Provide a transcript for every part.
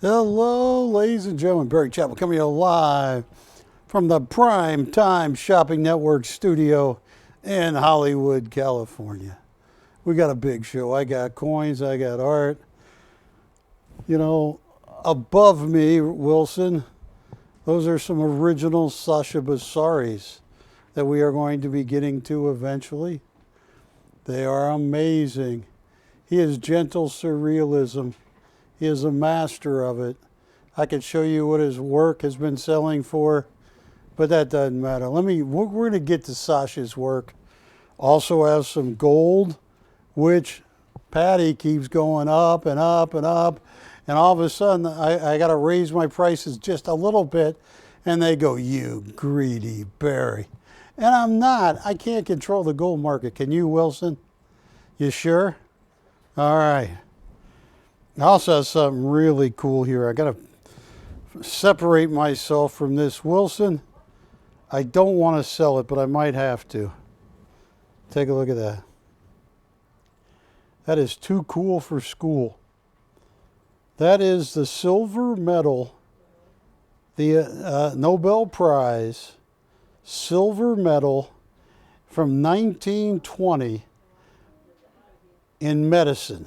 Hello, ladies and gentlemen. Barry Chappell coming to you live from the PrimeTime Shopping Network studio in Hollywood, California. We got a big show. I got coins, I got art. You know, above me, Wilson, those are some original Sacha Bassaris that we are going to be getting to eventually. They are amazing. He is gentle surrealism. He is a master of it. I could show you what his work has been selling for, but that doesn't matter. We're going to get to Sacha's work. Also has some gold, which Patty keeps going up and up and up. And all of a sudden, I got to raise my prices just a little bit. And they go, "You greedy Barry." And I'm not. I can't control the gold market. Can you, Wilson? You sure? All right. I also have something really cool here. I got to separate myself from this, Wilson. I don't want to sell it, but I might have to. Take a look at that. That is too cool for school. That is the silver medal, the Nobel Prize silver medal from 1920 in medicine.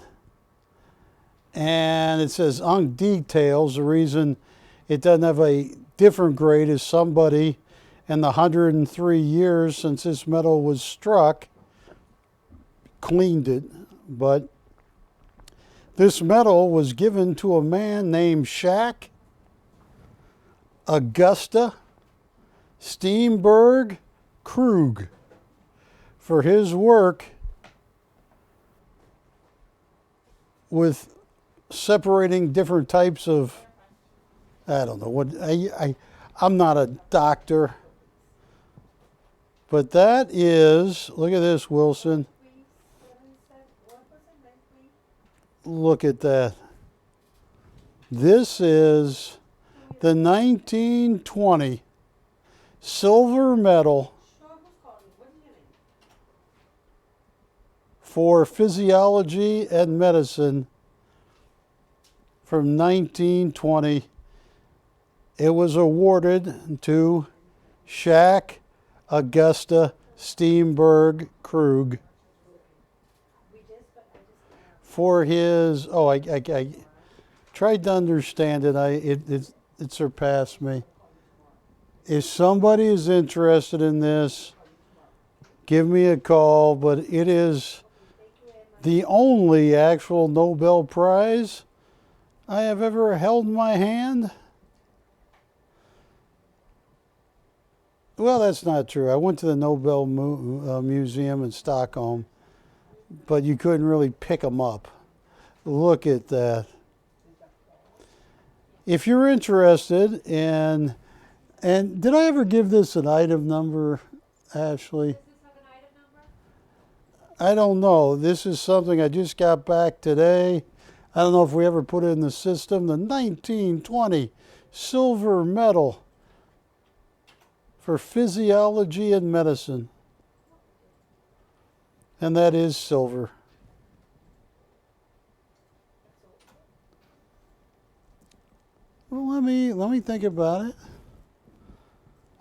And it says on details. The reason it doesn't have a different grade is somebody in the 103 years since this medal was struck cleaned it. But this medal was given to a man named Shack Augusta Steenberg Krug for his work with separating different types of, I don't know what, I'm not a doctor, but that is, look at this, Wilson. Look at that. This is the 1920 silver medal for physiology and medicine from 1920. It was awarded to Shack Augusta Steenberg Krug for his, I tried to understand it. It surpassed me. If somebody is interested in this, give me a call, but it is the only actual Nobel Prize I have ever held in my hand. Well, that's not true. I went to the Nobel Museum in Stockholm, but you couldn't really pick them up. Look at that. If you're interested in, and did I ever give this an item number, Ashley? Does this have an item number? I don't know. This is something I just got back today. I don't know if we ever put it in the system. The 1920 silver medal for physiology and medicine. And that is silver. Well, let me think about it.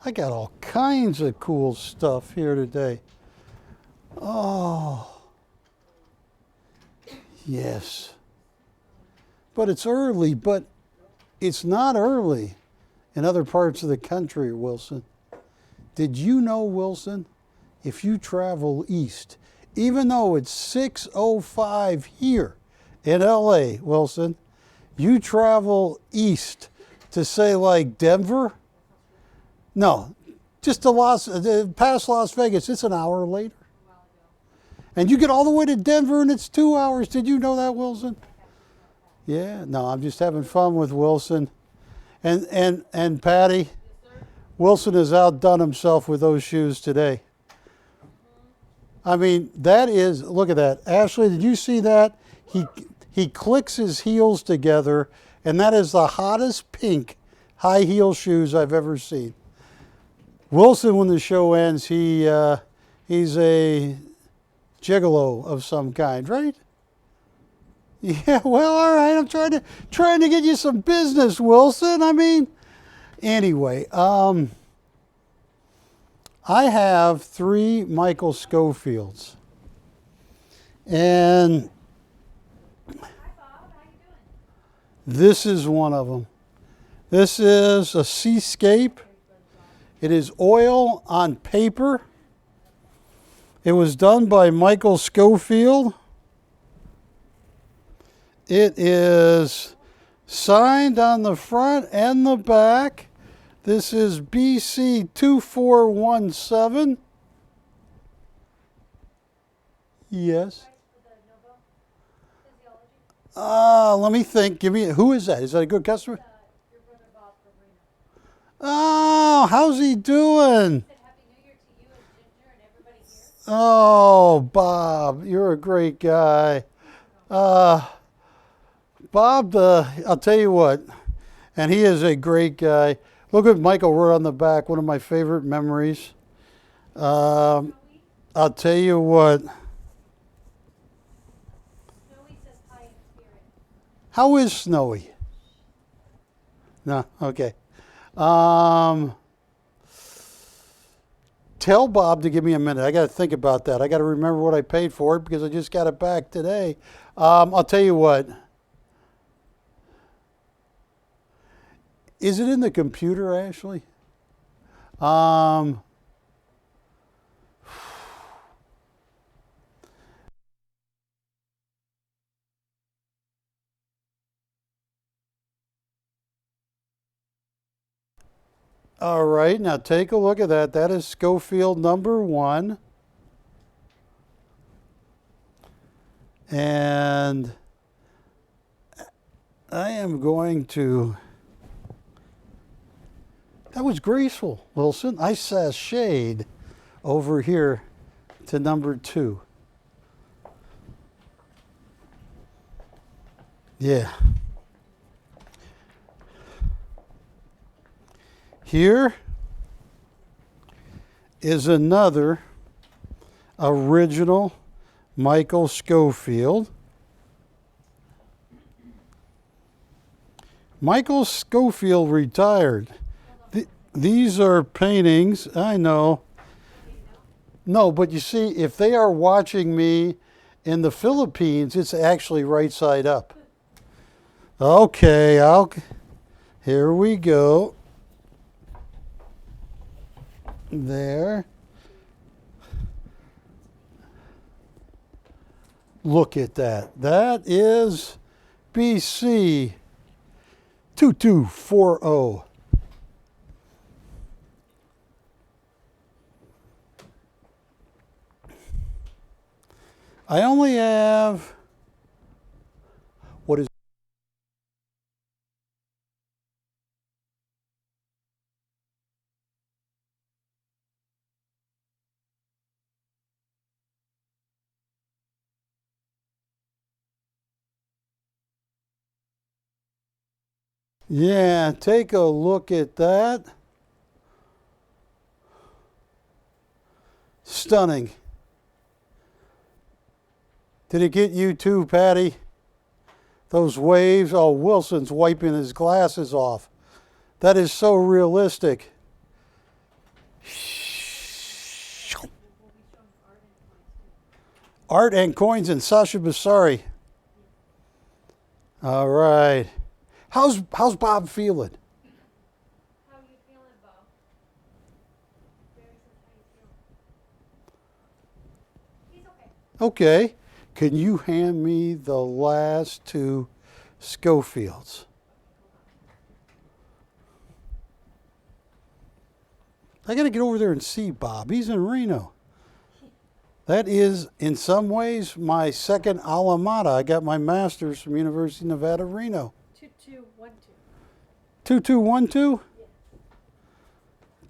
I got all kinds of cool stuff here today. Oh, yes. But it's early, but it's not early in other parts of the country, Wilson. Did you know, Wilson, if you travel east, even though it's 6:05 here in LA, Wilson, you travel east to say like Denver, no, just to past Las Vegas, it's an hour later. And you get all the way to Denver and it's 2 hours. Did you know that, Wilson? Yeah, no, I'm just having fun with Wilson. And Patty, Wilson has outdone himself with those shoes today. I mean, that is, look at that. Ashley, did you see that? He clicks his heels together, and that is the hottest pink high heel shoes I've ever seen. Wilson, when the show ends, he's a gigolo of some kind, right? Yeah, well, all right. I'm trying to get you some business, Wilson. I mean, anyway, I have 3 Michael Schofields, and Hi, Bob. How you doing? this is one of them. This is a seascape. It is oil on paper. It was done by Michael Schofield. It is signed on the front and the back. This is BC 2417. Yes. Price for the Novo physiology? Let me think. Who is that? Is that a good customer? Your brother Bob from Reno. Oh, how's he doing? Said Happy New Year to you and Ginger and everybody here. Oh, Bob, you're a great guy. Bob, I'll tell you what, and he is a great guy. Look at Michael wrote on the back, one of my favorite memories. I'll tell you what. Snowy says hi in spirit. How is Snowy? No, okay. Tell Bob to give me a minute. I got to think about that. I got to remember what I paid for it because I just got it back today. I'll tell you what. Is it in the computer, Ashley? All right, now take a look at that. That is Schofield number 1. And I am going to... That was graceful, Wilson. I sashayed over here to number 2. Yeah. Here is another original Michael Schofield. Michael Schofield retired. These are paintings, I know. No, but you see, if they are watching me in the Philippines, it's actually right side up. Okay, here we go. There. Look at that. That is BC 2240. I only have, what is Yeah, take a look at that. Stunning. Did it get you too, Patty? Those waves. Oh, Wilson's wiping his glasses off. That is so realistic. Art and coins and Sasha Basari. All right. How's Bob feeling? How are you feeling, Bob? Barry says how you feeling. He's okay. Okay. Can you hand me the last 2 Schofields? I got to get over there and see Bob. He's in Reno. That is, in some ways, my second alma mater. I got my master's from University of Nevada, Reno. 2212. 2212? Yeah.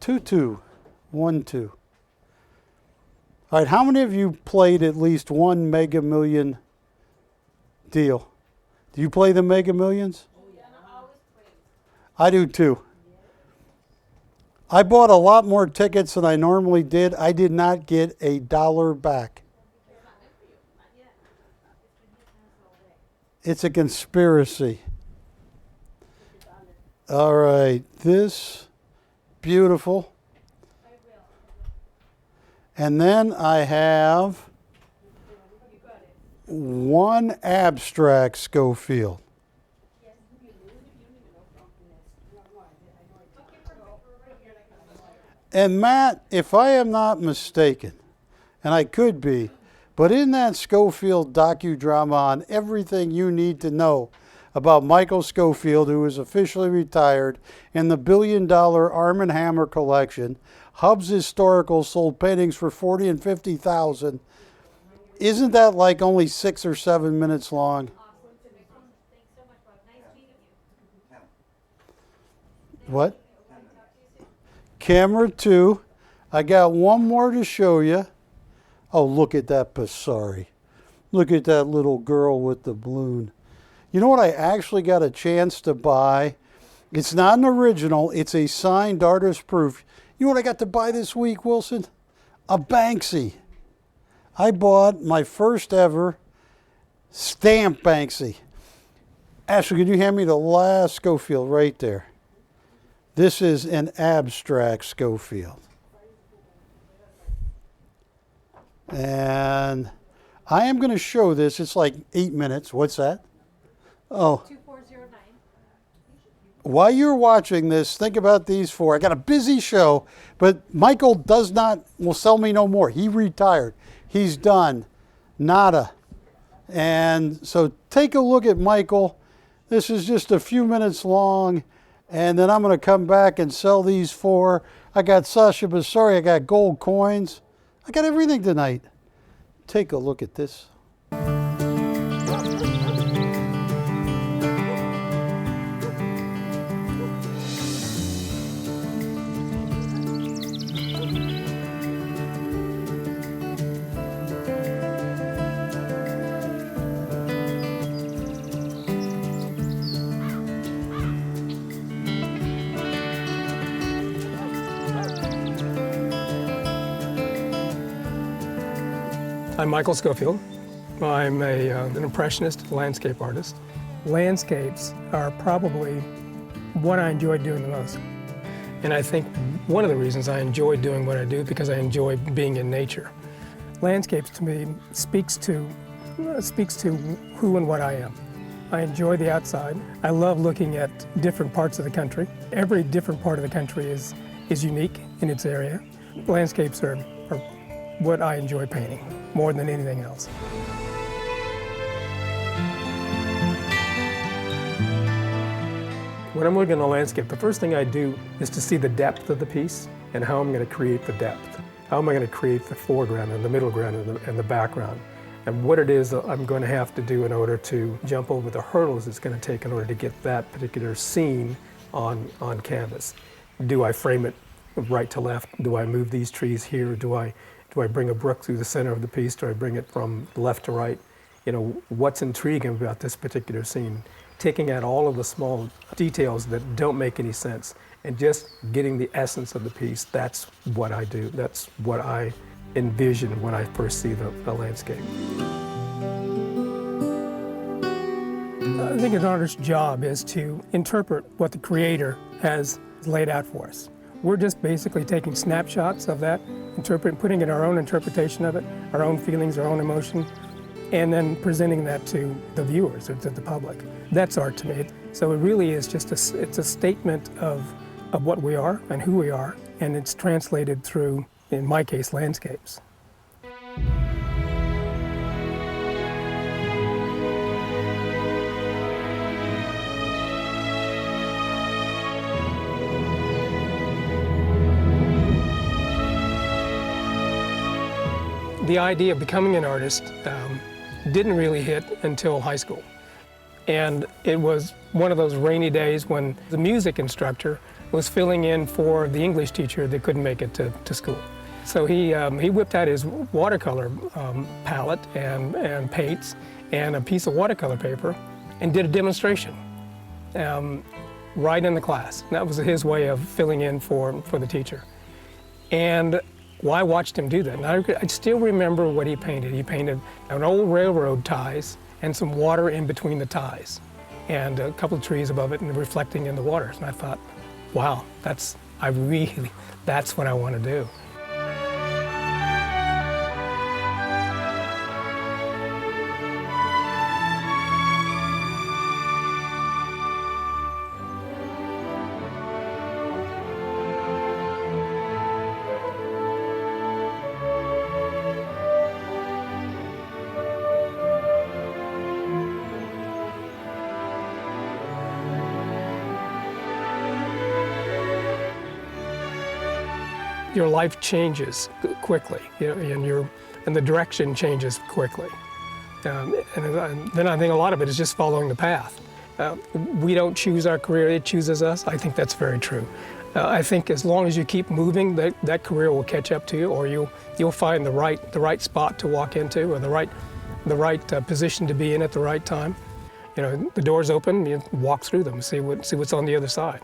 2212. All right, how many of you played at least one Mega Million deal? Do you play the Mega Millions? Oh, yeah. I always play. I do too. I bought a lot more tickets than I normally did. I did not get $1 back. It's not good for you. Not yet. It's been hitting us all day. It's a conspiracy. All right, this, beautiful. I will. And then I have You got it. one abstract Schofield. Okay, perfect. We're right here. And Matt, if I am not mistaken, and I could be, but in that Schofield docudrama on everything you need to know about Michael Schofield, who is officially retired, and the $1 billion Arm & Hammer collection, Hub's Historical sold paintings for $40,000 and $50,000. Isn't that like only 6 or 7 minutes long? Awesome. Thanks so much, Bob. Nice meeting you. What? Okay, talk to you soon. Camera 2. I got one more to show you. Oh, look at that Passari. Look at that little girl with the balloon. You know what I actually got a chance to buy? It's not an original. It's a signed artist proof. You know what I got to buy this week, Wilson? A Banksy. I bought my first ever stamp Banksy. Ashley, could you hand me the last Schofield right there? This is an abstract Schofield. And I am going to show this. It's like 8 minutes. What's that? Oh, 2409. while you're watching this, think about these four. I got a busy show, but Michael will sell me no more. He retired. He's done. Nada. And so take a look at Michael. This is just a few minutes long, and then I'm going to come back and sell these four. I got Sasha Bassari. I got gold coins. I got everything tonight. Take a look at this. I'm Michael Schofield. I'm an impressionist landscape artist. Landscapes are probably what I enjoy doing the most. And I think one of the reasons I enjoy doing what I do is because I enjoy being in nature. Landscapes to me speaks to who and what I am. I enjoy the outside. I love looking at different parts of the country. Every different part of the country is unique in its area. Landscapes are what I enjoy painting more than anything else. When I'm looking at a landscape, the first thing I do is to see the depth of the piece and how I'm going to create the depth. How am I going to create the foreground and the middle ground and the background? And what it is I'm going to have to do in order to jump over the hurdles it's going to take in order to get that particular scene on canvas. Do I frame it right to left? Do I move these trees here? Do I bring a brook through the center of the piece? Do I bring it from left to right? You know, what's intriguing about this particular scene? Taking out all of the small details that don't make any sense and just getting the essence of the piece. That's what I do. That's what I envision when I first see the landscape. I think an artist's job is to interpret what the creator has laid out for us. We're just basically taking snapshots of that, putting in our own interpretation of it, our own feelings, our own emotion, and then presenting that to the viewers or to the public. That's art to me. So it really is just it's a statement of what we are and who we are, and it's translated through, in my case, landscapes. The idea of becoming an artist didn't really hit until high school. And it was one of those rainy days when the music instructor was filling in for the English teacher that couldn't make it to school. So he whipped out his watercolor palette and paints and a piece of watercolor paper and did a demonstration right in the class. That was his way of filling in for the teacher. And well, I watched him do that, and I still remember what he painted. He painted an old railroad ties and some water in between the ties, and a couple of trees above it and reflecting in the waters. And I thought, wow, that's what I want to do. Your life changes quickly, you know, and the direction changes quickly. And then I think a lot of it is just following the path. We don't choose our career, it chooses us. I think that's very true. I think as long as you keep moving, that career will catch up to you, or you'll find the right spot to walk into, or the right position to be in at the right time. You know, the doors open, you walk through them, see what's on the other side.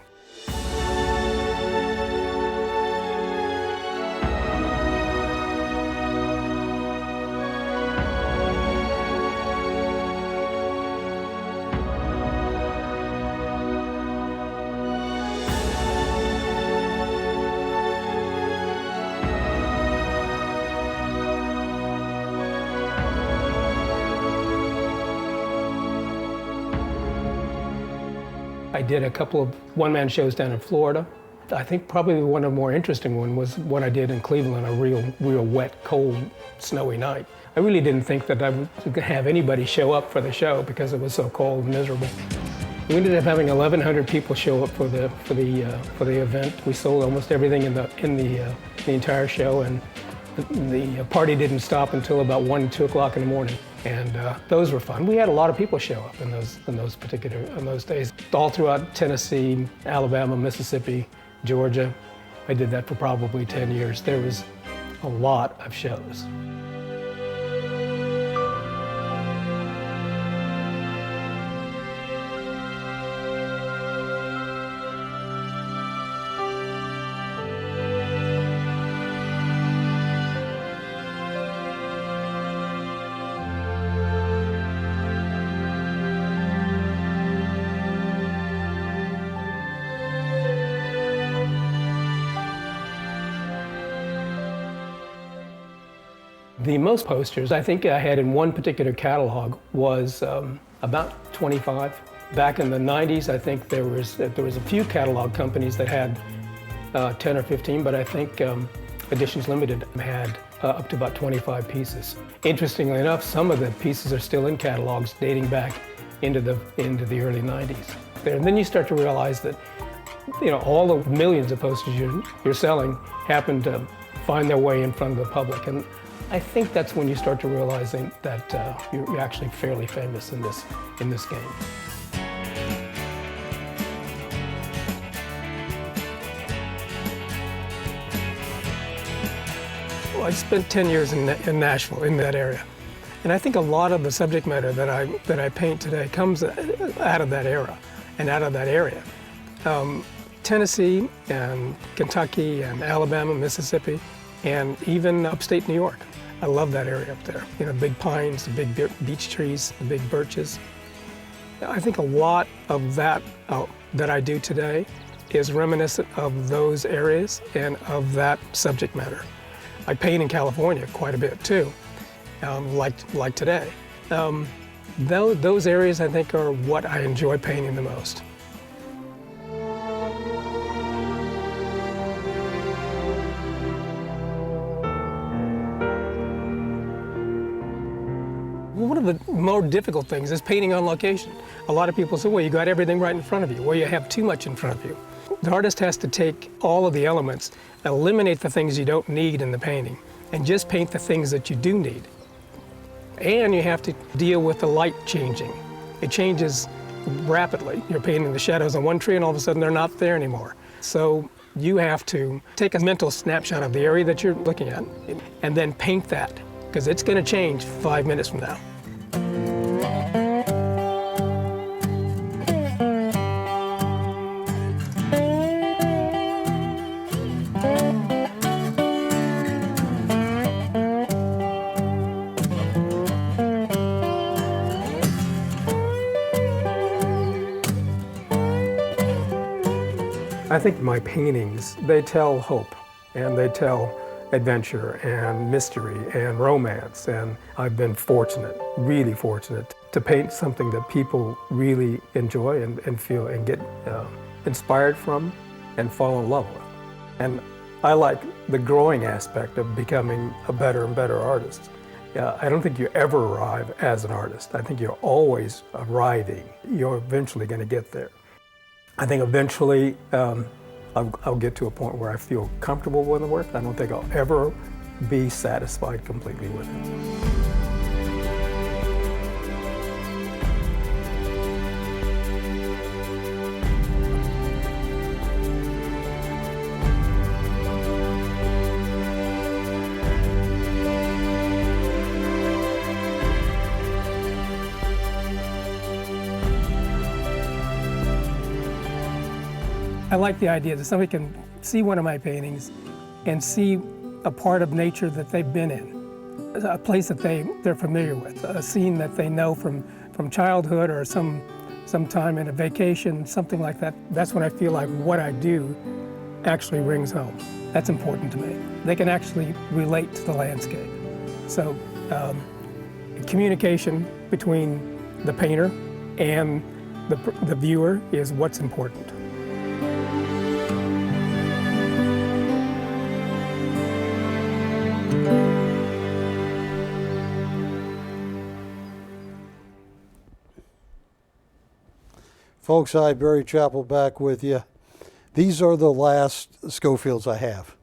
I did a couple of one-man shows down in Florida. I think probably one of the more interesting one was one I did in Cleveland, a real wet, cold, snowy night. I really didn't think that I would have anybody show up for the show because it was so cold and miserable. We ended up having 1,100 people show up for the event. We sold almost everything in the entire show, and the party didn't stop until about 1, 2 o'clock in the morning. And those were fun. We had a lot of people show up in those days, all throughout Tennessee, Alabama, Mississippi, Georgia. I did that for probably 10 years. There was a lot of shows. The most posters I think I had in one particular catalog was about 25. Back in the 90s, I think there was a few catalog companies that had 10 or 15, but I think Editions Limited had up to about 25 pieces. Interestingly enough, some of the pieces are still in catalogs dating back into the early 90s. And then you start to realize that, you know, all the millions of posters you're selling happen to find their way in front of the public. And I think that's when you start to realizing that you're actually fairly famous in this game. Well, I spent 10 years in Nashville, in that area, and I think a lot of the subject matter that I paint today comes out of that era and out of that area. Tennessee and Kentucky and Alabama, Mississippi, and even upstate New York. I love that area up there. You know, big pines, the big beech trees, the big birches. I think a lot of that that I do today is reminiscent of those areas and of that subject matter. I paint in California quite a bit too, like today. Those areas I think are what I enjoy painting the most. One of the more difficult things is painting on location. A lot of people say, well, you got everything right in front of you. Well, you have too much in front of you. The artist has to take all of the elements, eliminate the things you don't need in the painting, and just paint the things that you do need. And you have to deal with the light changing. It changes rapidly. You're painting the shadows on one tree and all of a sudden they're not there anymore. So you have to take a mental snapshot of the area that you're looking at and then paint that, because it's going to change 5 minutes from now. I think my paintings, they tell hope, and they tell adventure and mystery and romance, and I've been fortunate, really fortunate, to paint something that people really enjoy and feel and get inspired from and fall in love with. And I like the growing aspect of becoming a better and better artist. I don't think you ever arrive as an artist. I think you're always arriving. You're eventually going to get there. I think eventually I'll get to a point where I feel comfortable with the work. I don't think I'll ever be satisfied completely with it. I like the idea that somebody can see one of my paintings and see a part of nature that they've been in, a place that they're familiar with, a scene that they know from childhood or some time in a vacation, something like that. That's when I feel like what I do actually rings home. That's important to me. They can actually relate to the landscape. So communication between the painter and the viewer is what's important. Folks, hi, Barry Chappell back with you. These are the last Schofields I have.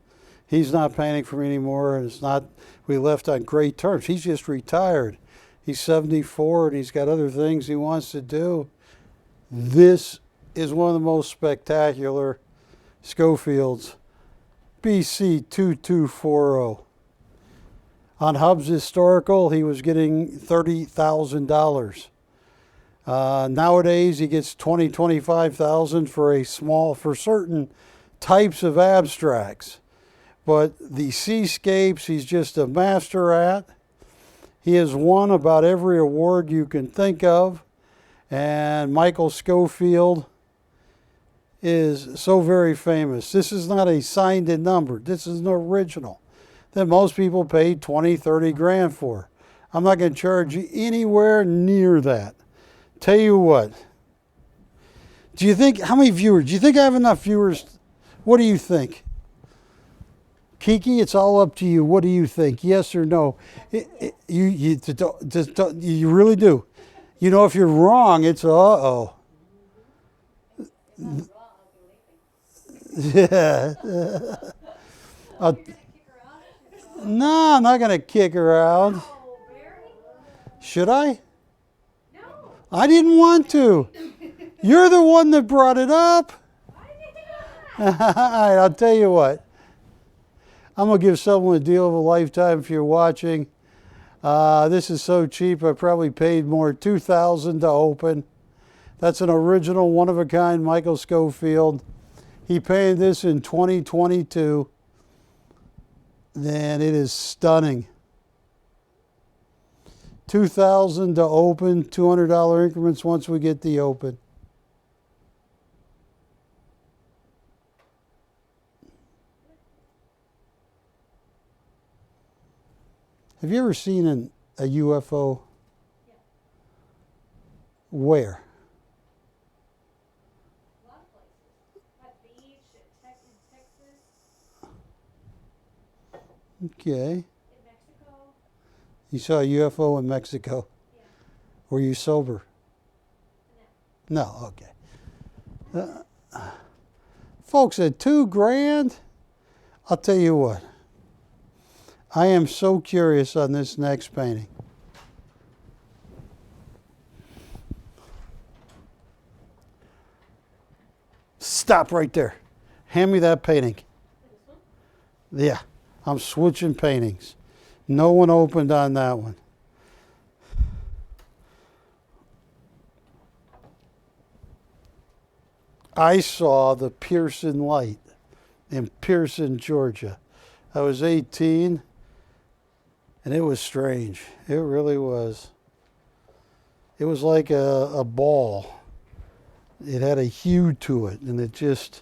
He's not painting for me anymore, and it's not, we left on great terms. He's just retired. He's 74 and he's got other things he wants to do. This is one of the most spectacular Schofields, BC 2240. On Hub's Historical, he was getting $30,000. Nowadays, he gets $25,000 for certain types of abstracts. But the seascapes, he's just a master at. He has won about every award you can think of. And Michael Schofield is so very famous. This is not a signed and numbered. This is an original that most people paid 20, 30 grand for. I'm not going to charge you anywhere near that. Tell you what, do you think, how many viewers? Do you think I have enough viewers? What do you think? Kiki, it's all up to you. What do you think? Yes or no? You really do. You know, if you're wrong, it's uh-oh. Yeah. No, I'm not going to kick her out. Should I? I didn't want to. You're the one that brought it up. All right, I'll tell you what. I'm going to give someone a deal of a lifetime if you're watching. This is so cheap, I probably paid more, $2,000 to open. That's an original, one-of-a-kind Michael Schofield. He painted this in 2022. And it is stunning. $2,000 to open, $200 increments once we get the open. Have you ever seen a UFO? Yeah. Where? A lot of places. At the beach, in Texas, Okay. in Mexico. You saw a UFO in Mexico. Yeah. Were you sober? No. No, okay. Folks, at $2 grand, I'll tell you what. I am so curious on this next painting. Stop right there. Hand me that painting. This one? Yeah, I'm switching paintings. No one opened on that one. I saw the Pearson light in Pearson, Georgia. I was 18, and it was strange. It really was. It was like a ball. It had a hue to it, and it just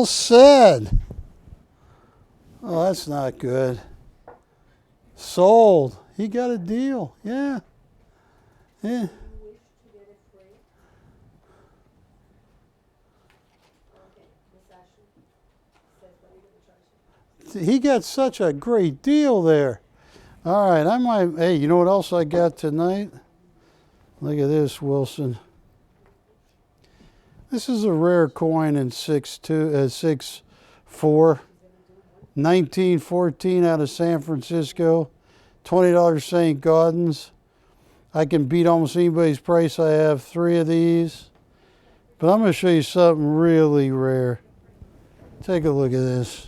Well said. Oh, that's not good. Sold. He got a deal. Yeah. Yeah. He got such a great deal there. All right, I might. Hey, you know what else I got tonight? Look at this, Wilson. This is a rare coin in 6'4", 1914 out of San Francisco, $20 St. Gaudens. I can beat almost anybody's price. I have 3 of these, but I'm going to show you something really rare. Take a look at this.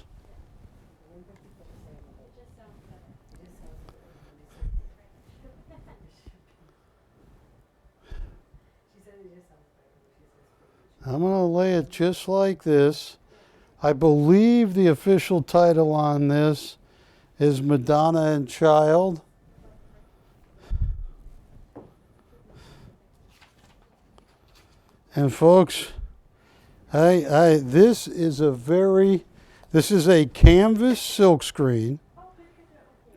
I'm going to lay it just like this. I believe the official title on this is Madonna and Child. And folks, this is a canvas silkscreen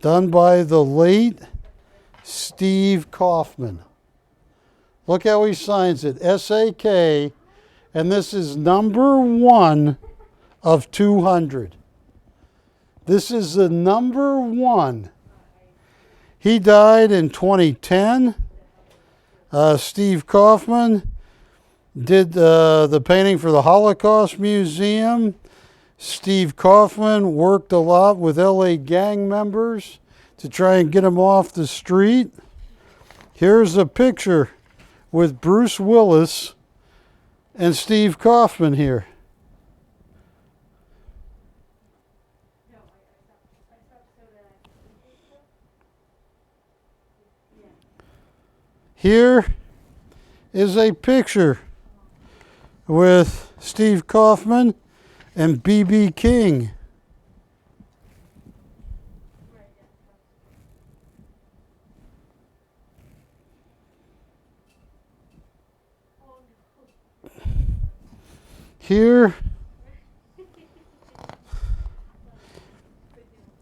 done by the late Steve Kaufman. Look how he signs it, S-A-K. And this is number 1 of 200. This is the number 1. He died in 2010. Steve Kaufman did the painting for the Holocaust Museum. Steve Kaufman worked a lot with LA gang members to try and get them off the street. Here's a picture with Bruce Willis and Steve Kaufman here. Here is a picture with Steve Kaufman and B.B. King. Here,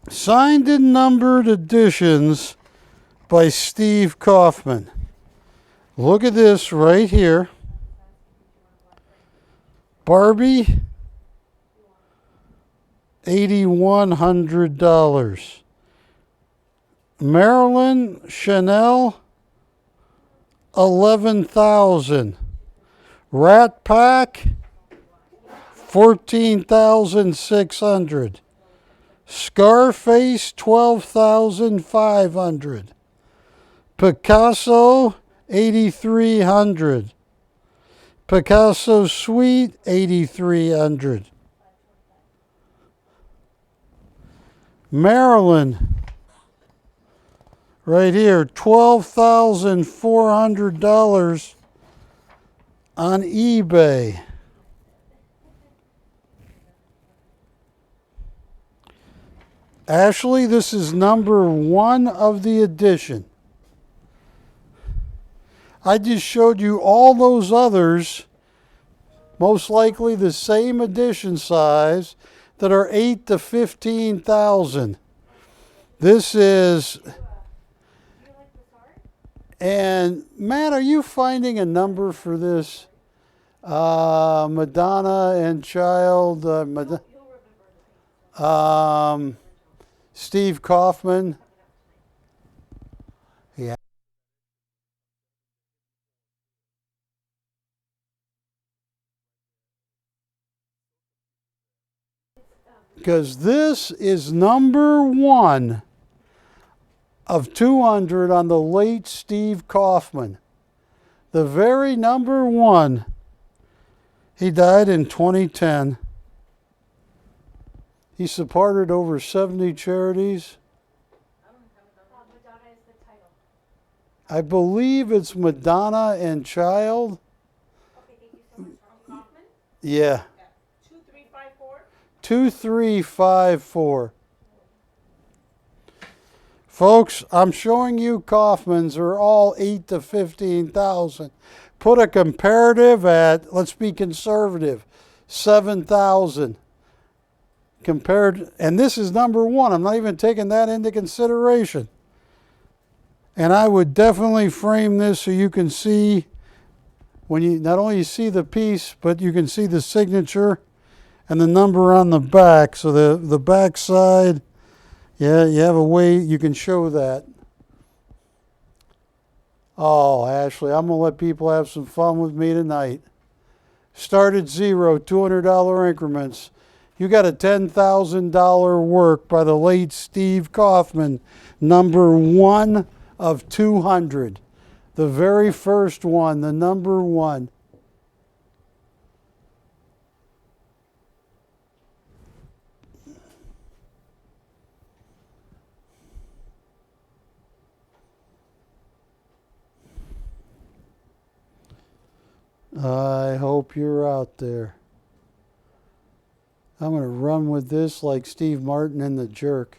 signed and numbered editions by Steve Kaufman. Look at this right here. Barbie, $8,100. Marilyn Chanel, $11,000. Rat Pack, $14,600. Scarface, $12,500. Picasso, $8,300. Picasso Suite, $8,300. Maryland, right here, $12,400 on eBay. Ashley, this is number 1 of the edition. I just showed you all those others, most likely the same edition size, that are 8 to 15,000. This is, and Matt, are you finding a number for this? Madonna and Child, Steve Kaufman. Yeah. Because this is number 1 of 200 on the late Steve Kaufman. The very number 1. He died in 2010. He supported over 70 charities. Madonna is the title. I believe it's Madonna and Child. Okay, thank you so much. From Kaufman? Yeah. 2354? 2354. Folks, I'm showing you Kaufman's are all 8 to 15,000. Put a comparative at, let's be conservative, 7,000. compared, and this is number one. I'm not even taking that into consideration. And I would definitely frame this so you can see, when you not only see the piece, but you can see the signature and the number on the back. So the back side, yeah, you have a way you can show that. Oh, Ashley, I'm going to let people have some fun with me tonight. Start at zero, $200 increments. You got a $10,000 work by the late Steve Kaufman, number one of 200. The very first one, the number one. I hope you're out there. I'm going to run with this like Steve Martin in The Jerk.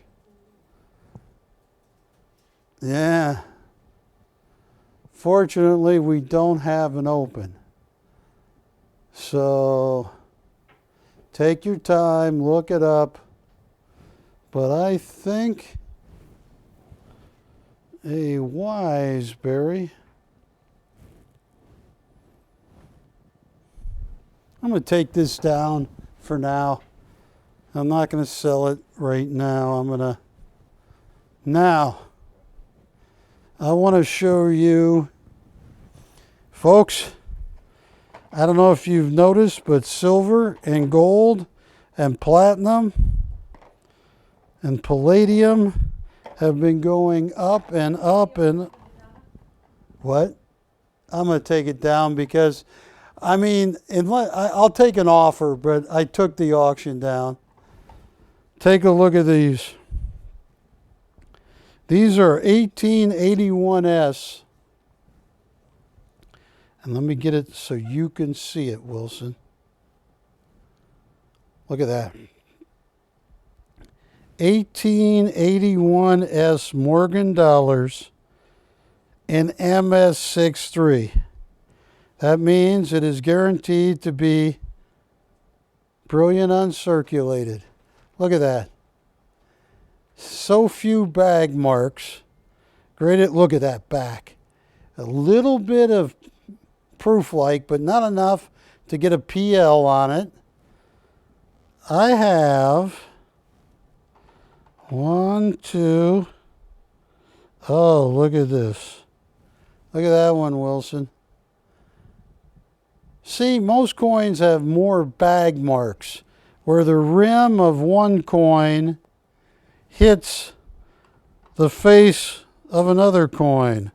Yeah. Fortunately, we don't have an open. So take your time, look it up. But I think a Wiseberry. I'm going to take this down for now. I'm not going to sell it right now. I'm going to... Now, I want to show you, folks, I don't know if you've noticed, but silver and gold and platinum and palladium have been going up and up and... What? I'm going to take it down because... I mean, I'll take an offer, but I took the auction down. Take a look at these. These are 1881S. And let me get it so you can see it, Wilson. Look at that. 1881S Morgan dollars in MS63. That means it is guaranteed to be brilliant uncirculated. Look at that. So few bag marks. Great. Look at that back. A little bit of proof-like, but not enough to get a PL on it. I have 1, 2. Oh, look at this. Look at that one, Wilson. See, most coins have more bag marks, where the rim of one coin hits the face of another coin.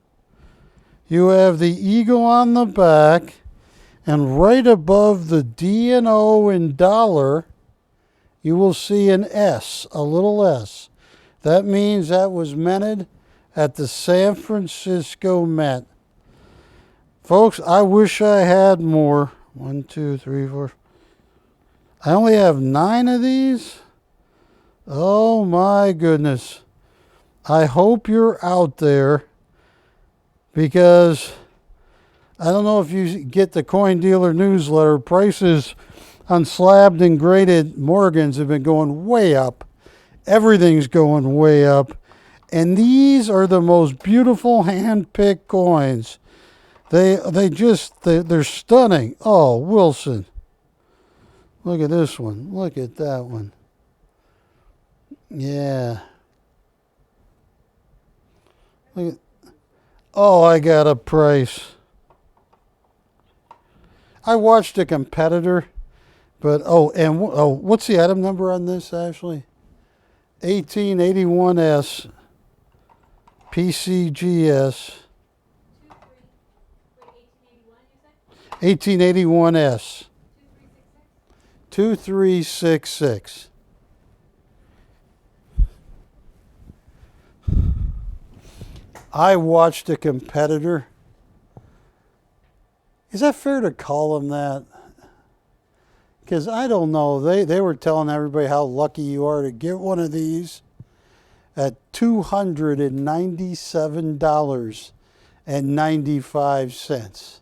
You have the eagle on the back, and right above the D and O in dollar, you will see an S, a little S. That means that was minted at the San Francisco Mint. Folks, I wish I had more. 1, 2, 3, 4. I only have 9 of these. Oh my goodness. I hope you're out there because I don't know if you get the Coin Dealer newsletter. Prices on slabbed and graded Morgans have been going way up. Everything's going way up. And these are the most beautiful hand-picked coins. They're stunning. Oh, Wilson. Look at this one. Look at that one. Yeah. Look at, oh, I got a price. I watched a competitor, but what's the item number on this, Ashley? 1881S PCGS. 1881S. 2366. I watched a competitor. Is that fair to call them that? Because I don't know. They were telling everybody how lucky you are to get one of these at $297.95.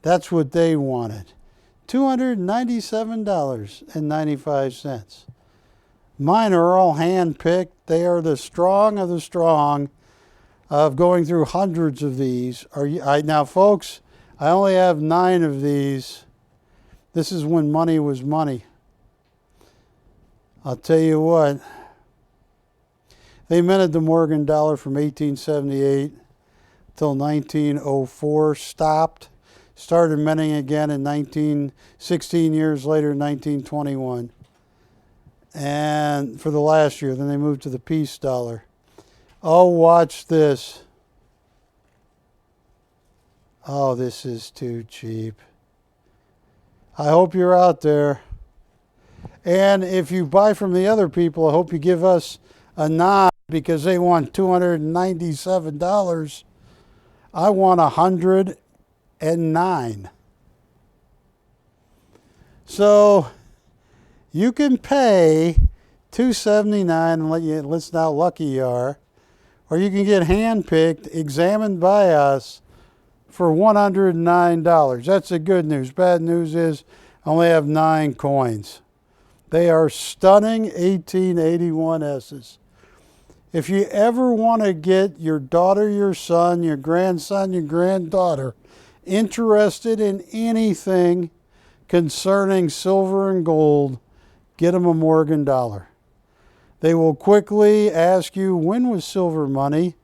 That's what they wanted. $297.95. Mine are all hand-picked. They are the strong of the strong of going through hundreds of these. Now, folks, I only have 9 of these. This is when money was money. I'll tell you what. They minted the Morgan dollar from 1878 till 1904. Stopped. Started minting again in 16 years later, 1921. And for the last year, then they moved to the peace dollar. Oh, watch this. Oh, this is too cheap. I hope you're out there. And if you buy from the other people, I hope you give us a nod because they want $297. I want $109. So you can pay $279 and listen how lucky you are, or you can get handpicked, examined by us for $109. That's the good news. Bad news is I only have 9 coins. They are stunning 1881 S's. If you ever want to get your daughter, your son, your grandson, your granddaughter interested in anything concerning silver and gold, get them a Morgan dollar. They will quickly ask you, when was silver money?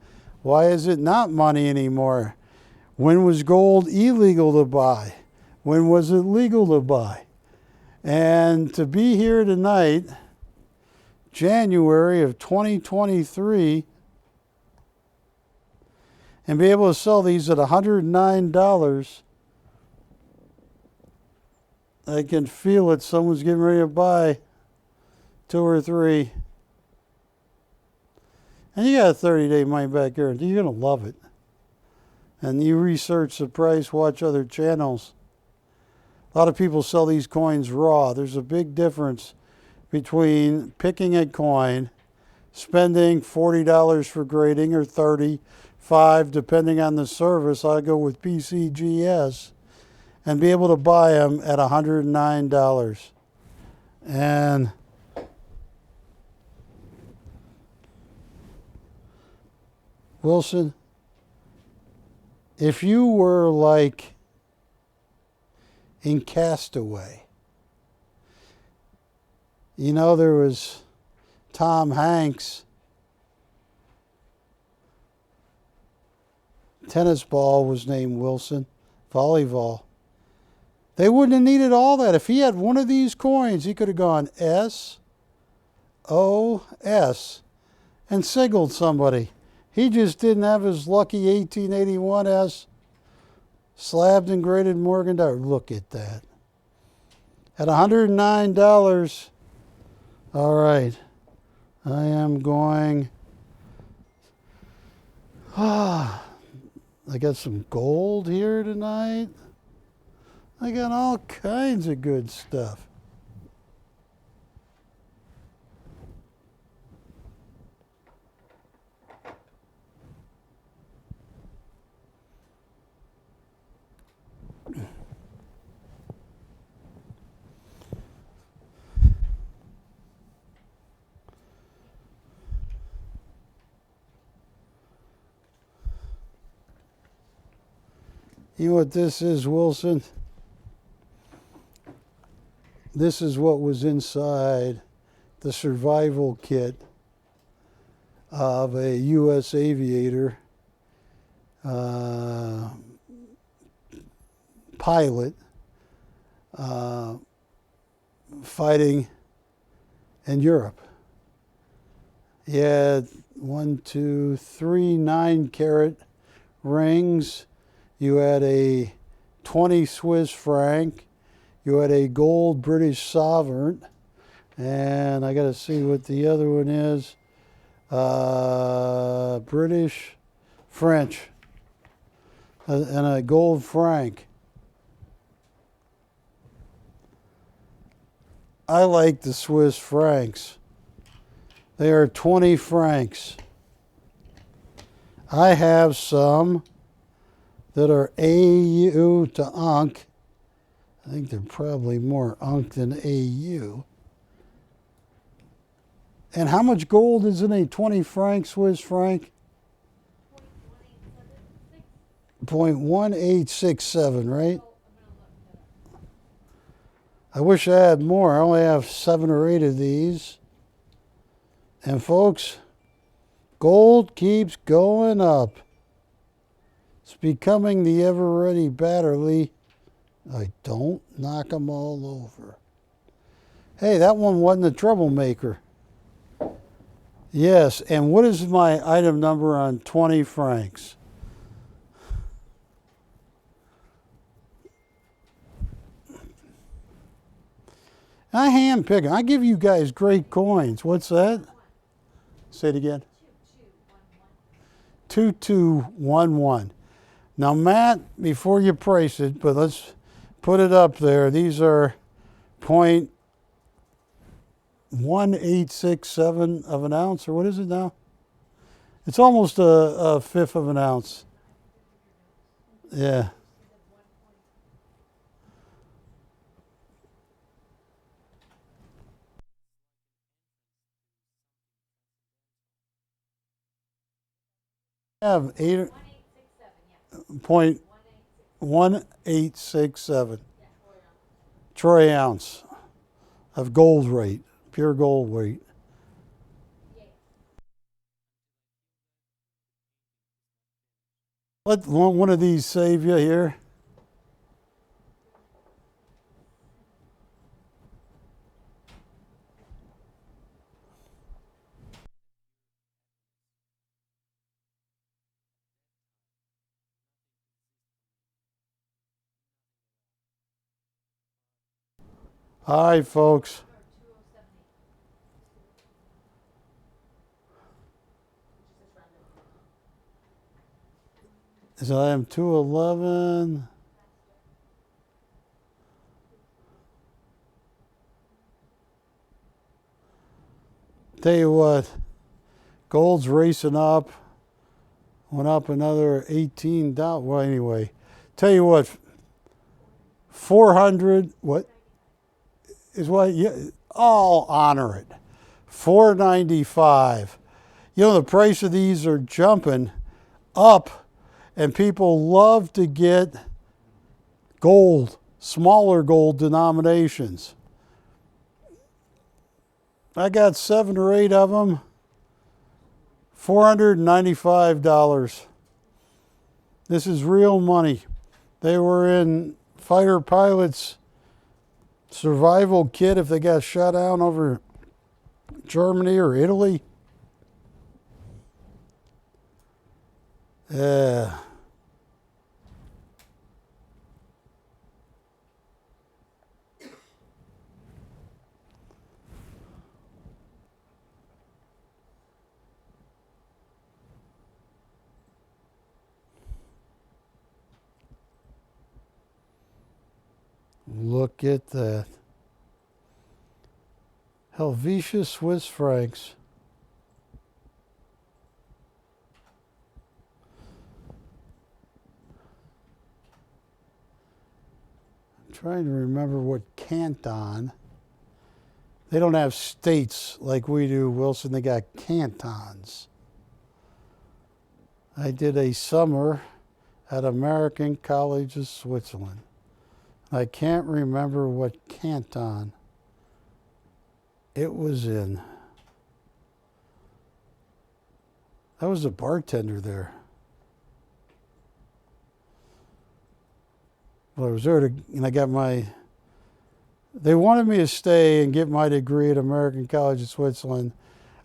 Why is it not money anymore? When was gold illegal to buy? When was it legal to buy? And to be here tonight, January of 2023, and be able to sell these at $109, I can feel it. Someone's getting ready to buy 2 or 3. And you got a 30-day money-back guarantee. You're going to love it. And you research the price, watch other channels. A lot of people sell these coins raw. There's a big difference between picking a coin, spending $40 for grading or $35, depending on the service. I go with PCGS, and be able to buy them at $109. And Wilson, if you were like in Castaway, you know, there was Tom Hanks' tennis ball was named Wilson, volleyball. They wouldn't have needed all that. If he had one of these coins, he could have gone SOS and signaled somebody. He just didn't have his lucky 1881 S slabbed and graded Morgan dollar. Look at that. At $109, all right, I am going, I got some gold here tonight. I got all kinds of good stuff. You know what this is, Wilson? This is what was inside the survival kit of a U.S. aviator pilot fighting in Europe. He had 1, 2, 3 9-carat rings. You had a 20 Swiss franc. You had a gold British sovereign. And I got to see what the other one is. British, French, and a gold franc. I like the Swiss francs. They are 20 francs. I have some that are AU to Unk. I think they're probably more Unk than AU. And how much gold is in a 20 franc Swiss franc? 0.1867, right? I wish I had more. I only have 7 or 8 of these. And folks, gold keeps going up. It's becoming the ever-ready batterly. I don't knock them all over. Hey, that one wasn't a troublemaker. Yes, and what is my item number on 20 francs? I handpick them. I give you guys great coins. What's that? Say it again. 2211. Now, Matt, before you price it, but let's put it up there. These are 0.1867 of an ounce, or what is it now? It's almost a fifth of an ounce. Yeah. I have 8.1867 troy ounce of gold weight, pure gold weight. Let one of these save you here. All right, folks. So I am 211. Tell you what, gold's racing up. Went up another $18. Well, anyway, tell you what, 400. What is what? Yeah, I'll honor it. 495. You know the price of these are jumping up. And people love to get gold, smaller gold denominations. I got 7 or 8 of them, $495. This is real money. They were in fighter pilots' survival kit if they got shot down over Germany or Italy. Yeah. Look at that. Helvetia Swiss francs. Trying to remember what canton. They don't have states like we do, Wilson. They got cantons. I did a summer at American College of Switzerland. I can't remember what canton it was in. I was a bartender there. Well, I was there and I got they wanted me to stay and get my degree at American College of Switzerland.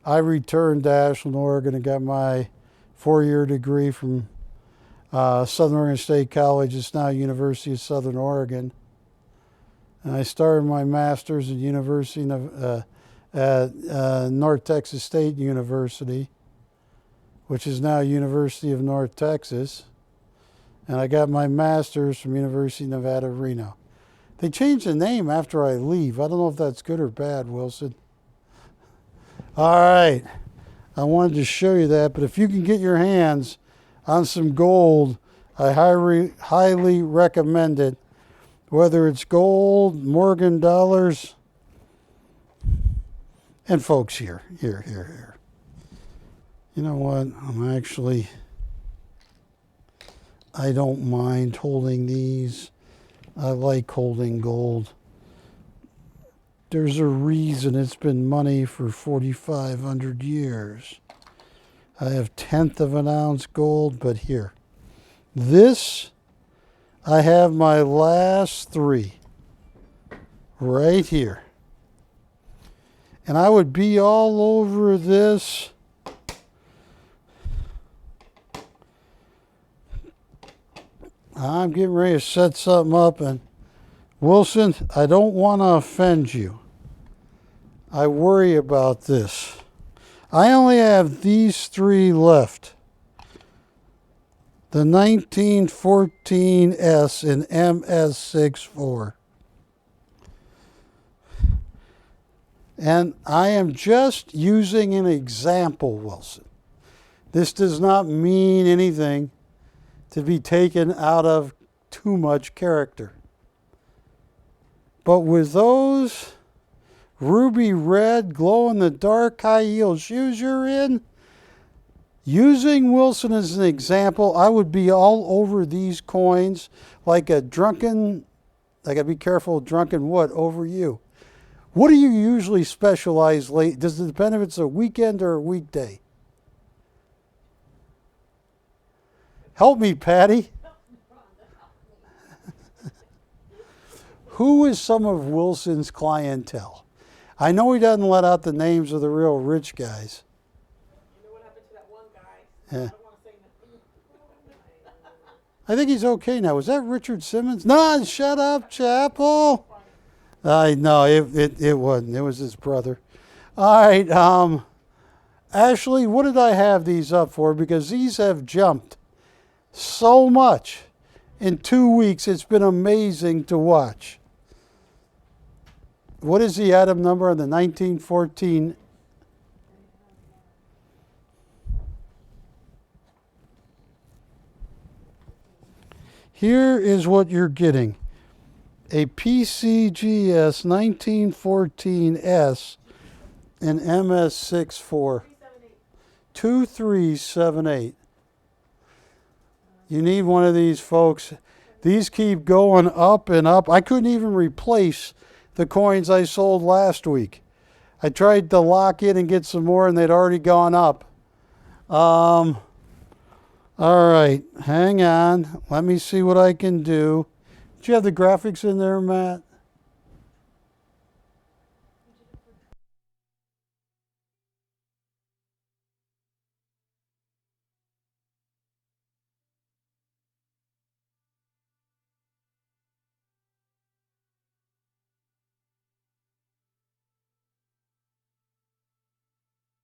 I returned to Ashland, Oregon and got my 4-year degree from Southern Oregon State College. It's now University of Southern Oregon. And I started my master's at North Texas State University, which is now University of North Texas. And I got my master's from University of Nevada, Reno. They changed the name after I leave. I don't know if that's good or bad, Wilson. All right. I wanted to show you that, but if you can get your hands on some gold, I highly recommend it. Whether it's gold, Morgan dollars, And folks, here. You know what? I don't mind holding these. I like holding gold. There's a reason it's been money for 4,500 years. I have 1/10 of an ounce gold, but here. This, I have my last 3 right here. And I would be all over this. I'm getting ready to set something up, and Wilson, I don't want to offend you. I worry about this. I only have these 3 left. The 1914S in MS64. And I am just using an example, Wilson. This does not mean anything to be taken out of too much character. But with those ruby red, glow in the dark high heel shoes you're in, using Wilson as an example, I would be all over these coins like a drunken, I gotta be careful, drunken what over you. What do you usually specialize late? Does it depend if it's a weekend or a weekday? Help me, Patty. Who is some of Wilson's clientele? I know he doesn't let out the names of the real rich guys. You know what happened to that one guy? Yeah. I don't want to say nothing. I think he's okay now. Was that Richard Simmons? No, shut up, Chappell. No, it wasn't. It was his brother. All right, Ashley, what did I have these up for? Because these have jumped so much in 2 weeks. It's been amazing to watch. What is the item number on the 1914? Here is what you're getting. A PCGS 1914S and MS64. 2378. You need one of these, folks. These keep going up and up. I couldn't even replace the coins I sold last week. I tried to lock in and get some more, and they'd already gone up. All right, hang on. Let me see what I can do. Do you have the graphics in there, Matt?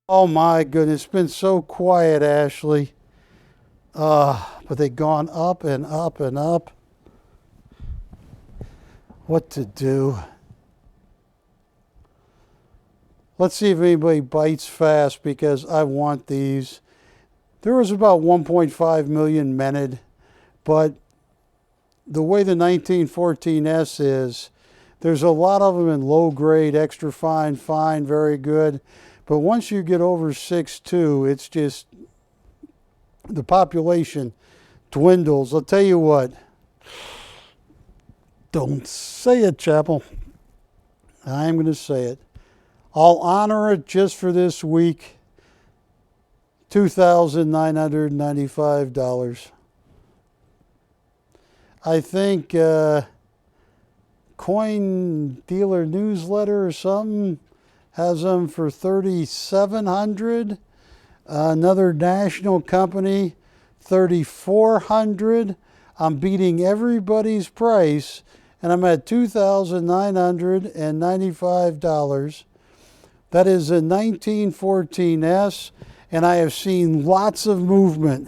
Oh my goodness, it's been so quiet, Ashley. But they've gone up and up and up. What to do? Let's see if anybody bites fast, because I want these. There was about 1.5 million minted, but the way the 1914S is, there's a lot of them in low grade, extra fine, fine, very good. But once you get over 6'2", it's just, the population dwindles. I'll tell you what. Don't say it, Chappell. I'm going to say it. I'll honor it just for this week. $2,995. I think Coin Dealer Newsletter or something has them for $3,700. Another national company, $3,400. I'm beating everybody's price, and I'm at $2,995. That is a 1914S, and I have seen lots of movement.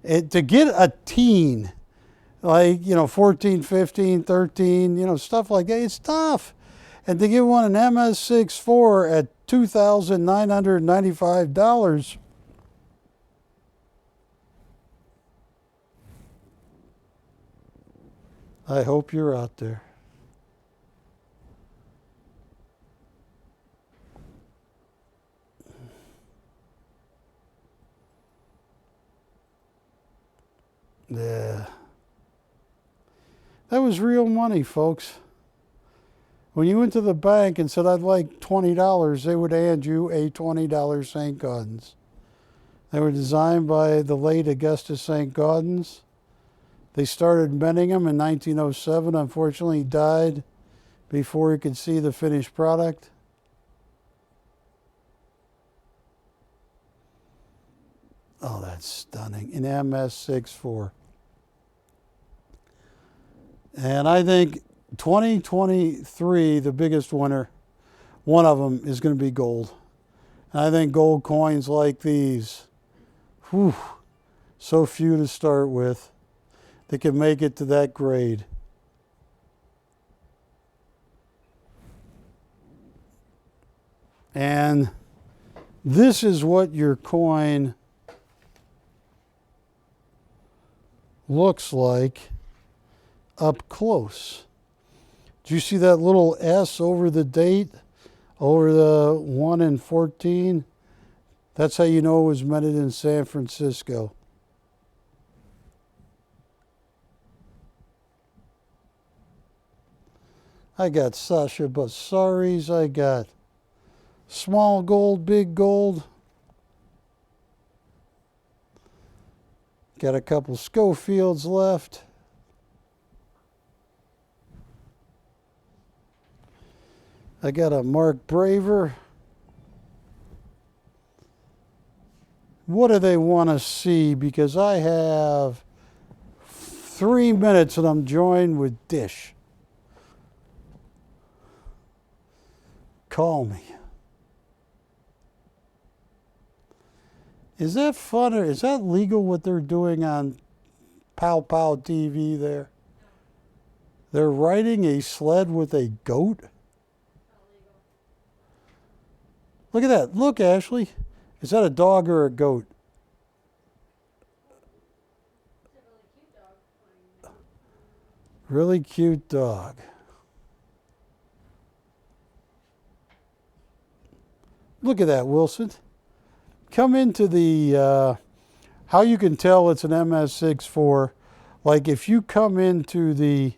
To get a teen, like, 14, 15, 13, stuff like that, it's tough. And to get one in MS64 at $2,995, I hope you're out there. Yeah. That was real money, folks. When you went to the bank and said, I'd like $20, they would hand you a $20 St. Gaudens. They were designed by the late Augustus St. Gaudens. They started mending them in 1907. Unfortunately, he died before he could see the finished product. Oh, that's stunning. An MS64. And I think 2023, the biggest winner, one of them is going to be gold. And I think gold coins like these, whew, so few to start with, that can make it to that grade. And this is what your coin looks like up close. Do you see that little S over the date, over the 1 and 14? That's how you know it was minted in San Francisco. I got Sasha Basaris, I got small gold, big gold. Got a couple Schofields left. I got a Mark Braver. What do they want to see? Because I have 3 minutes and I'm joined with Dish. Call me. Is that fun or is that legal what they're doing on Pow Pow TV there? They're riding a sled with a goat? Look at that. Look, Ashley. Is that a dog or a goat? Really cute dog. Look at that, Wilson. Come into the, how you can tell it's an MS64. Like if you come into the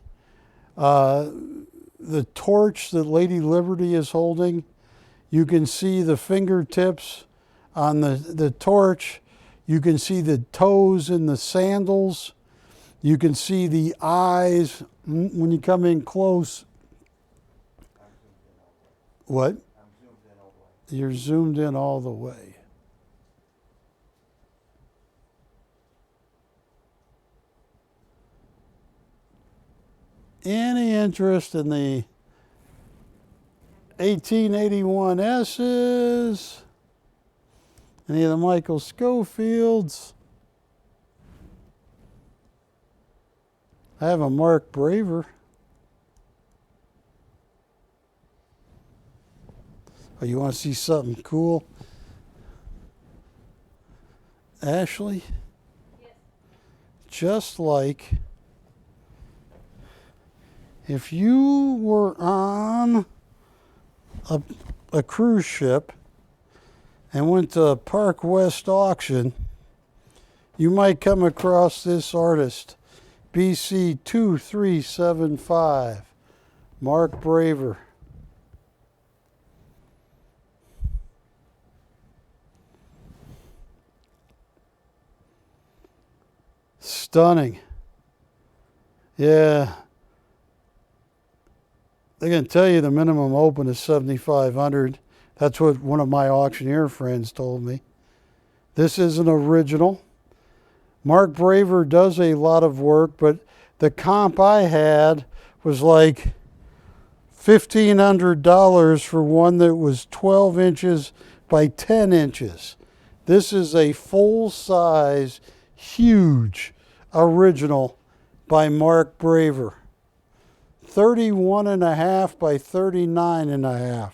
torch that Lady Liberty is holding, you can see the fingertips on the torch. You can see the toes in the sandals. You can see the eyes when you come in close. What? You're zoomed in all the way. Any interest in the 1881 S's? Any of the Michael Schofields? I have a Mark Braver. Oh, you want to see something cool? Ashley? Yes. Just like if you were on a cruise ship and went to a Park West auction, you might come across this artist, BC 2375, Mark Braver. Stunning. Yeah. They're going to tell you the minimum open is $7,500. That's what one of my auctioneer friends told me. This is an original. Mark Braver does a lot of work, but the comp I had was like $1,500 for one that was 12 inches by 10 inches. This is a full-size, huge original by Mark Braver. 31.5 by 39.5.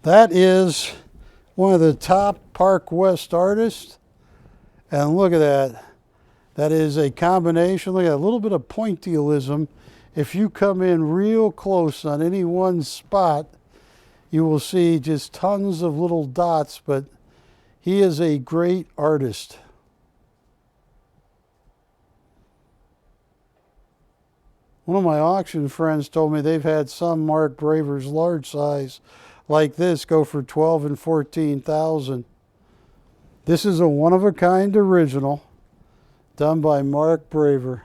That is one of the top Park West artists. And look at that. That is a combination. Look at a little bit of pointillism. If you come in real close on any one spot, you will see just tons of little dots, but he is a great artist. One of my auction friends told me they've had some Mark Bravers large size like this go for 12 and 14,000. This is a one-of-a-kind original done by Mark Braver.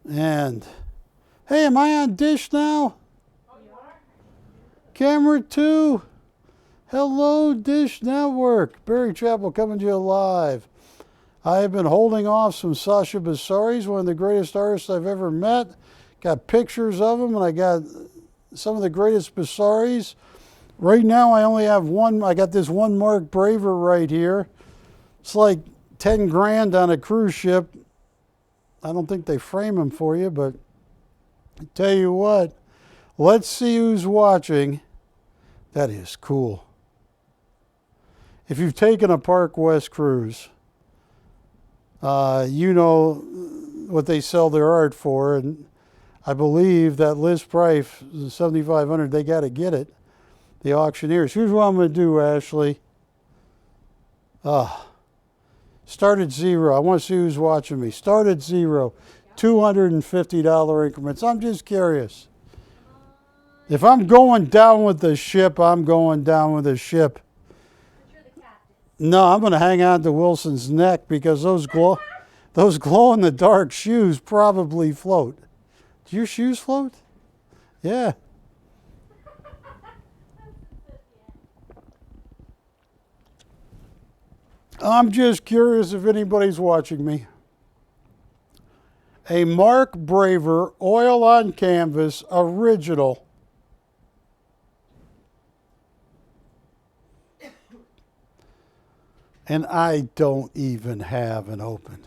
And, hey, am I on dish now? Oh, you are? Camera 2. Hello, Dish Network. Barry Chappell coming to you live. I have been holding off some Sasha Bassaris, one of the greatest artists I've ever met. Got pictures of him, and I got some of the greatest Bassaris. Right now, I only have one. I got this one Mark Braver right here. It's like 10 grand on a cruise ship. I don't think they frame him for you, but I tell you what, let's see who's watching. That is cool. If you've taken a Park West cruise, you know what they sell their art for, and I believe that list price is $7,500. They got to get it. The auctioneers. Here's what I'm going to do, Ashley. Start at 0. I want to see who's watching me. Start at 0. $250 increments. I'm just curious. If I'm going down with the ship, I'm going down with the ship. But you're the captain. No, I'm going to hang on to Wilson's neck because those glow in the dark shoes probably float. Do your shoes float? Yeah. I'm just curious if anybody's watching me. A Mark Braver oil on canvas original. And I don't even have an open.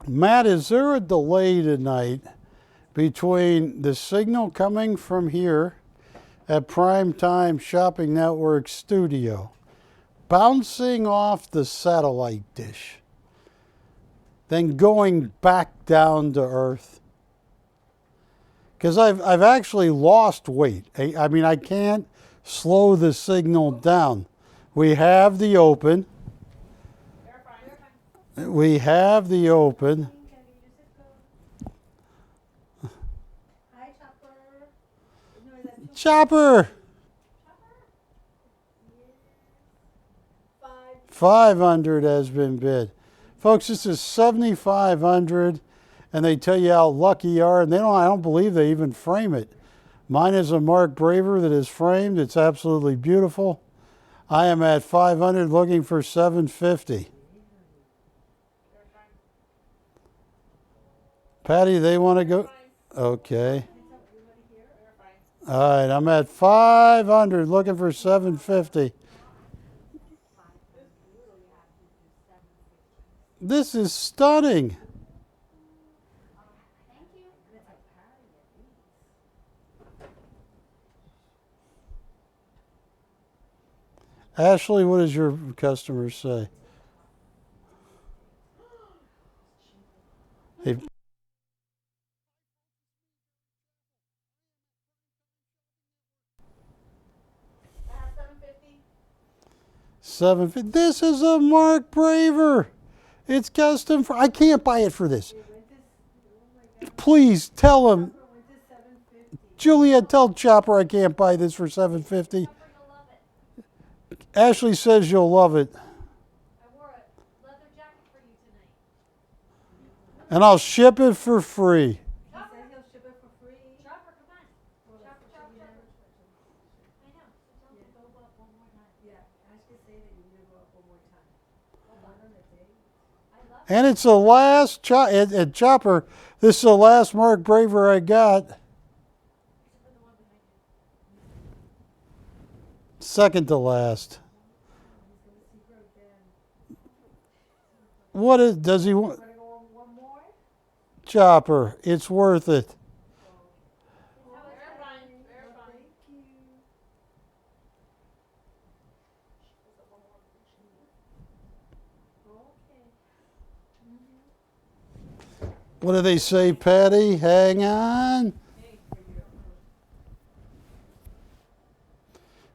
Matt, is there a delay tonight between the signal coming from here at PrimeTime Shopping Network studio, bouncing off the satellite dish, then going back down to earth? Because I've actually lost weight. I mean, I can't slow the signal down. We have the open. We have the open. Hi, Chopper. No, is that Chopper! 500 has been bid. Folks, this is 7,500, and they tell you how lucky you are, and I don't believe they even frame it. Mine is a Mark Braver that is framed. It's absolutely beautiful. I am at 500 looking for 750. Patty, they want to go? Okay. All right, I'm at 500 looking for 750. This is stunning. Thank you. Ashley, what does your customers say? Hey, 750. This is a Mark Braver. It's custom for. I can't buy it for this. Please tell him. Juliet, tell Chopper I can't buy this for 750. Chopper, you'll love it. Ashley says you'll love it. I wore a leather jacket for you tonight. And I'll ship it for free. Chopper, he'll ship it for free. Chopper, come on. Chopper. I know. So tell him to go up one more time. Yeah, I should say that you need to go up one more time. Hold on a date. I love it. And it's the last at Chopper. This is the last Mark Braver I got. Except for the one behind you. Second to last. What is, does he want? Want to go one more? Chopper, it's worth it. What do they say, Patty? Hang on.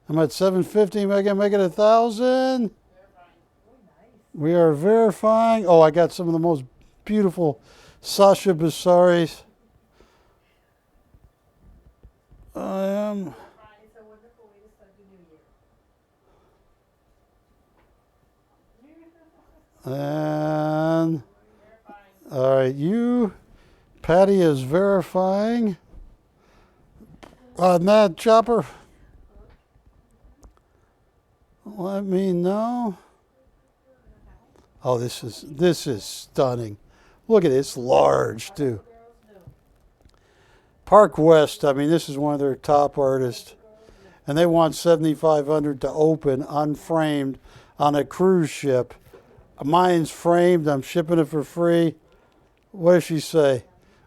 I'm at 750. Am I gonna make it 1,000? We are verifying. Oh, I got some of the most beautiful Sasha Bassaris. I am. It's a wonderful way to start the new year. And all right, you, Patty is verifying. On that, Chopper, let me know. Oh, this is stunning. Look at it, it's large too. Park West, I mean, this is one of their top artists, and they want $7,500 to open unframed on a cruise ship. Mine's framed. I'm shipping it for free. What does she say?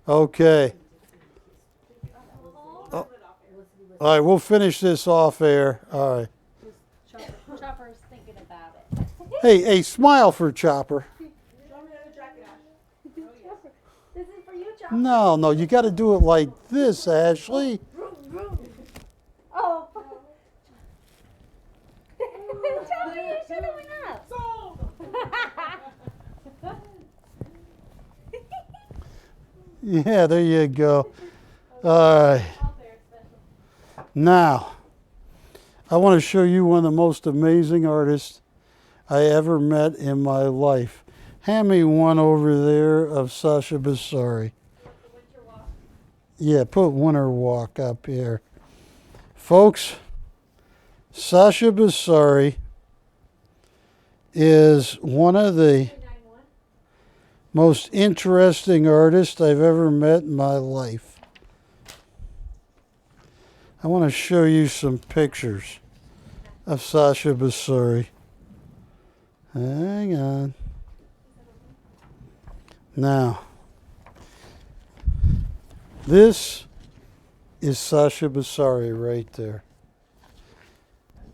Okay. Oh. All right, we'll finish this off air. All right. Chopper's thinking about it. Hey, smile for Chopper. Show me another jacket, Ash. This is for you, Chopper. No, you got to do it like this, Ashley. Oh. Chopper, you should have went up. Yeah, there you go. All right. Now, I want to show you one of the most amazing artists I ever met in my life. Hand me one over there of Sasha Basari. Yeah, put Winter Walk up here. Folks, Sasha Basari is one of the most interesting artists I've ever met in my life. I want to show you some pictures of Sasha Basari. Hang on. Now, this is Sasha Basari right there.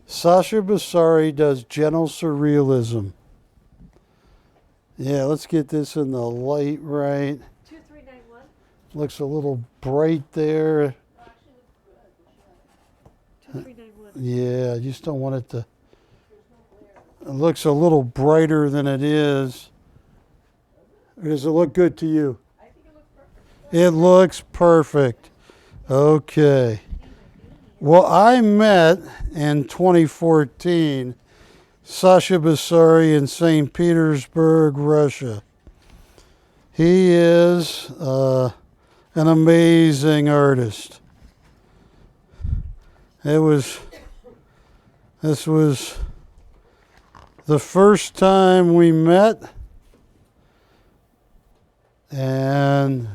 Sasha Basari does gentle surrealism. Yeah, let's get this in the light right. 2391. Looks a little bright there. 2391. Yeah, I just don't want it to. It looks a little brighter than it is. Or does it look good to you? I think it looks perfect. It looks perfect. Okay. Well, I met in 2014 Sasha Basari in St. Petersburg, Russia. He is an amazing artist. This was the first time we met, and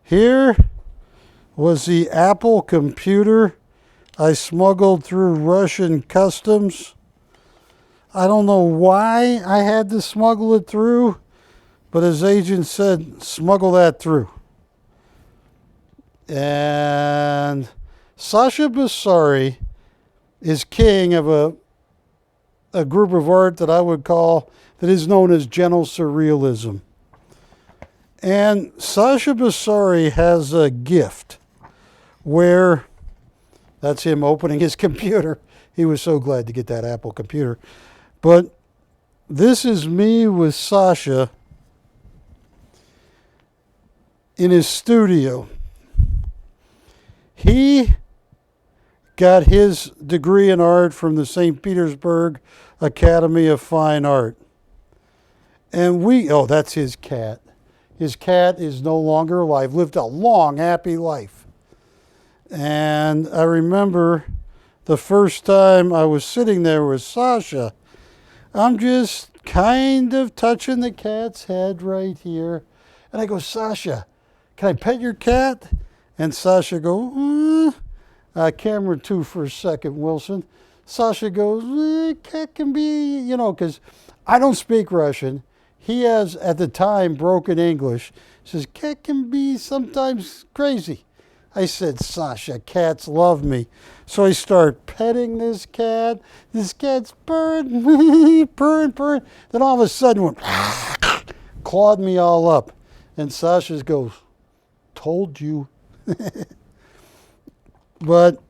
here was the Apple computer I smuggled through Russian customs. I don't know why I had to smuggle it through, but his agent said, smuggle that through. And Sasha Basari is king of a group of art that I would call, that is known as gentle surrealism. And Sasha Basari has a gift where, that's him opening his computer. He was so glad to get that Apple computer. But this is me with Sasha in his studio. He got his degree in art from the St. Petersburg Academy of Fine Art. And that's his cat. His cat is no longer alive, lived a long, happy life. And I remember the first time I was sitting there with Sasha, I'm just kind of touching the cat's head right here. And I go, Sasha, can I pet your cat? And Sasha goes, camera 2 for a second, Wilson. Sasha goes, cat can be, because I don't speak Russian. He has, at the time, broken English. He says, cat can be sometimes crazy. I said, Sasha, cats love me. So I start petting this cat. This cat's purring, purring. Then all of a sudden, went, clawed me all up. And Sasha goes, told you. But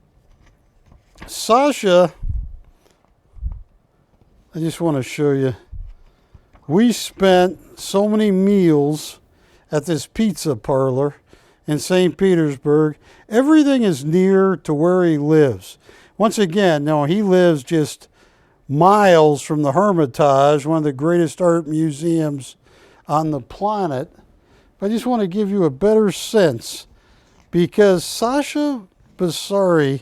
Sasha I just want to show you. We spent so many meals at this pizza parlor in St. Petersburg. Everything is near to where he lives. Once again, no, he lives just miles from the Hermitage, one of the greatest art museums on the planet. I just want to give you a better sense, because Sasha Basari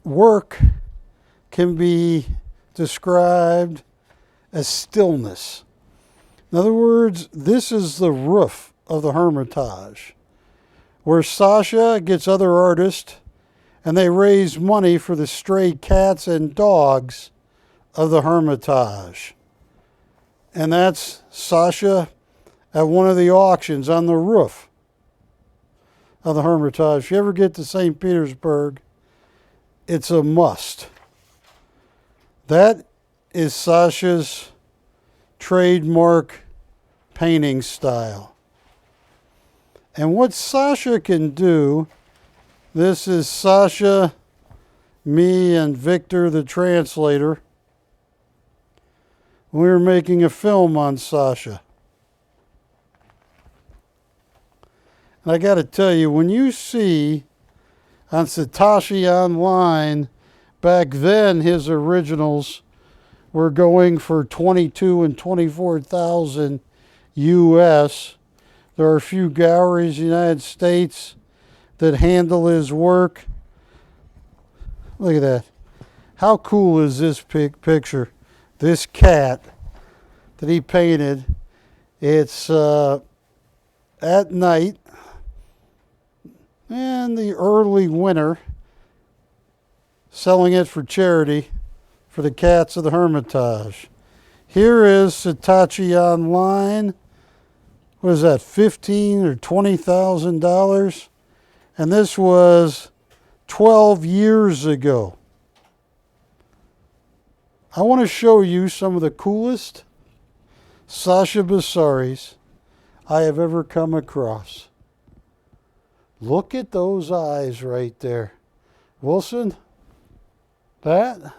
work can be described as stillness. In other words, this is the roof of the Hermitage, where Sasha gets other artists and they raise money for the stray cats and dogs of the Hermitage. And that's Sasha at one of the auctions on the roof of the Hermitage. If you ever get to St. Petersburg, it's a must. That is Sasha's trademark painting style. And what Sasha can do, this is Sasha, me, and Victor, the translator. We were making a film on Sasha. And I got to tell you, when you see on Satoshi Online, back then his originals were going for 22 and 24,000 US. There are a few galleries in the United States that handle his work. Look at that. How cool is this picture? This cat that he painted. It's at night in the early winter, selling it for charity for the cats of the Hermitage. Here is Satoshi Online. What is that, $15,000 or $20,000? And this was 12 years ago. I want to show you some of the coolest Sasha Basaris I have ever come across. Look at those eyes right there. Wilson, that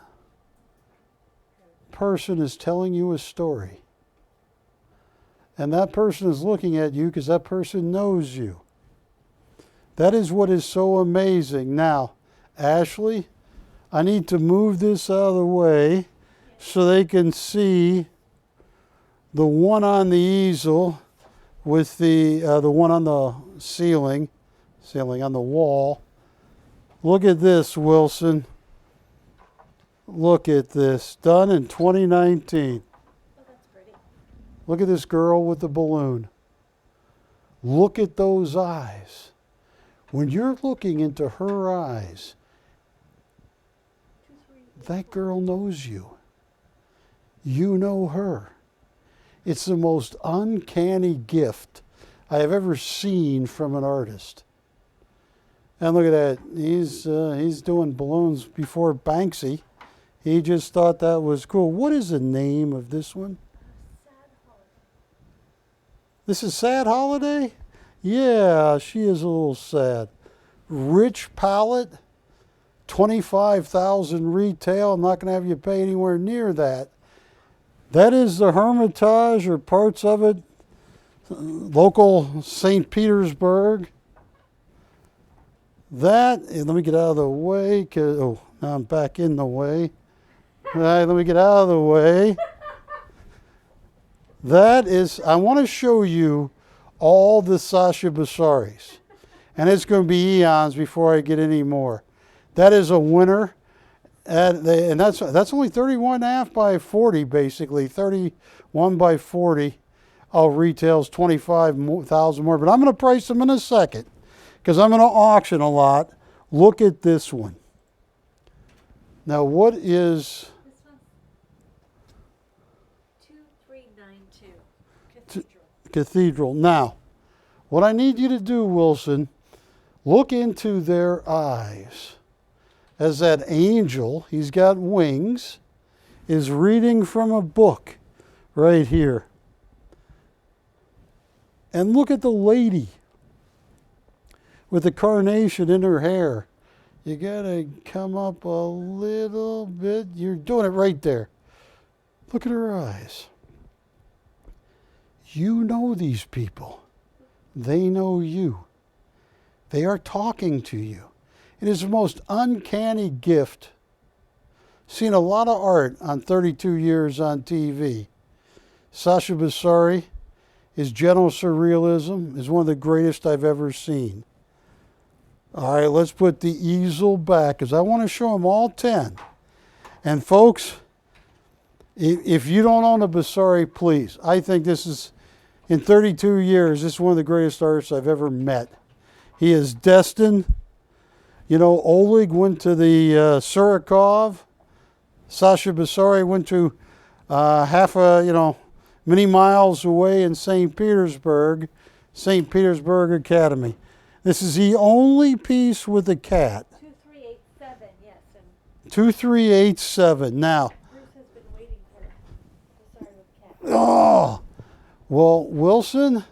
person is telling you a story. And that person is looking at you because that person knows you. That is what is so amazing. Now, Ashley, I need to move this out of the way so they can see the one on the easel with the one on the ceiling on the wall. Look at this, Wilson. Look at this, done in 2019. Oh, that's pretty. Look at this girl with the balloon. Look at those eyes. When you're looking into her eyes, that girl knows you. You know her. It's the most uncanny gift I have ever seen from an artist. And look at that. He's doing balloons before Banksy. He just thought that was cool. What is the name of this one? Sad holiday. This is Sad Holiday? Yeah, she is a little sad. Rich palette, 25,000 retail. I'm not going to have you pay anywhere near that. That is the Hermitage, or parts of it. Local St. Petersburg. That, let me get out of the way. Oh, now I'm back in the way. All right, let me get out of the way. That is, I want to show you all the Sasha Basaris. And it's going to be eons before I get any more. That is a winner. And that's only 31.5 by 40, basically. 31 by 40. All retails 25,000 more. But I'm going to price them in a second, because I'm going to auction a lot. Look at this one. Now, what is... This one's 2392. Cathedral. Cathedral. Now, what I need you to do, Wilson, look into their eyes. As that angel, he's got wings, is reading from a book right here. And look at the lady with the carnation in her hair. You gotta come up a little bit. You're doing it right there. Look at her eyes. You know these people. They know you. They are talking to you. It is the most uncanny gift. Seen a lot of art on 32 years on TV. Sasha Bissari, his gentle surrealism is one of the greatest I've ever seen. All right, let's put the easel back because I want to show them all 10. And folks, if you don't own a Bissari, please. I think this is, in 32 years, this is one of the greatest artists I've ever met. He is destined. You know, Oleg went to the Surikov. Sasha Bissari went to many miles away in St. Petersburg Academy. This is the only piece with a cat. 2387, yes. And 2387. Now, Bruce has been waiting for the sorry with cat. oh, well, Wilson,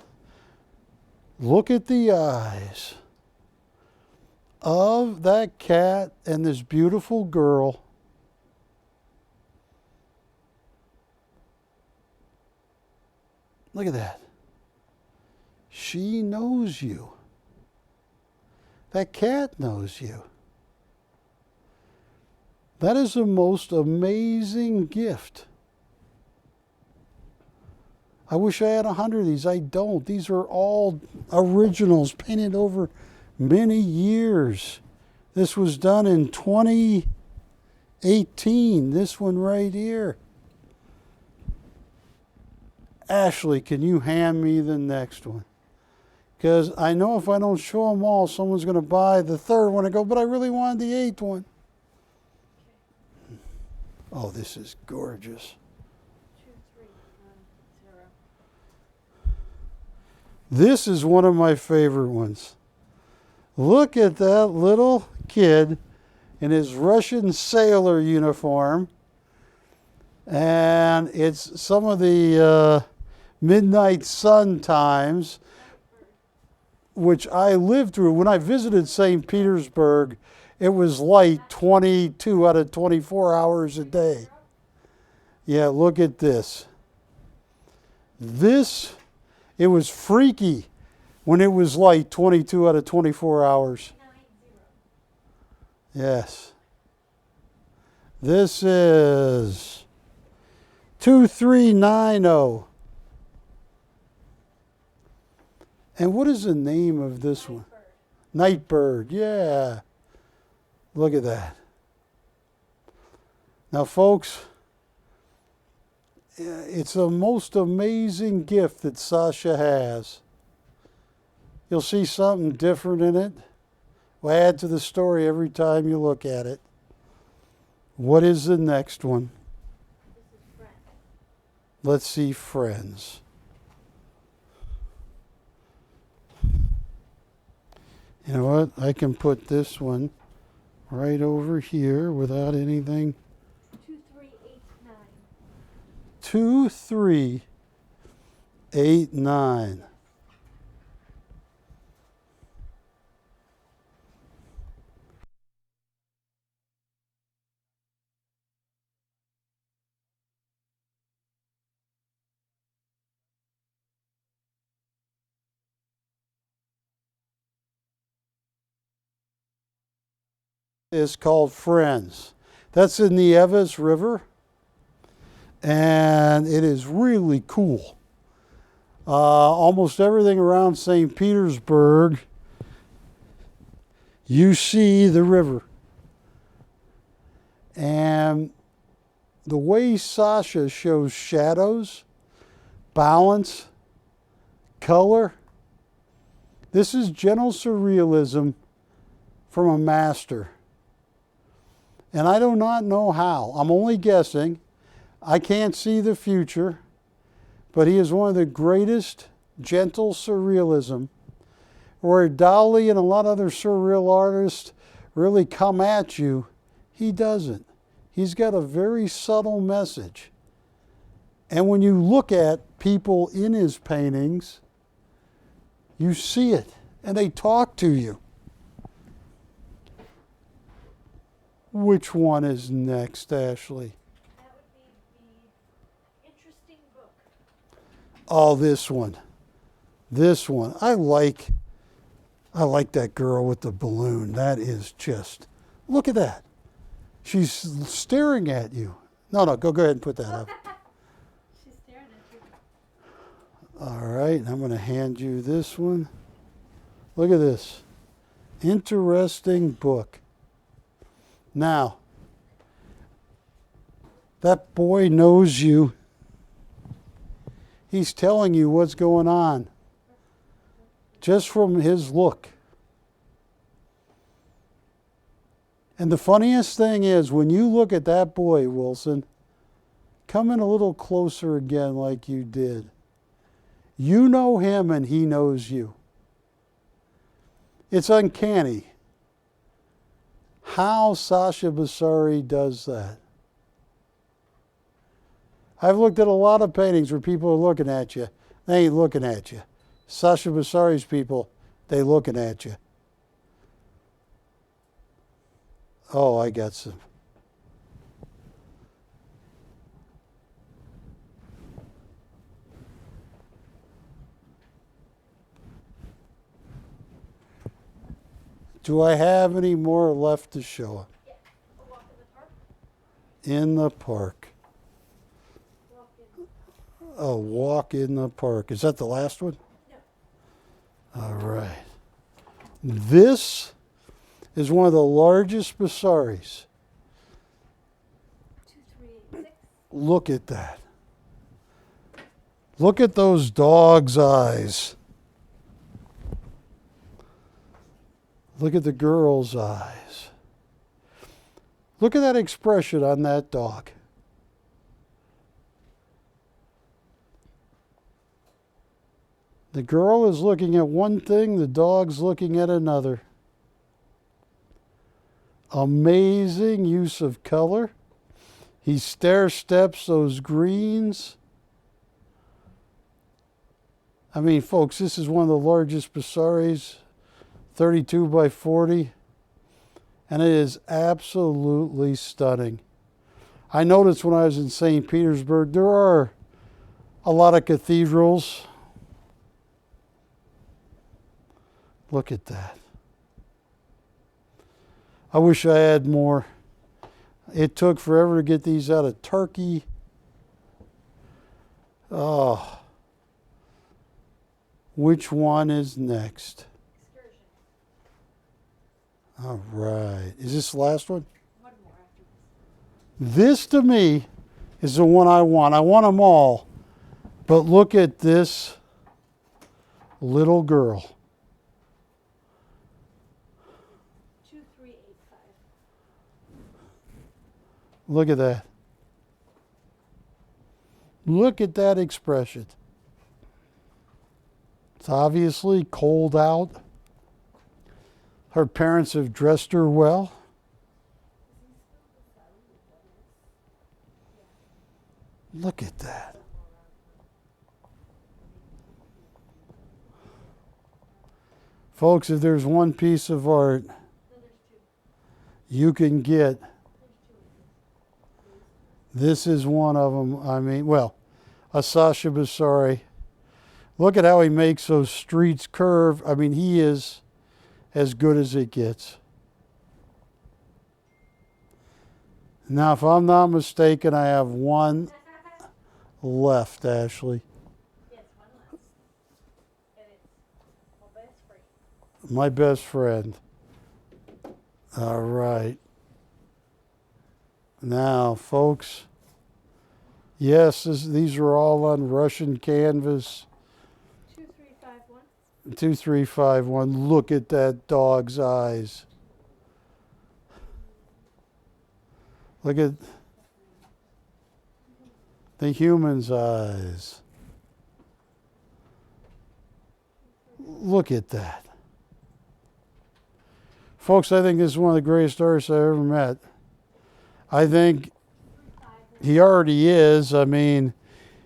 look at the eyes of that cat and this beautiful girl. Look at that. She knows you. That cat knows you. That is the most amazing gift. I wish I had 100 of these. I don't. These are all originals painted over many years. This was done in 2018. This one right here. Ashley, can you hand me the next one? Because I know if I don't show them all, someone's going to buy the third one and go, but I really wanted the 8th one. Oh, this is gorgeous. 2310. This is one of my favorite ones. Look at that little kid in his Russian sailor uniform. And it's some of the midnight sun times, which I lived through. When I visited St. Petersburg, it was light 22 out of 24 hours a day. Yeah, look at this. It was freaky when it was light 22 out of 24 hours. 90. Yes. This is 2390. And what is the name of this one? Nightbird. Yeah. Look at that. Now, folks, it's the most amazing gift that Sasha has. You'll see something different in it. We'll add to the story every time you look at it. What is the next one? This is Friends. Let's see Friends. You know what? I can put this one right over here without anything. 2389. 2389. Is called Friends. That's in the Evas River, and it is really cool. Almost everything around St. Petersburg, you see the river. And the way Sasha shows shadows, balance, color, this is gentle surrealism from a master. And I do not know how. I'm only guessing. I can't see the future. But he is one of the greatest gentle surrealism. Where Dali and a lot of other surreal artists really come at you, he doesn't. He's got a very subtle message. And when you look at people in his paintings, you see it. And they talk to you. Which one is next, Ashley? That would be the interesting book. Oh, this one. This one. I like that girl with the balloon. That is just, look at that. She's staring at you. No, go ahead and put that up. She's staring at you. All right, I'm going to hand you this one. Look at this. Interesting book. Now, that boy knows you. He's telling you what's going on just from his look. And the funniest thing is, when you look at that boy, Wilson, come in a little closer again like you did. You know him and he knows you. It's uncanny how Sasha Basari does that. I've looked at a lot of paintings where people are looking at you. They ain't looking at you. Sasha Basari's people, they looking at you. Oh, I got some. Do I have any more left to show? Yeah. A walk in the park. In the park. Walk in. A walk in the park. Is that the last one? No. All right. This is one of the largest Basaris. 2386. Look at that. Look at those dog's eyes. Look at the girl's eyes. Look at that expression on that dog. The girl is looking at one thing, the dog's looking at another. Amazing use of color. He stair steps those greens. I mean, folks, this is one of the largest Basaris, 32 by 40, and it is absolutely stunning. I noticed when I was in St. Petersburg, there are a lot of cathedrals. Look at that. I wish I had more. It took forever to get these out of Tarkay. Oh. Which one is next? Sturgeon. All right. Is this the last one? One more after this. This, to me, is the one I want. I want them all. But look at this little girl. 2385. Look at that. Look at that expression. It's obviously cold out. Her parents have dressed her well. Look at that. Folks, if there's one piece of art No, there's two. you can get, There's two. this is one of them. I mean, well, a Sasha Basari. Look at how he makes those streets curve. I mean, he is as good as it gets. Now, if I'm not mistaken, I have one left, Ashley. Yes, one left. And it's my best friend. My best friend. All right. Now, folks, yes, these are all on Russian canvas. 2351. 2351. Look at that dog's eyes. Look at the human's eyes. Look at that. Folks, I think this is one of the greatest artists I've ever met. I think he already is. I mean,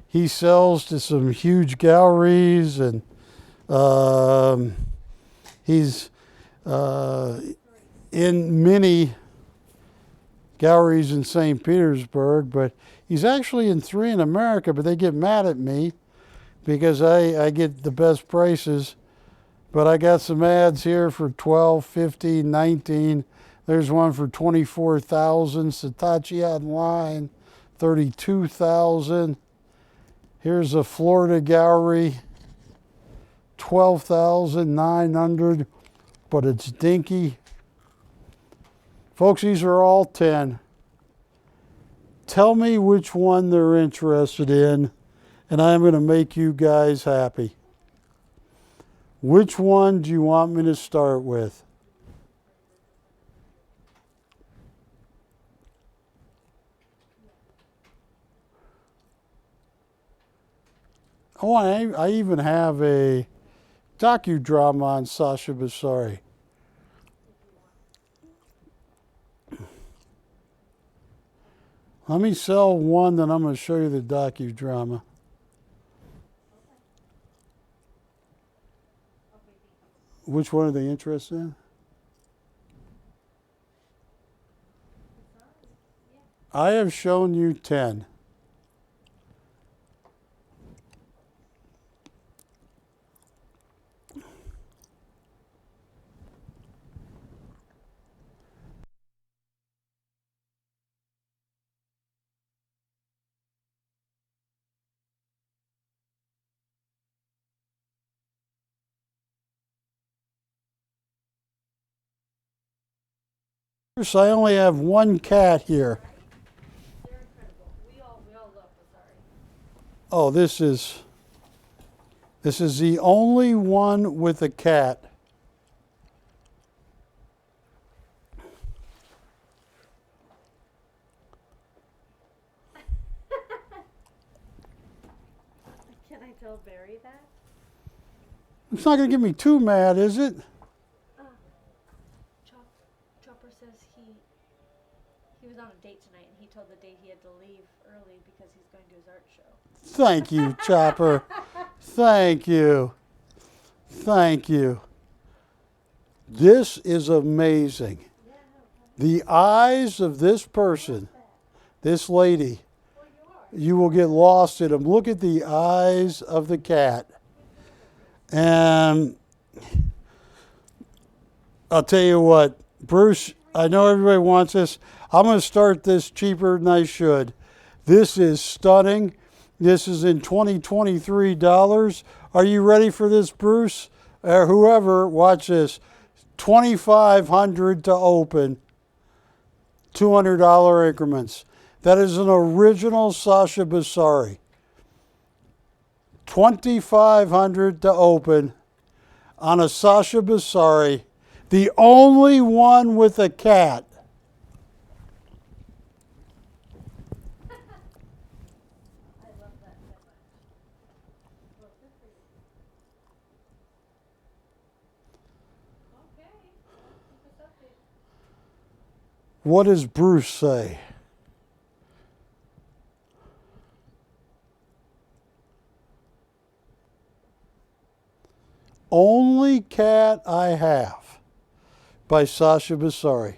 he sells to some huge galleries, and he's in many galleries in St. Petersburg, but he's actually in 3 in America, but they get mad at me because I get the best prices. But I got some ads here for 12, 15, 19. There's one for 24,000. Saatchi online, 32,000. Here's a Florida gallery, 12,900, but it's dinky. Folks, these are all 10. Tell me which one they're interested in, and I'm going to make you guys happy. Which one do you want me to start with? Oh, I even have a docudrama on Sasha Basari. Let me sell one, then I'm going to show you the docudrama. Which one are they interested in? I have shown you 10. I only have one cat here. They're incredible. We all love Vasari. Oh, this is the only one with a cat. Can I tell Barry that? It's not going to get me too mad, is it? Chopper says he was on a date tonight, and he told the date he had to leave early because he's going to his art show. Thank you, Chopper. Thank you. Thank you. This is amazing. The eyes of this person, this lady, you will get lost in them. Look at the eyes of the cat. And I'll tell you what, Bruce, I know everybody wants this. I'm going to start this cheaper than I should. This is stunning. This is in 2023 dollars. Are you ready for this, Bruce? Whoever, watch this. $2,500 to open. $200 increments. That is an original Sasha Basari. $2,500 to open on a Sasha Basari. The only one with a cat. I love that so much. Well, good for you. Okay. Keep us updated. What does Bruce say? Only cat I have by Sasha Basari.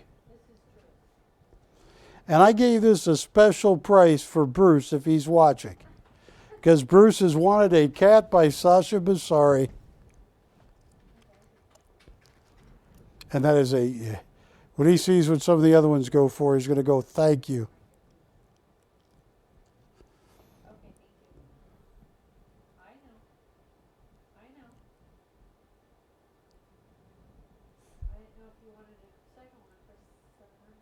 And I gave this a special price for Bruce if he's watching. Because Bruce has wanted a cat by Sasha Basari. And that is when he sees what some of the other ones go for, he's going to go, thank you. Okay, thank you. I know. I didn't know if you wanted a second one for 700.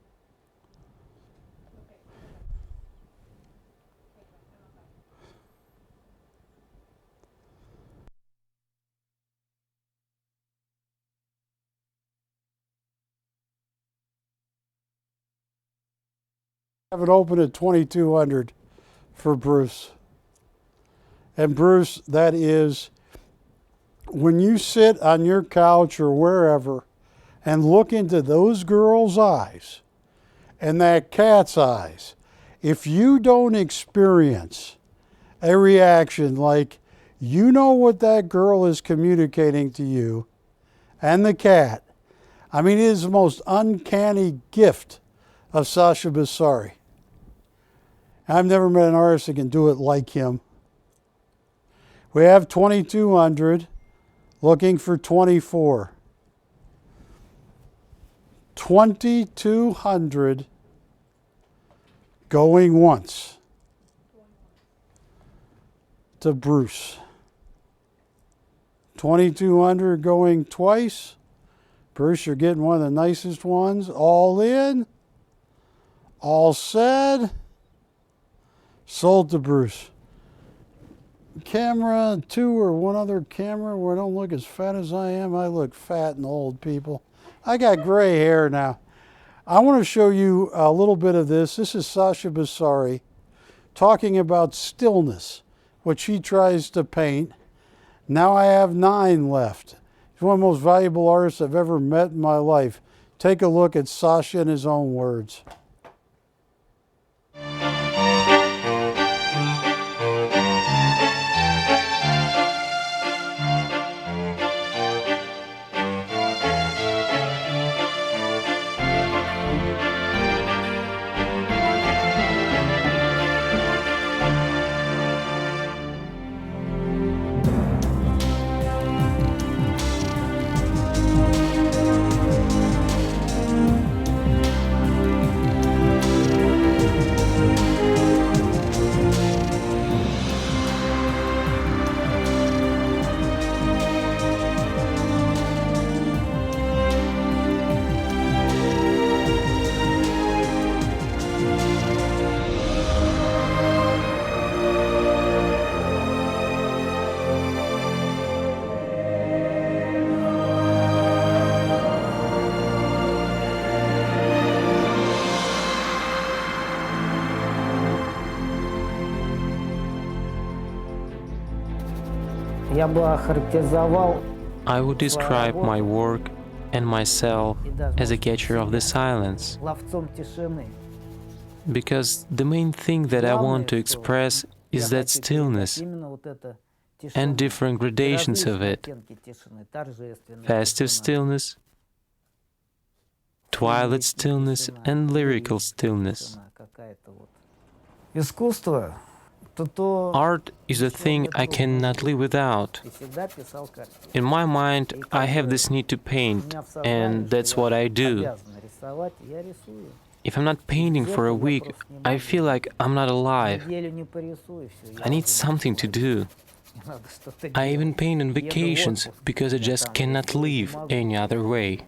Okay. Okay, I'm okay. Have it open at $2,200 for Bruce. And Bruce, that is, when you sit on your couch or wherever and look into those girls' eyes and that cat's eyes, if you don't experience a reaction like you know what that girl is communicating to you and the cat, I mean, it is the most uncanny gift of Sasha Bissari. I've never met an artist that can do it like him. We have 2,200, looking for 24. 2,200 going once to Bruce. 2,200 going twice. Bruce, you're getting one of the nicest ones. All in. All said. Sold to Bruce. Camera 2 or one other camera where I don't look as fat as I am. I look fat and old, people. I got gray hair now. I want to show you a little bit of this. This is Sasha Bissari talking about stillness, which he tries to paint. Now I have 9 left. He's one of the most valuable artists I've ever met in my life. Take a look at Sasha in his own words. I would describe my work and myself as a catcher of the silence, because the main thing that I want to express is that stillness and different gradations of it. Festive stillness, twilight stillness, and lyrical stillness. Art is a thing I cannot live without. In my mind, I have this need to paint, and that's what I do. If I'm not painting for a week, I feel like I'm not alive. I need something to do. I even paint on vacations because I just cannot live any other way.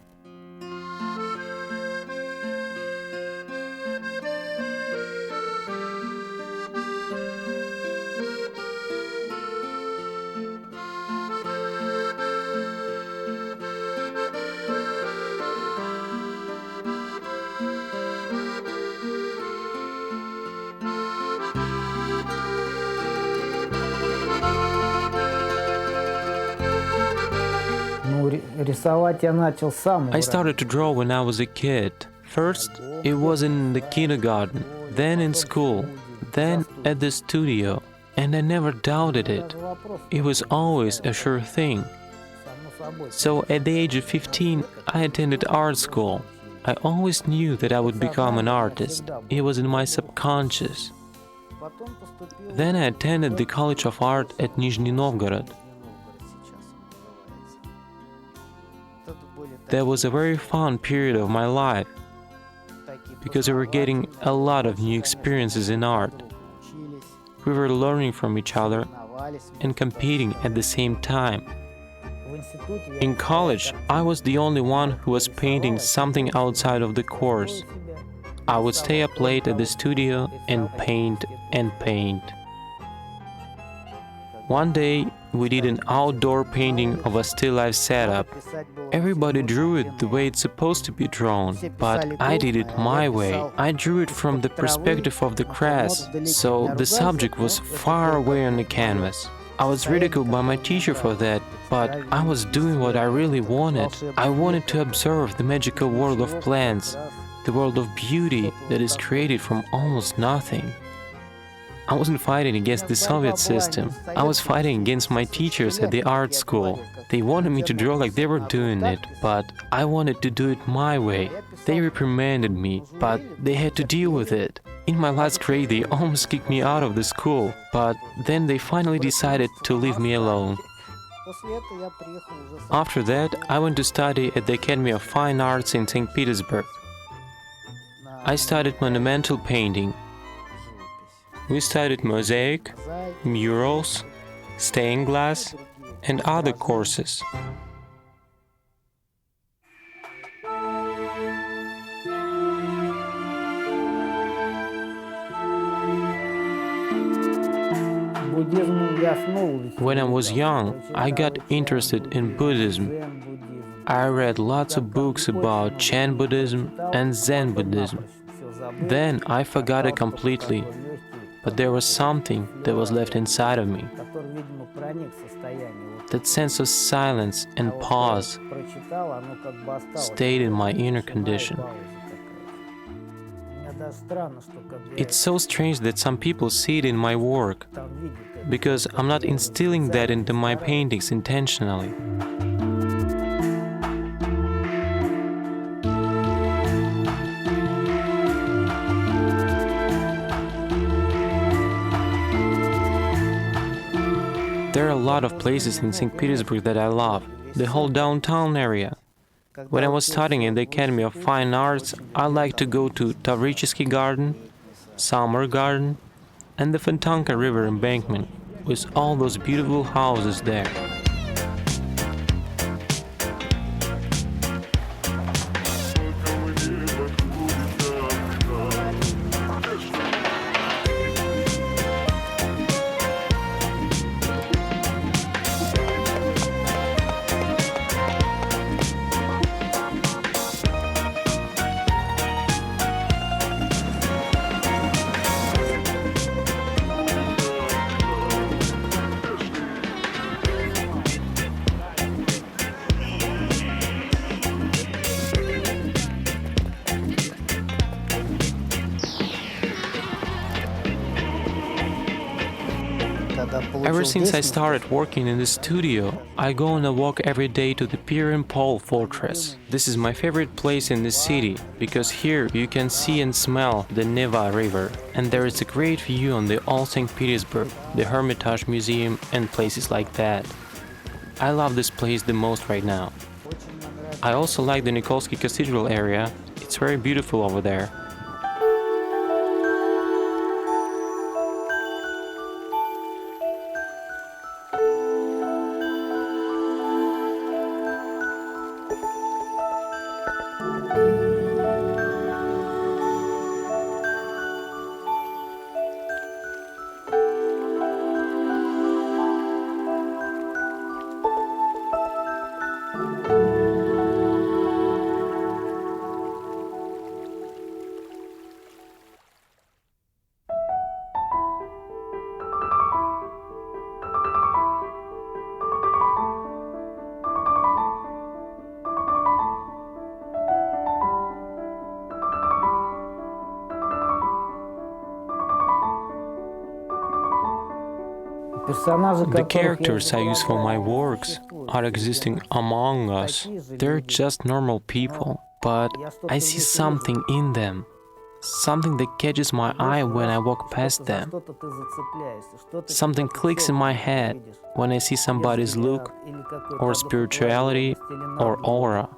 I started to draw when I was a kid. First, it was in the kindergarten, then in school, then at the studio, and I never doubted it. It was always a sure thing. So at the age of 15, I attended art school. I always knew that I would become an artist. It was in my subconscious. Then I attended the College of Art at Nizhny Novgorod. That was a very fun period of my life, because we were getting a lot of new experiences in art. We were learning from each other and competing at the same time. In college, I was the only one who was painting something outside of the course. I would stay up late at the studio and paint and paint. One day, we did an outdoor painting of a still life setup. Everybody drew it the way it's supposed to be drawn, but I did it my way. I drew it from the perspective of the grass, so the subject was far away on the canvas. I was ridiculed by my teacher for that, but I was doing what I really wanted. I wanted to observe the magical world of plants, the world of beauty that is created from almost nothing. I wasn't fighting against the Soviet system. I was fighting against my teachers at the art school. They wanted me to draw like they were doing it, but I wanted to do it my way. They reprimanded me, but they had to deal with it. In my last grade, they almost kicked me out of the school, but then they finally decided to leave me alone. After that, I went to study at the Academy of Fine Arts in St. Petersburg. I studied monumental painting. We studied mosaic, murals, stained glass, and other courses. When I was young, I got interested in Buddhism. I read lots of books about Chan Buddhism and Zen Buddhism. Then I forgot it completely, but there was something that was left inside of me. That sense of silence and pause stayed in my inner condition. It's so strange that some people see it in my work, because I'm not instilling that into my paintings intentionally. There are a lot of places in St. Petersburg that I love, the whole downtown area. When I was studying in the Academy of Fine Arts, I liked to go to Tavritsky Garden, Summer Garden, and the Fontanka River embankment, with all those beautiful houses there. Ever since I started working in the studio, I go on a walk every day to the Pier and Pole Fortress. This is my favorite place in the city, because here you can see and smell the Neva River, and there is a great view on the Old St. Petersburg, the Hermitage Museum, and places like that. I love this place the most right now. I also like the Nikolsky Cathedral area. It's very beautiful over there. The characters I use for my works are existing among us. They're just normal people, but I see something in them. Something that catches my eye when I walk past them. Something clicks in my head when I see somebody's look, or spirituality, or aura.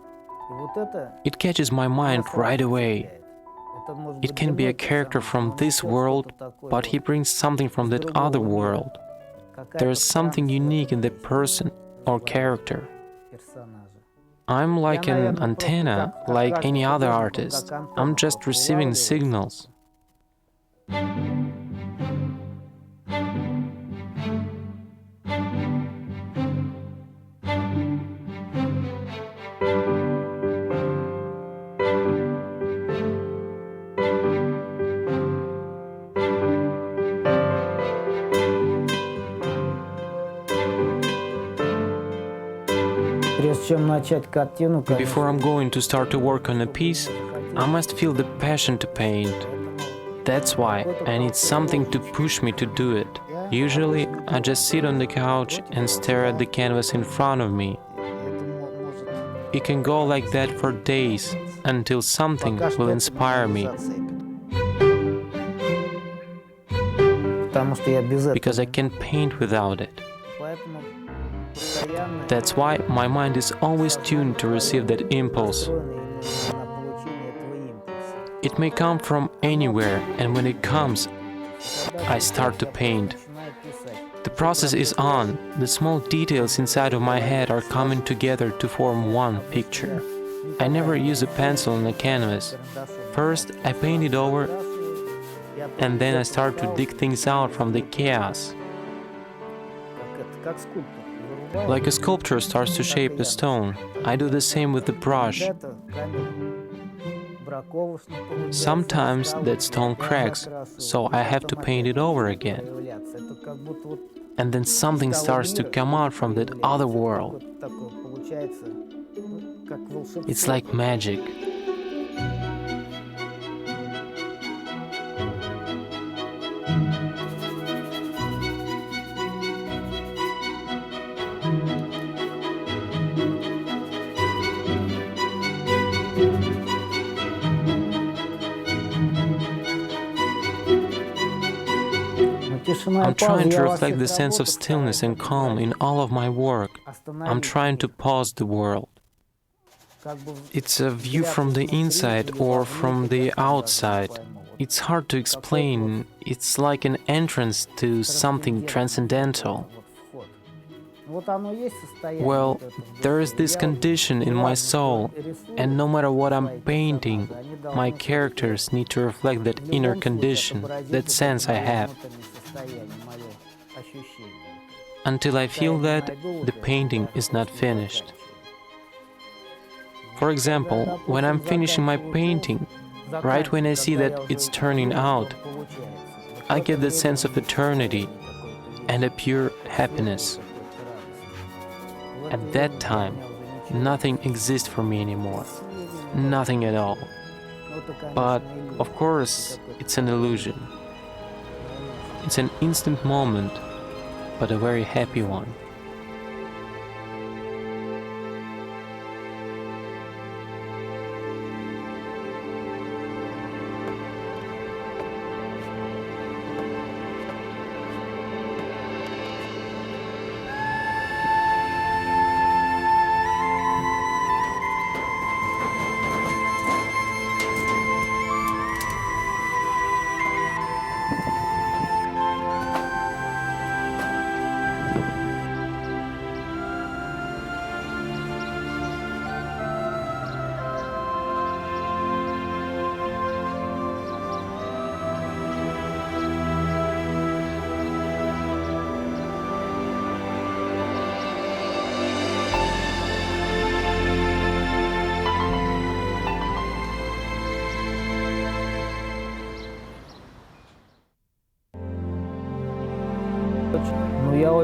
It catches my mind right away. It can be a character from this world, but he brings something from that other world. There is something unique in the person or character. I'm like an antenna, like any other artist. I'm just receiving signals. Before I'm going to start to work on a piece, I must feel the passion to paint. That's why I need something to push me to do it. Usually, I just sit on the couch and stare at the canvas in front of me. It can go like that for days, until something will inspire me. Because I can't paint without it. That's why my mind is always tuned to receive that impulse. It may come from anywhere, and when it comes, I start to paint. The process is on. The small details inside of my head are coming together to form one picture. I never use a pencil on a canvas. First, I paint it over, and then I start to dig things out from the chaos. Like a sculptor starts to shape a stone, I do the same with the brush. Sometimes that stone cracks, so I have to paint it over again. And then something starts to come out from that other world. It's like magic. I'm trying to reflect the sense of stillness and calm in all of my work. I'm trying to pause the world. It's a view from the inside or from the outside. It's hard to explain. It's like an entrance to something transcendental. Well, there is this condition in my soul, and no matter what I'm painting, my characters need to reflect that inner condition, that sense I have. Until I feel that, the painting is not finished. For example, when I'm finishing my painting, right when I see that it's turning out, I get that sense of eternity and a pure happiness. At that time, nothing exists for me anymore. Nothing at all. But, of course, it's an illusion. It's an instant moment, but a very happy one.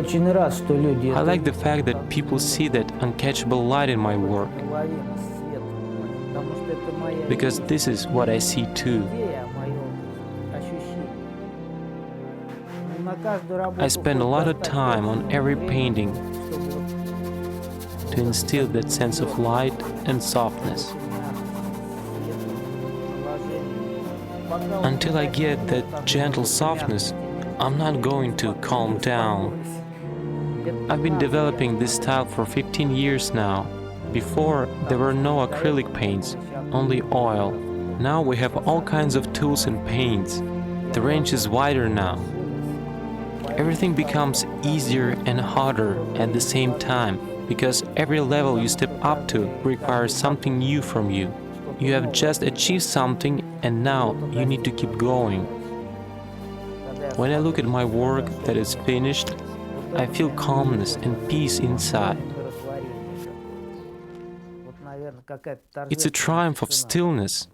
I like the fact that people see that uncatchable light in my work, because this is what I see too. I spend a lot of time on every painting to instill that sense of light and softness. Until I get that gentle softness, I'm not going to calm down. I've been developing this style for 15 years now. Before, there were no acrylic paints, only oil. Now we have all kinds of tools and paints. The range is wider now. Everything becomes easier and harder at the same time, because every level you step up to requires something new from you. You have just achieved something, and now you need to keep going. When I look at my work that is finished, I feel calmness and peace inside. It's a triumph of stillness.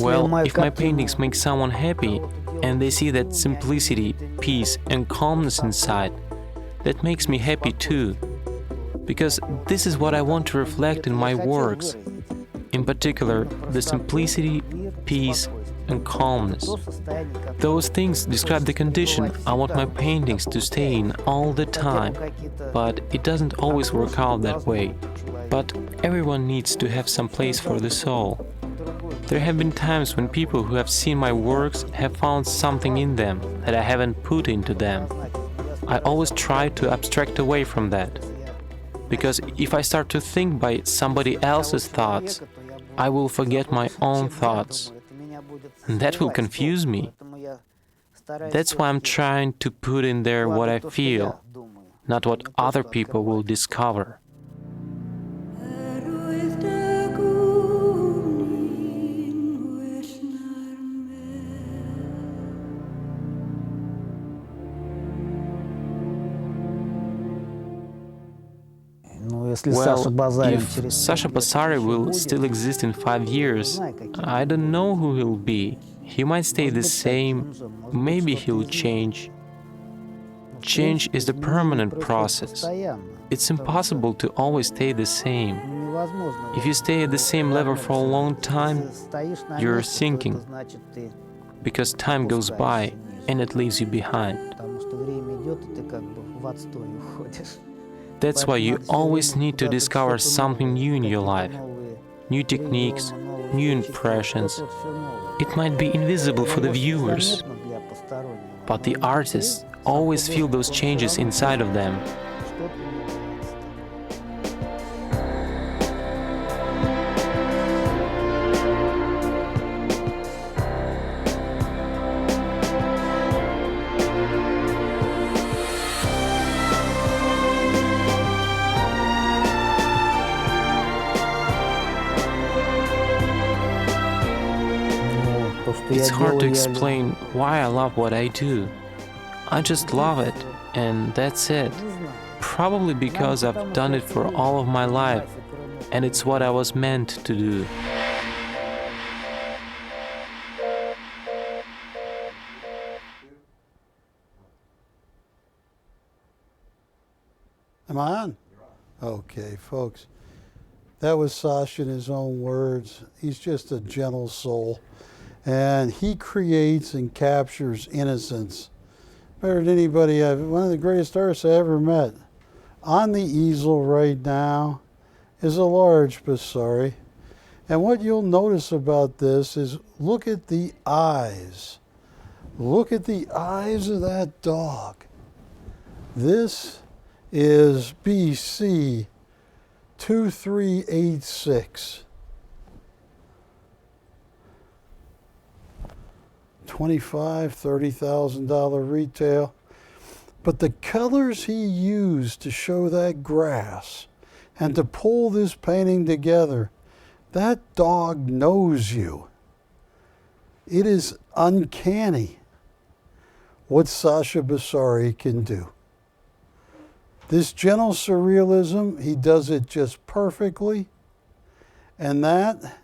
Well, if my paintings make someone happy, and they see that simplicity, peace, and calmness inside, that makes me happy too. Because this is what I want to reflect in my works. In particular, the simplicity, peace, and calmness. Those things describe the condition I want my paintings to stay in all the time, but it doesn't always work out that way. But everyone needs to have some place for the soul. There have been times when people who have seen my works have found something in them that I haven't put into them. I always try to abstract away from that. Because if I start to think by somebody else's thoughts, I will forget my own thoughts. And that will confuse me. That's why I'm trying to put in there what I feel, not what other people will discover. Well, if Sasha Basari will still exist in 5 years, I don't know who he'll be. He might stay the same, maybe he'll change. Change is the permanent process. It's impossible to always stay the same. If you stay at the same level for a long time, you're sinking, because time goes by and it leaves you behind. That's why you always need to discover something new in your life. New techniques, new impressions. It might be invisible for the viewers, but the artists always feel those changes inside of them. It's hard to explain why I love what I do. I just love it, and that's it. Probably because I've done it for all of my life, and it's what I was meant to do. Am I on? Okay, folks. That was Sasha in his own words. He's just a gentle soul. And he creates and captures innocence better than anybody. One of the greatest artists I ever met. On the easel right now is a large Basari. And what you'll notice about this is look at the eyes. Look at the eyes of that dog. This is BC 2386. $25,000-$30,000 retail. But the colors he used to show that grass and to pull this painting together, that dog knows you. It is uncanny what Sasha Basari can do. This gentle surrealism, he does it just perfectly. And that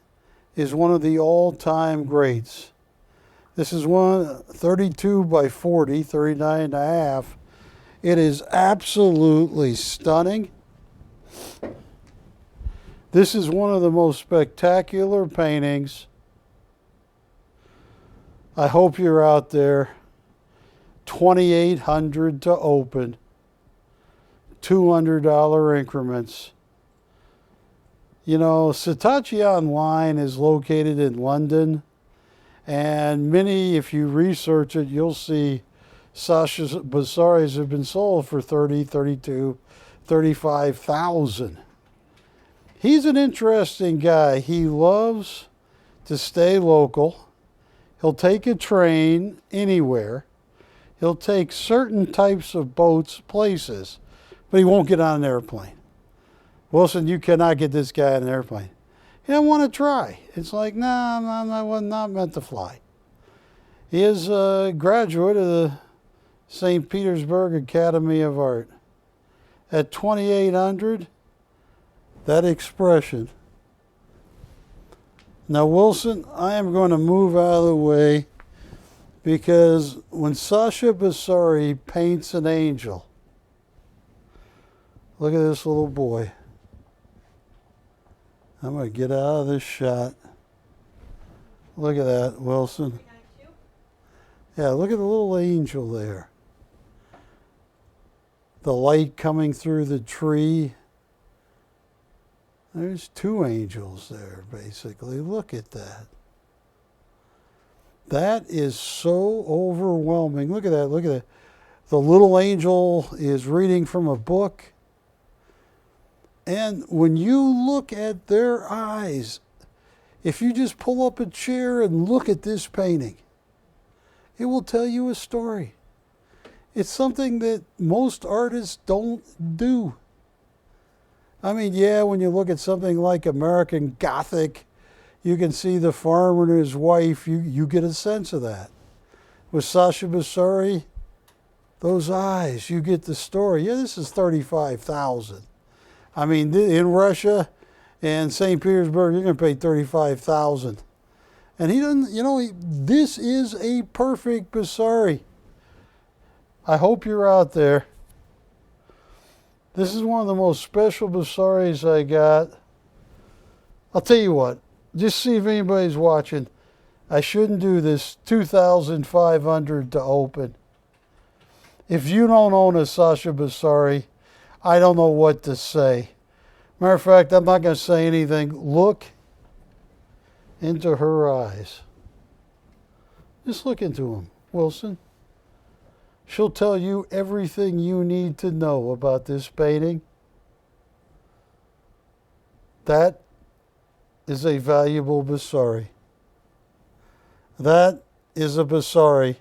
is one of the all-time greats. This is one 32 by 40, 39 and a half. It is absolutely stunning. This is one of the most spectacular paintings. I hope you're out there. $2,800 to open. $200 increments. You know, Saatchi Online is located in London. And many, if you research it, you'll see Sasha Basaris have been sold for $30,000, $32,000, $35,000. He's an interesting guy. He loves to stay local. He'll take a train anywhere. He'll take certain types of boats places, but he won't get on an airplane. Wilson, you cannot get this guy on an airplane. He doesn't want to try. It's like, nah, I'm not meant to fly. He is a graduate of the St. Petersburg Academy of Art. At 2,800, that expression, Now, Wilson, I am going to move out of the way because when Sasha Bassari paints an angel, look at this little boy. I'm going to get out of this shot. Look at that, Wilson. 392? Yeah, look at the little angel there. The light coming through the tree. There's two angels there, basically. Look at that. That is so overwhelming. Look at that. Look at that. The little angel is reading from a book. And when you look at their eyes, if you just pull up a chair and look at this painting, it will tell you a story. It's something that most artists don't do. I mean, yeah, when you look at something like American Gothic, you can see the farmer and his wife. You get a sense of that. With Sasha Bassari, those eyes, you get the story. Yeah, this is 35,000. I mean, in Russia and St. Petersburg, you're going to pay 35,000. And he doesn't, this is a perfect Bassari. I hope you're out there. This is one of the most special Bassaris I got. I'll tell you what, just see if anybody's watching. I shouldn't do this. 2,500 to open. If you don't own a Sasha Bassari, I don't know what to say. Matter of fact, I'm not going to say anything. Look into her eyes. Just look into them, Wilson. She'll tell you everything you need to know about this painting. That is a valuable Bassari. That is a Bassari.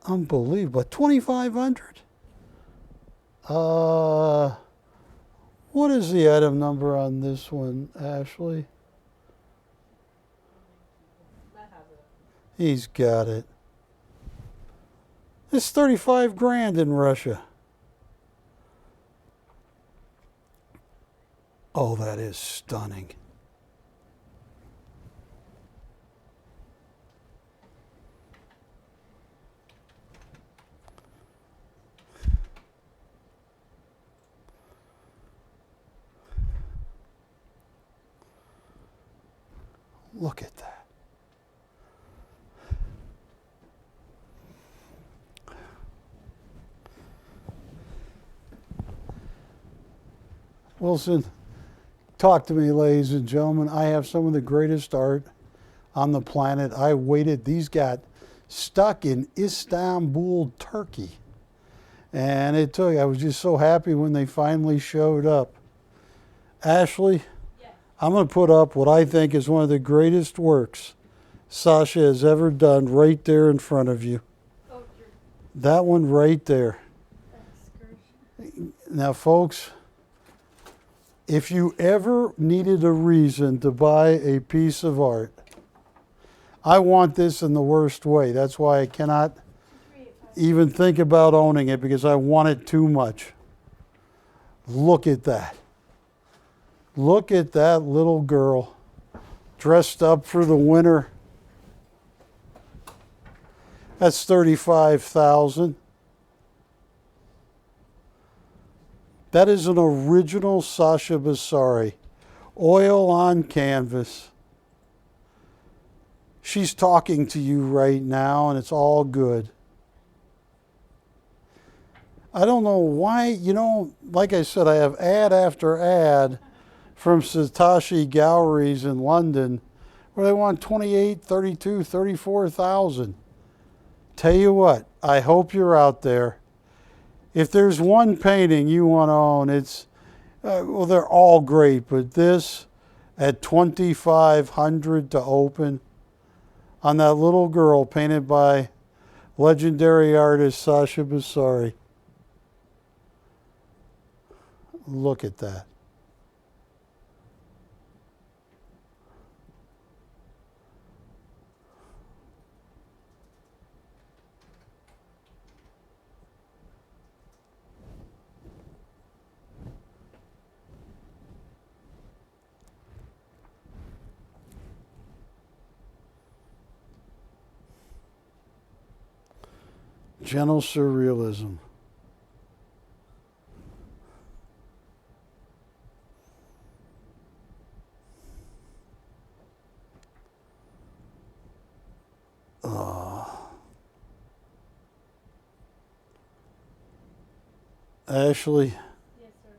Unbelievable. 2,500? What is the item number on this one, Ashley? He's got it. It's 35 grand in Russia. Oh, that is stunning. Look at that. Wilson, talk to me, ladies and gentlemen. I have some of the greatest art on the planet. I waited. These got stuck in Istanbul, Turkey. And I was just so happy when they finally showed up. Ashley, Yes. I'm going to put up what I think is one of the greatest works Sasha has ever done right there in front of you. Oh, you're That one right there. excursion. Now, folks, if you ever needed a reason to buy a piece of art, I want this in the worst way. That's why I cannot 385. even think about owning it, because I want it too much. Look at that. Look at that little girl dressed up for the winter. That's 35,000. That is an original Sasha Bassari, oil on canvas. She's talking to you right now, and it's all good. I don't know why, like I said, I have ad after ad from Saatchi galleries in London where they want 28, 32, 34,000. Tell you what, I hope you're out there. If there's one painting you want to own, it's, they're all great, but this at 2,500 to open on that little girl painted by legendary artist Sasha Bassari. Look at that. Gentle surrealism. Ashley, Yes, sir.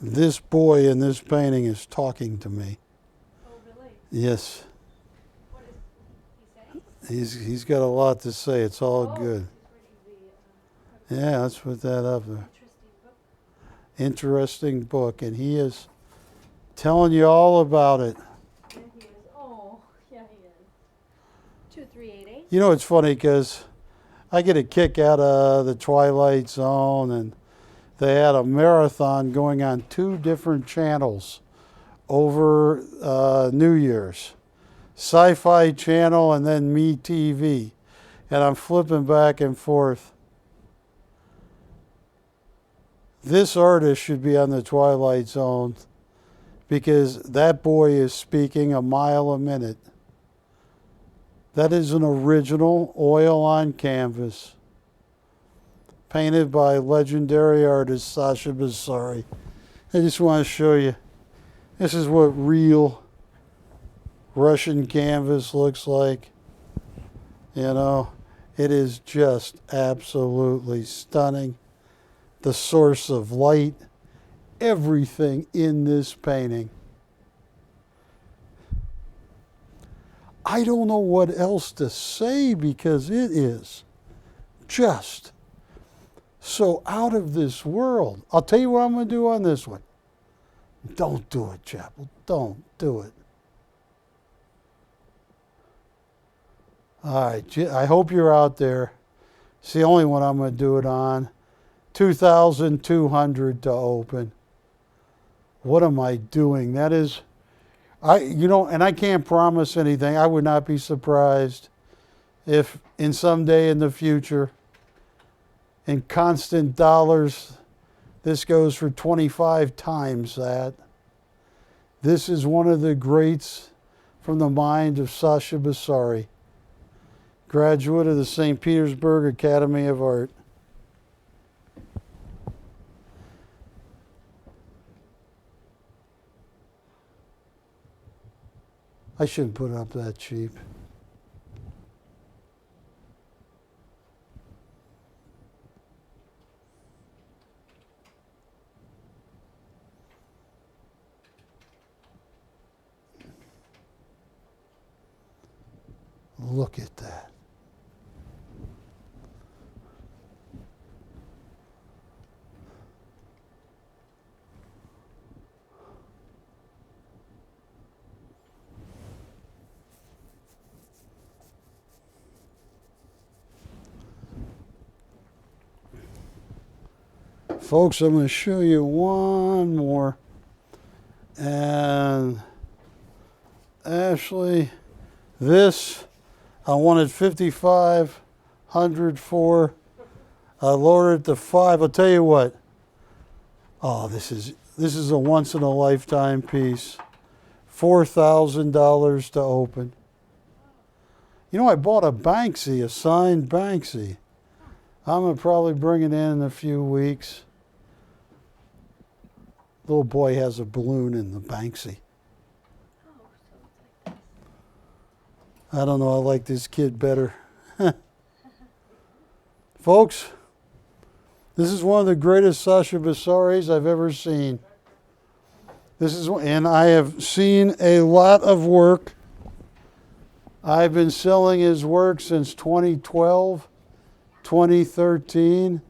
this boy in this painting is talking to me. Oh, really? Yes, What is he saying? he's got a lot to say. It's all good. He's reading the Yeah, let's put that up there. interesting book. Interesting book, and he is telling you all about it. Yeah, he is. Oh, yeah, he is. 2388. You know, it's funny because I get a kick out of the Twilight Zone, and they had a marathon going on 2 different channels over New Year's. Sci-Fi Channel and then Me TV. And I'm flipping back and forth. This artist should be on the Twilight Zone because that boy is speaking a mile a minute. That is an original oil on canvas, painted by legendary artist Sasha Bassari. I just want to show you. This is what real Russian canvas looks like. You know, it is just absolutely stunning. The source of light, everything in this painting. I don't know what else to say because it is just so out of this world. I'll tell you what I'm going to do on this one. Don't do it, Chappell. Don't do it. All right, I hope you're out there. It's the only one I'm going to do it on. 2,200 to open. What am I doing? That is, and I can't promise anything. I would not be surprised if in some day in the future, in constant dollars, this goes for 25 times that. This is one of the greats from the mind of Sasha Bassari, graduate of the St. Petersburg Academy of Art. I shouldn't put it up that cheap. Look at that. Folks, I'm going to show you one more. And Ashley, this I wanted 5,500 for. I lowered it to 5. I'll tell you what. Oh, this is a once in a lifetime piece. $4,000 to open. You know, I bought a Banksy, a signed Banksy. I'm going to probably bring it in a few weeks. Little boy has a balloon in the Banksy. I don't know, I like this kid better. Folks, this is one of the greatest Sasha Bassaris I've ever seen. And I have seen a lot of work. I've been selling his work since 2012, 2013.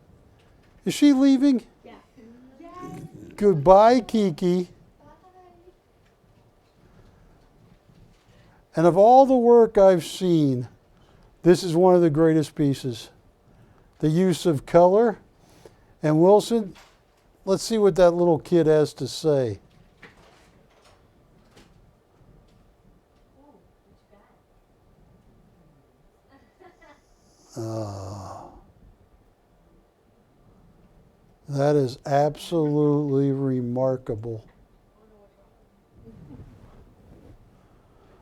Is she leaving? Yeah. Goodbye, Kiki. And of all the work I've seen, this is one of the greatest pieces. The use of color. And Wilson, let's see what that little kid has to say. That is absolutely remarkable.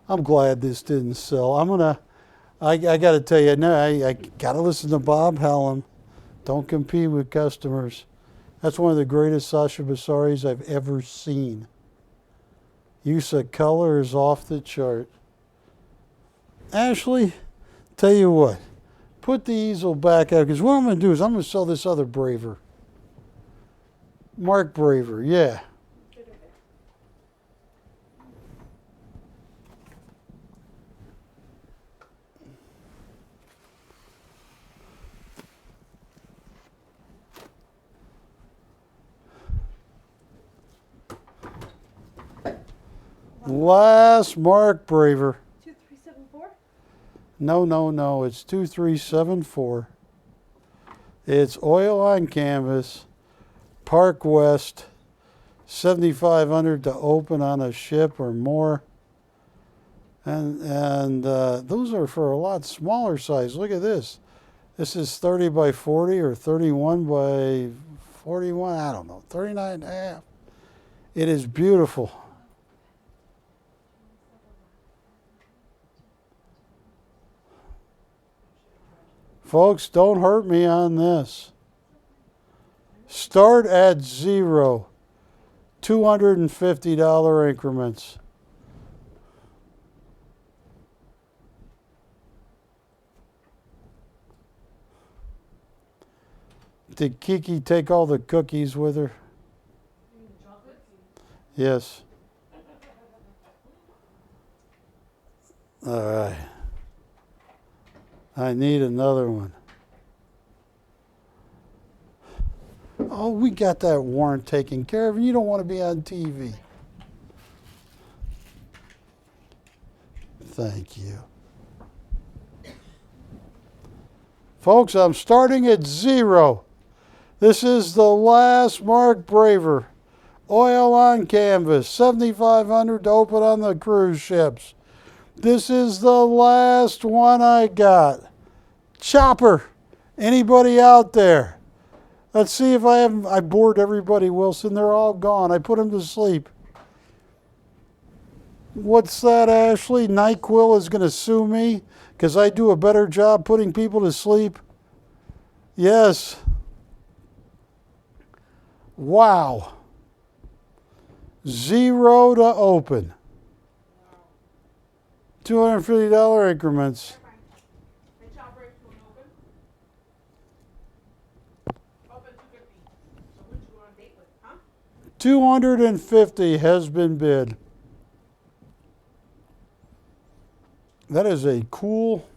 I'm glad this didn't sell. I'm gonna I got to tell you, no, I got to listen to Bob Hallam. Don't compete with customers. That's one of the greatest Sasha Bassaris I've ever seen. Use of color is off the chart. Ashley, tell you what, put the easel back out, because what I'm going to do is I'm going to sell this other Braver. Mark Braver, yeah. Last Mark Braver. 2374? No, it's 2374. It's oil on canvas, Park West, 7,500 to open on a ship or more. And those are for a lot smaller size. Look at this. This is 30 by 40 or 31 by 41. I don't know, 39 and a half. It is beautiful. Folks, don't hurt me on this. Start at zero. $250 increments. Did Kiki take all the cookies with her? Yes. All right. I need another one. Oh, we got that warrant taken care of, and you don't want to be on TV. Thank you. Folks, I'm starting at zero. This is the last Mark Braver. Oil on canvas, 7,500 to open on the cruise ships. This is the last one I got. Chopper. Anybody out there? Let's see if I bored everybody, Wilson. They're all gone. I put them to sleep. What's that, Ashley? NyQuil is going to sue me because I do a better job putting people to sleep? Yes. Wow. Zero to open. $250 increments. The chopper is going open? Open 250. So which you on a date with, huh? 250 has been bid. That is a cool.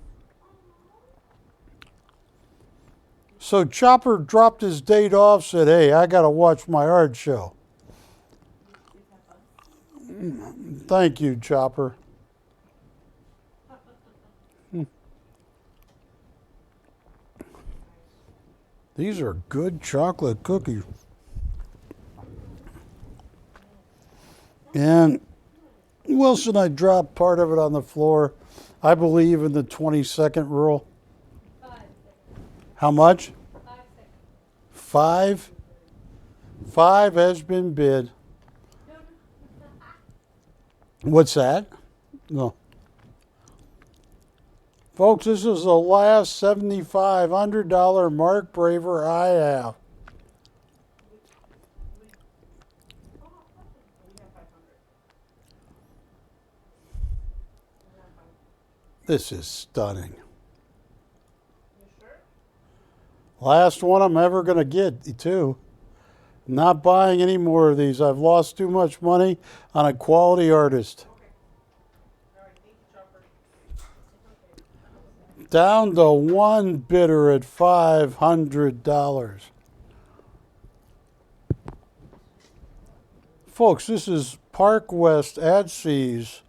So Chopper dropped his date off, said, hey, I got to watch my art show. Thank you, Chopper. These are good chocolate cookies. And Wilson, I dropped part of it on the floor. I believe in the 20-second rule. 5 seconds. How much? 5 seconds. 5? 5 has been bid. What's that? No. Folks, this is the last $7,500 Mark Braver I have. This is stunning. Last one I'm ever going to get, too. Not buying any more of these. I've lost too much money on a quality artist. Down to one bidder at $500. Folks, this is Park West at Seas.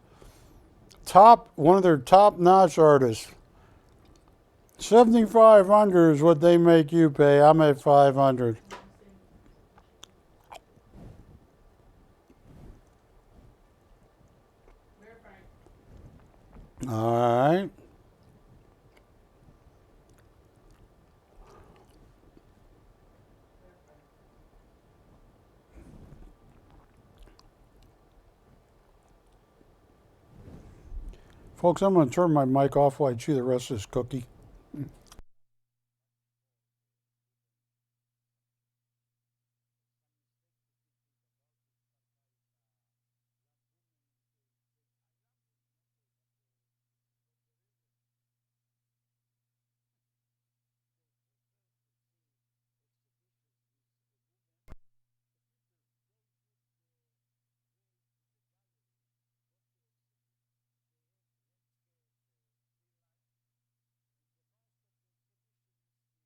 One of their top-notch artists. $7,500 is what they make you pay. I'm at $500. All right. Folks, I'm going to turn my mic off while I chew the rest of this cookie.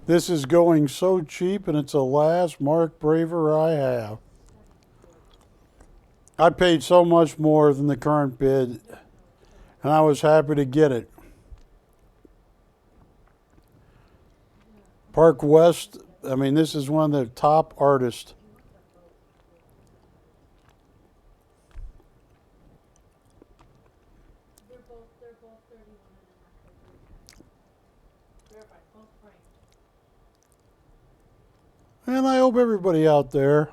This is going so cheap, and it's the last Mark Braver I have. I paid so much more than the current bid, and I was happy to get it. Park West, I mean, this is one of the top artists. They're both 31 and verified, both framed. And I hope everybody out there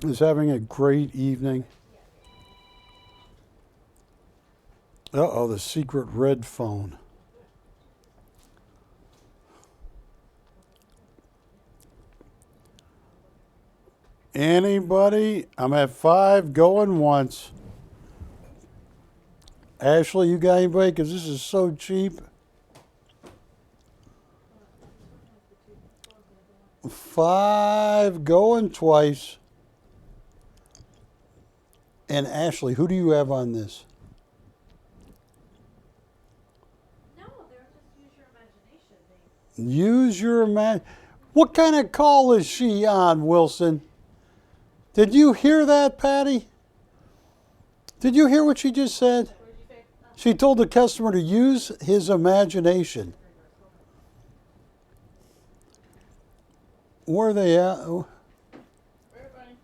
is having a great evening. Uh-oh, the secret red phone. Anybody? I'm at 5, going once. Ashley, you got anybody? Because this is so cheap. 5, going twice. And Ashley, who do you have on this? No, they're just use your imagination. Use your What kind of call is she on, Wilson? Did you hear that, Patty? Did you hear what she just said? What did you say? She told the customer to use his imagination. Where are they at? Oh, Everybody.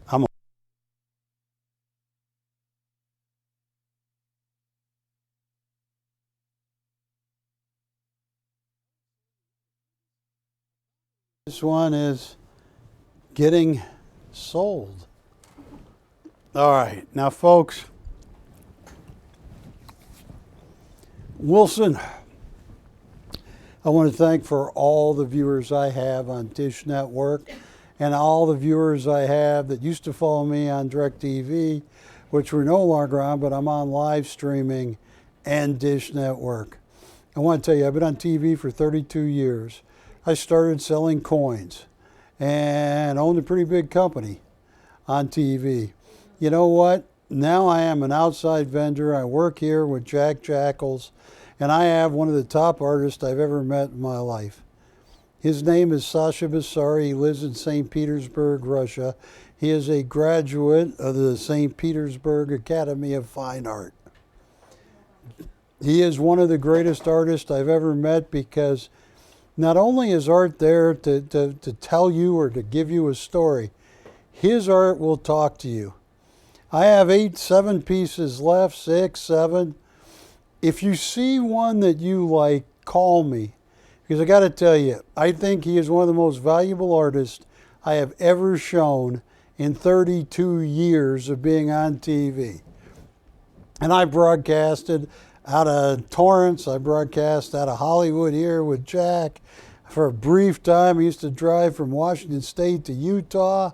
I'm This one is getting sold. All right, now folks, Wilson, I want to thank for all the viewers I have on Dish Network and all the viewers I have that used to follow me on DirecTV, which we're no longer on, but I'm on live streaming and Dish Network. I want to tell you, I've been on TV for 32 years. I started selling coins and owned a pretty big company on TV. You know what? Now I am an outside vendor. I work here with Jack Jackals, and I have one of the top artists I've ever met in my life. His name is Sasha Basari. He lives in St. Petersburg, Russia. He is a graduate of the St. Petersburg Academy of Fine Art. He is one of the greatest artists I've ever met because not only is art there to tell you or to give you a story, his art will talk to you. I have 7 pieces left, 6, 7. If you see one that you like, call me. Because I got to tell you, I think he is one of the most valuable artists I have ever shown in 32 years of being on TV. And I broadcasted out of Torrance. I broadcast out of Hollywood here with Jack. For a brief time, I used to drive from Washington State to Utah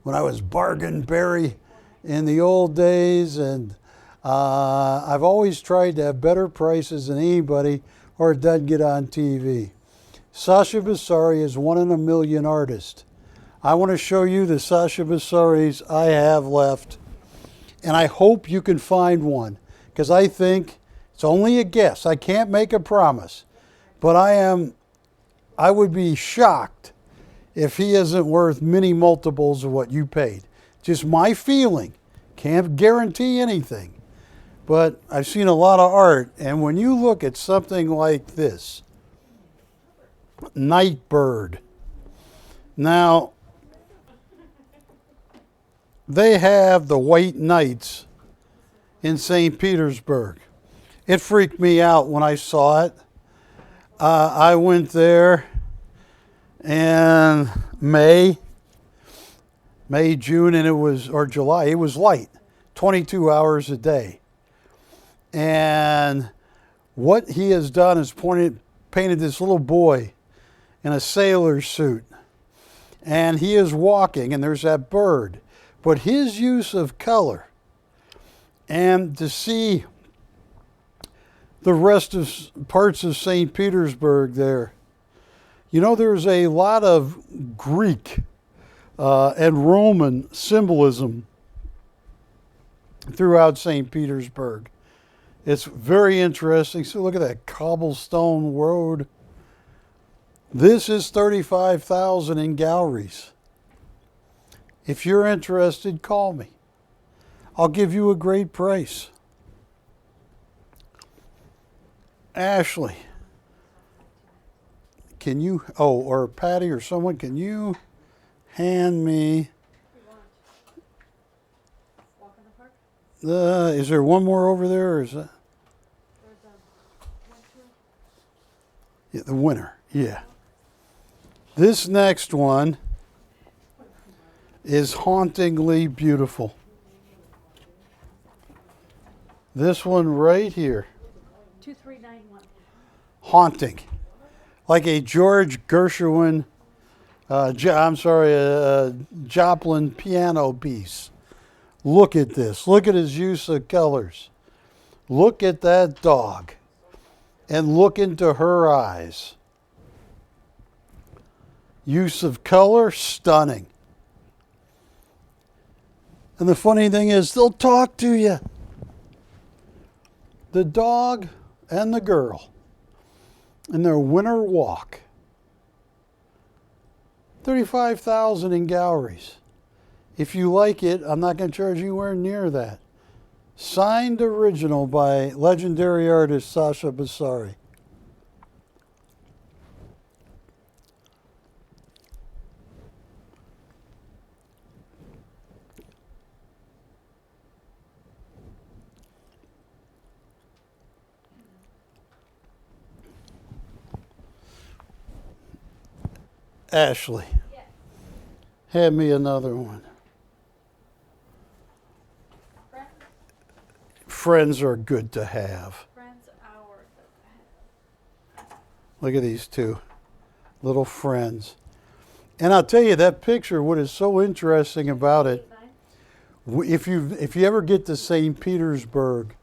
when I was Bargain Berry in the old days. And I've always tried to have better prices than anybody or it doesn't get on TV. Sasha Basari is 1 in a million artist. I want to show you the Sasha Basaris I have left. And I hope you can find one because I think it's only a guess. I can't make a promise. But I would be shocked if he isn't worth many multiples of what you paid. Just my feeling. Can't guarantee anything. But I've seen a lot of art, and when you look at something like this, Nightbird. Now, they have the White Knights in St. Petersburg. It freaked me out when I saw it. I went there in May, May, June, and or July. It was light, 22 hours a day. And what he has done is painted this little boy in a sailor suit. And he is walking, and there's that bird. But his use of color, and to see the rest of parts of St. Petersburg there, you know, there's a lot of Greek and Roman symbolism throughout St. Petersburg. It's very interesting. So look at that cobblestone road. This is $35,000 in galleries. If you're interested, call me. I'll give you a great price. Ashley, can you, or Patty or someone, can you hand me, Walk in the park? is there one more over there, or is that? Yeah, the winner, yeah. This next one is hauntingly beautiful. This one right here, 2391. haunting. Like a George Gershwin, Joplin piano piece. Look at this. Look at his use of colors. Look at that dog. And look into her eyes. Use of color, stunning. And the funny thing is, they'll talk to you. The dog and the girl in their winter walk. $35,000 in galleries. If you like it, I'm not going to charge you anywhere near that. Signed original by legendary artist Sasha Basari. Ashley, Yes. hand me another one. Friends, Friends are good to have. friends, hours. Look at these two little friends. And I'll tell you, that picture, what is so interesting about it, if you ever get to St. Petersburg,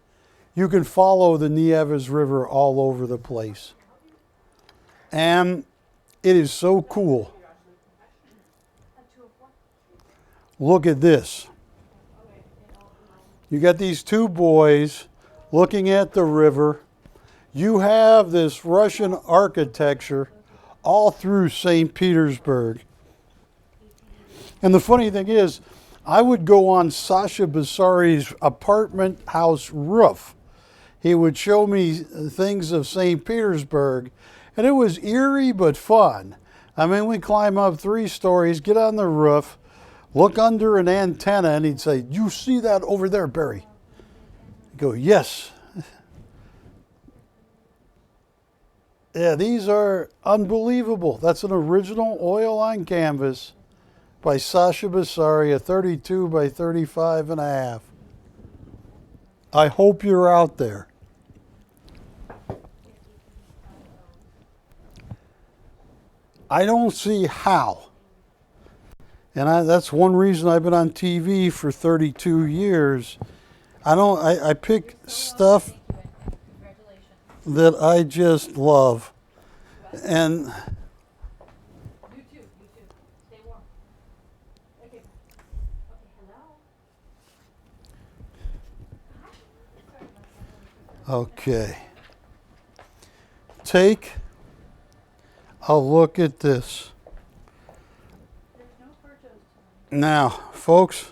you can follow the Nieves River all over the place. And it is so cool. Look at this. You got these two boys looking at the river. You have this Russian architecture all through St. Petersburg. And the funny thing is, I would go on Sasha Basari's apartment house roof. He would show me things of St. Petersburg, and it was eerie but fun. I mean, we climb up 3 stories, get on the roof, look under an antenna, and he'd say, "You see that over there, Barry?" I'd go, "Yes." Yeah, these are unbelievable. That's an original oil on canvas by Sasha Basari, a 32 by 35 and a half. I hope you're out there. I don't see how. And that's one reason I've been on TV for 32 years. I pick stuff that I just love. And You too. Stay warm. Okay. Okay, hello? okay. Take a look at this. There's no photos tonight. Now, folks,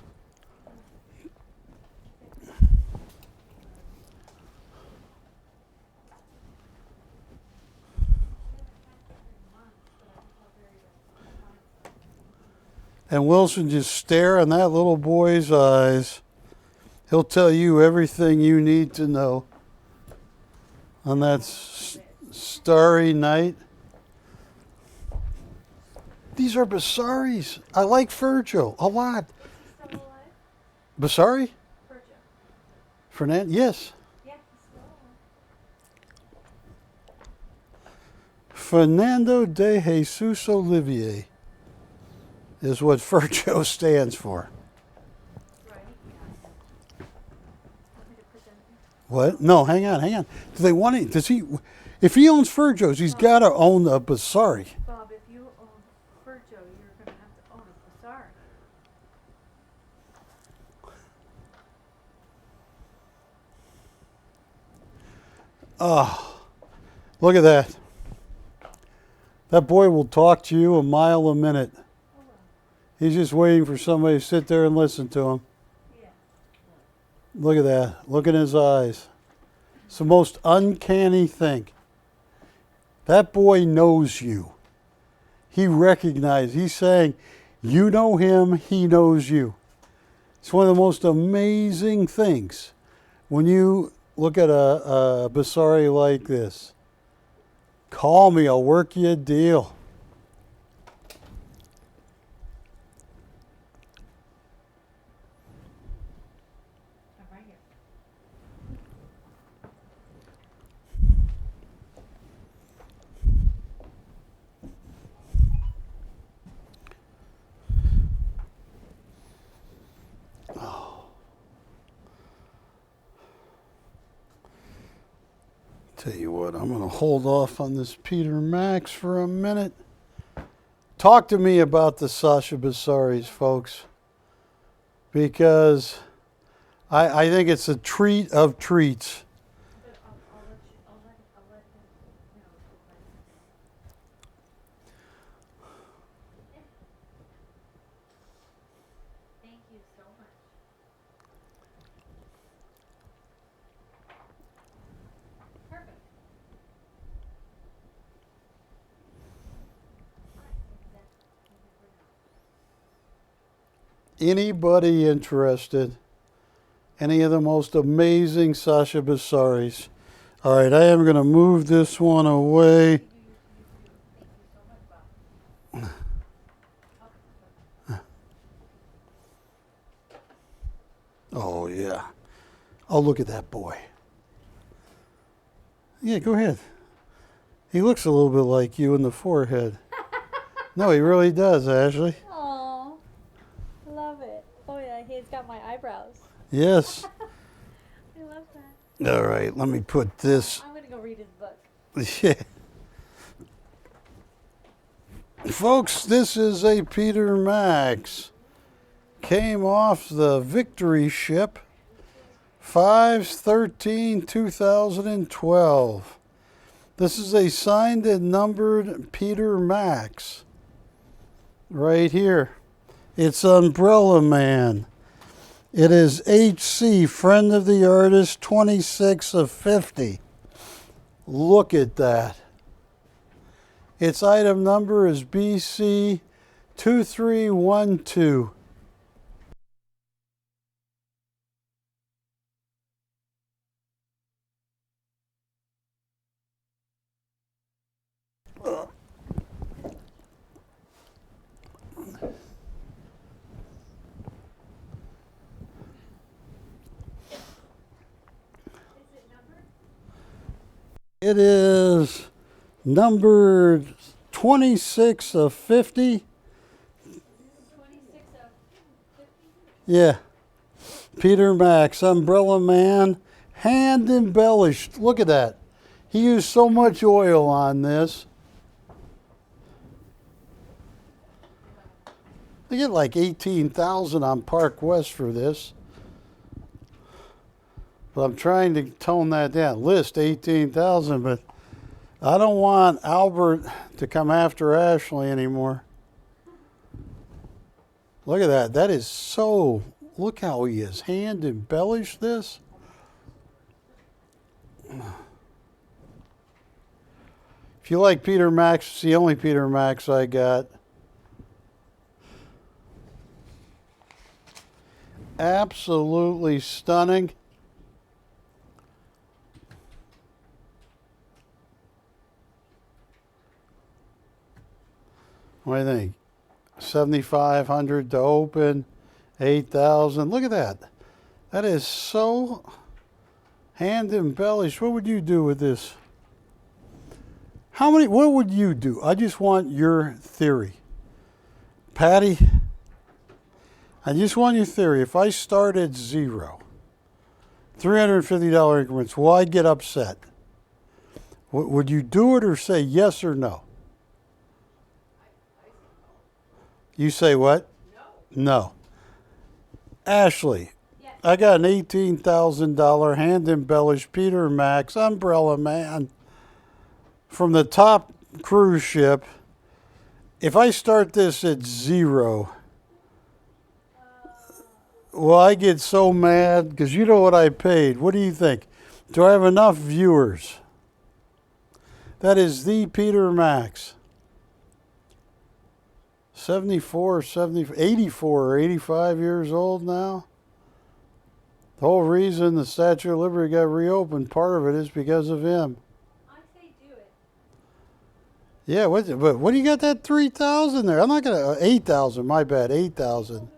and Wilson, just stare in that little boy's eyes. He'll tell you everything you need to know on that starry night. These are Basaris. I like Virgil a lot. Still alive? Basari? Virgil. Fernand? Yes. Yeah, he's still alive. Fernando de Jesus Olivier is what Virgil stands for. Right, yeah. Want me to put them here? What? No, hang on. Do they want it? Does he? If he owns Virgil's, he's got to own a Basari. Bob, if you own Virgil, you're going to have to own a Bazaar. Oh, look at that. That boy will talk to you a mile a minute. He's just waiting for somebody to sit there and listen to him. Yeah. Look at that. Look in his eyes. It's the most uncanny thing. That boy knows you. He recognizes. He's saying, you know him, he knows you. It's one of the most amazing things when you look at a Basari like this. Call me, I'll work you a deal. I'm right here. Tell you what, I'm going to hold off on this Peter Max for a minute. Talk to me about the Sasha Basaris, folks, because I think it's a treat of treats. But I'll let you, I'll let him, you know, Thank you so much. Perfect. Anybody interested? Any of the most amazing Sasha Basaris? All right, I am going to move this one away. Thank you so much, Bob. Oh, yeah. Oh, look at that boy. Yeah, go ahead. He looks a little bit like you in the forehead. No, he really does, Ashley. Aw, love it. Oh yeah, he's got my eyebrows. Yes. I love that. All right, let me put this. I'm gonna go read his book. Yeah. Folks, this is a Peter Max. Came off the Victory ship, 5/13/2012. This is a signed and numbered Peter Max. Right here. It's Umbrella Man. It is HC, Friend of the Artist, 26 of 50. Look at that. Its item number is BC 2312. It is numbered 26 of 50. 26 of 50. Yeah. Peter Max, Umbrella Man, hand embellished. Look at that. He used so much oil on this. They get like 18,000 on Park West for this. But I'm trying to tone that down. List 18,000, but I don't want Albert to come after Ashley anymore. Look at that. That is so, look how he has hand embellished this. If you like Peter Max, it's the only Peter Max I got. Absolutely stunning. What do you think? $7,500 to open, $8,000. Look at that. That is so hand embellished. What would you do with this? What would you do? I just want your theory. Patty, I just want your theory. If I start at zero, $350 increments, will I get upset? Would you do it or say yes or no? You say what? No. No. Ashley, Yes. I got an $18,000 hand-embellished Peter Max Umbrella Man from the top cruise ship. If I start this at zero, well, I get so mad because you know what I paid. What do you think? Do I have enough viewers? That is the Peter Max. 74, 70, 84 or 85 years old now. The whole reason the Statue of Liberty got reopened, part of it is because of him. I say do it. Yeah, but what do you got that 3,000 there? I'm not going to, 8,000, my bad, 8,000.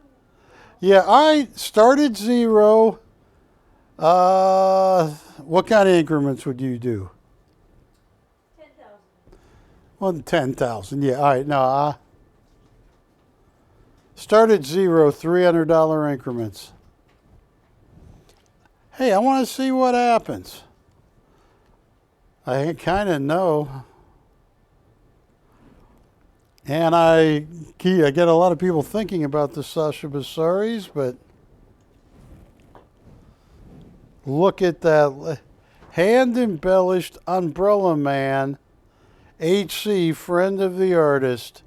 Yeah, I started zero. What kind of increments would you do? 10,000. Well, 10,000, yeah, all right, no, started zero, $300 increments. Hey, I want to see what happens. I kind of know. And I get a lot of people thinking about the Sasha Bassaris, but look at that hand-embellished Umbrella Man, HC, friend of the artist.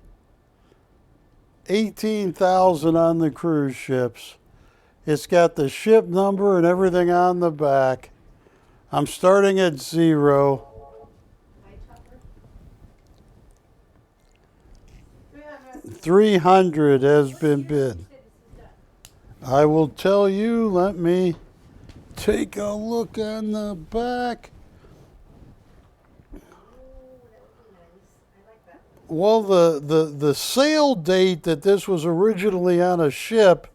18,000 on the cruise ships. It's got the ship number and everything on the back. I'm starting at zero. 300 has been bid. I will tell you, let me take a look on the back. Well, the sale date that this was originally on a ship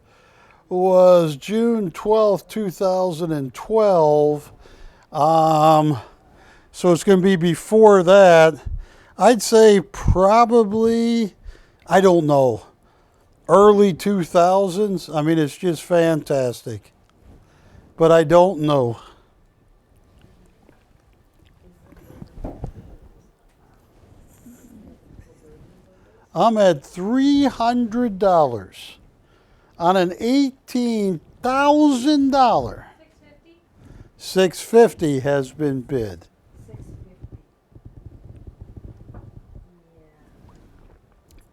was June 12th, 2012. So it's going to be before that. I'd say probably, I don't know, early 2000s. I mean, it's just fantastic. But I don't know. I'm at $300 on an $18,000. $650 has been bid.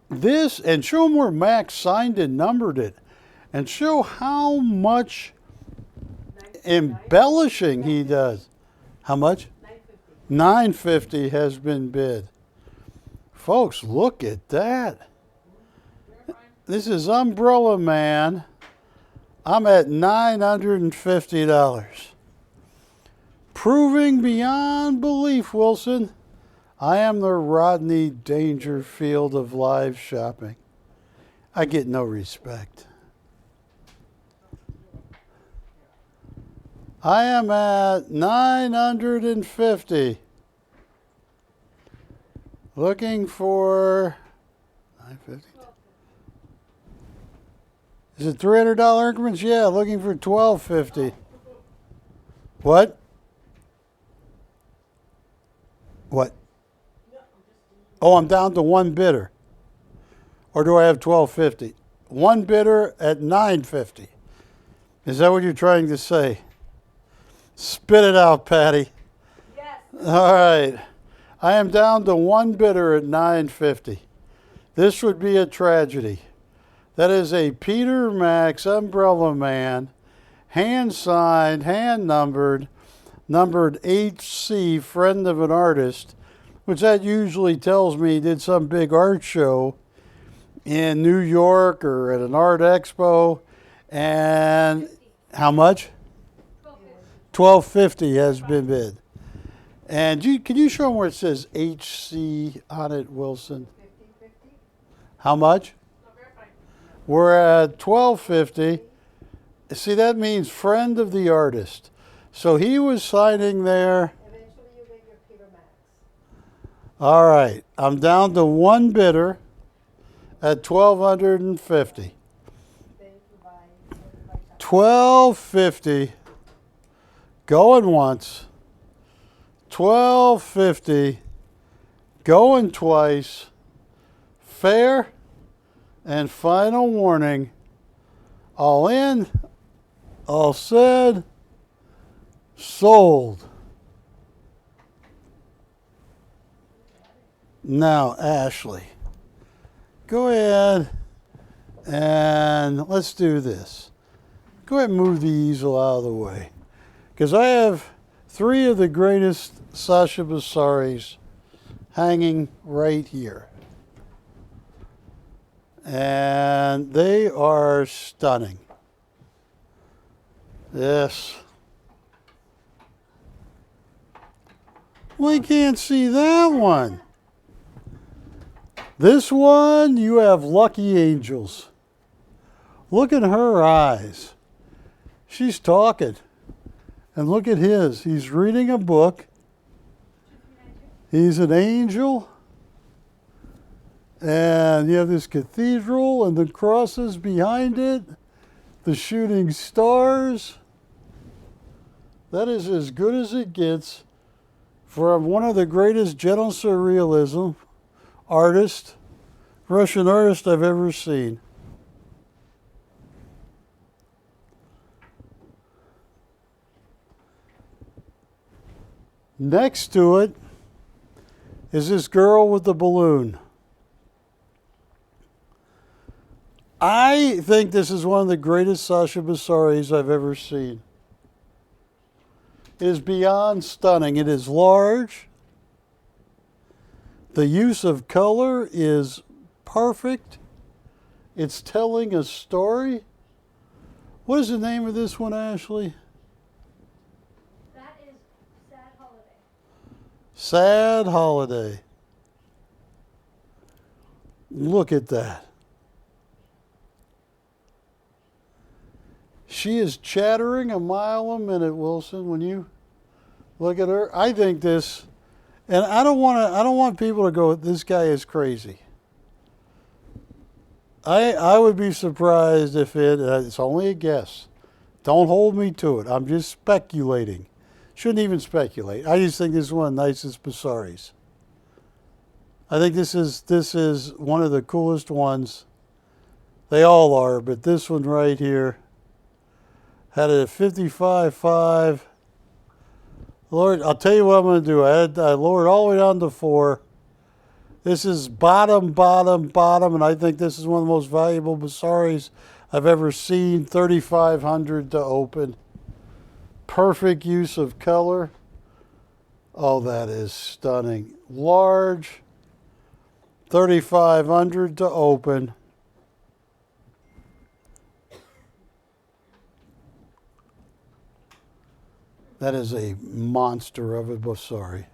This, and show them where Max signed and numbered it, and show how much embellishing he does. How much? $950 has been bid. Folks, look at that. This is Umbrella Man. I'm at $950. Proving beyond belief, Wilson, I am the Rodney Dangerfield of live shopping. I get no respect. I am at $950. Looking for $950. Is it $300 increments? Yeah, looking for $1,250. What? What? Oh, I'm down to one bidder. Or do I have $1,250? One bidder at $950. Is that what you're trying to say? Spit it out, Patty. Yes. All right. I am down to one bidder at $950. This would be a tragedy. That is a Peter Max Umbrella Man, hand signed, hand numbered, numbered HC, friend of an artist, which that usually tells me he did some big art show in New York or at an art expo. And how much? $1,250 has been bid. And can you show them where it says HC on it, Wilson? How much? We're at $12.50. See, that means friend of the artist. So he was signing there. Eventually you get your Peter Max. All right, I'm down to one bidder at $1,250. Thank you, bye. $1,250. Going once. $1,250. Going twice. Fair and final warning. All in, all said, sold. Now, Ashley, go ahead and let's do this. Go ahead and move the easel out of the way. Because I have three of the greatest Sasha Bassaris hanging right here. And they are stunning. Yes. Well, I can't see that one. This one, you have lucky angels. Look at her eyes. She's talking. And look at his. He's reading a book. He's an angel. And you have this cathedral and the crosses behind it, the shooting stars. That is as good as it gets from one of the greatest gentle surrealism artists, Russian artist I've ever seen. Next to it is this girl with the balloon. I think this is one of the greatest Sasha Bassaris I've ever seen. It is beyond stunning. It is large. The use of color is perfect. It's telling a story. What is the name of this one, Ashley? That is Sad Holiday. Sad Holiday. Look at that. She is chattering a mile a minute, Wilson, when you look at her. I think this, and I don't want people to go, this guy is crazy. I would be surprised if it's only a guess. Don't hold me to it. I'm just speculating. Shouldn't even speculate. I just think this is one of the nicest Bassaris. I think this is one of the coolest ones. They all are, but this one right here had it at 55.5. Lord, I'll tell you what I'm going to do. I lowered all the way down to 4. This is bottom, and I think this is one of the most valuable Bassaris I've ever seen. 3,500 to open. Perfect use of color. Oh, that is stunning. Large. 3,500 to open. That is a monster of a Bassari.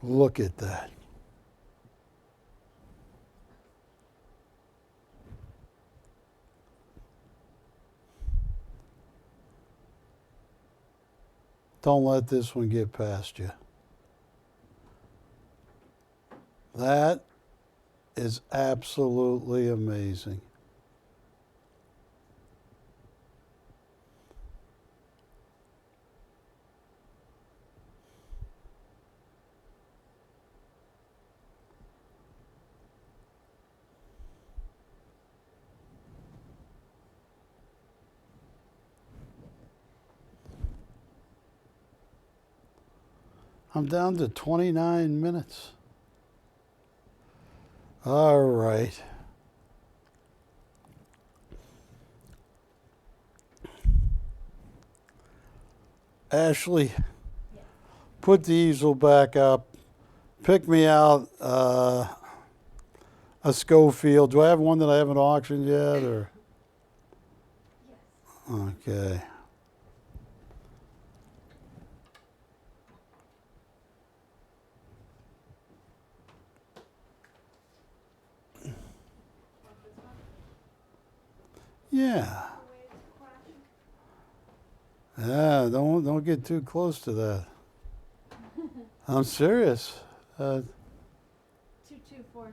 Look at that. Don't let this one get past you. That is absolutely amazing. I'm down to 29 minutes. All right. Ashley, put the easel back up. Pick me out a Schofield. Do I have one that I haven't auctioned yet, or? Yes. Okay. Yeah. Yeah, don't get too close to that. I'm serious. 2240.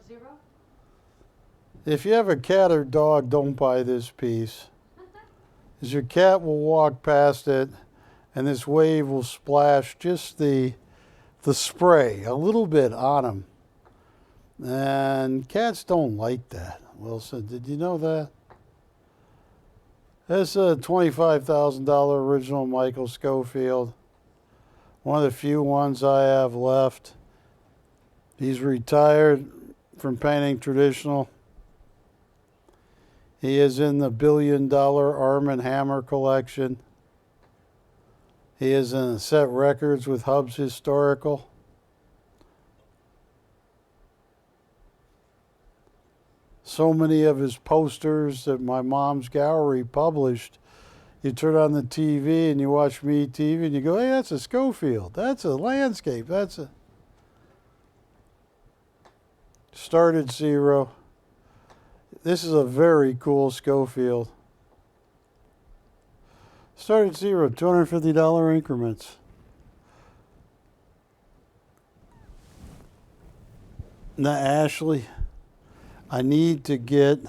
If you have a cat or dog, don't buy this piece. Because your cat will walk past it, and this wave will splash just the spray a little bit on them. And cats don't like that. Wilson, did you know that? That's a $25,000 original Michael Schofield. One of the few ones I have left. He's retired from painting traditional. He is in the $1 billion Arm & Hammer collection. He is in Set Records with Hub's Historical. So many of his posters that my mom's gallery published, you turn on the TV and you watch Me TV and you go, hey, that's a Schofield. That's a landscape. That's a... Started zero. This is a very cool Schofield. Started zero, $250 increments. Now, Ashley, I need to get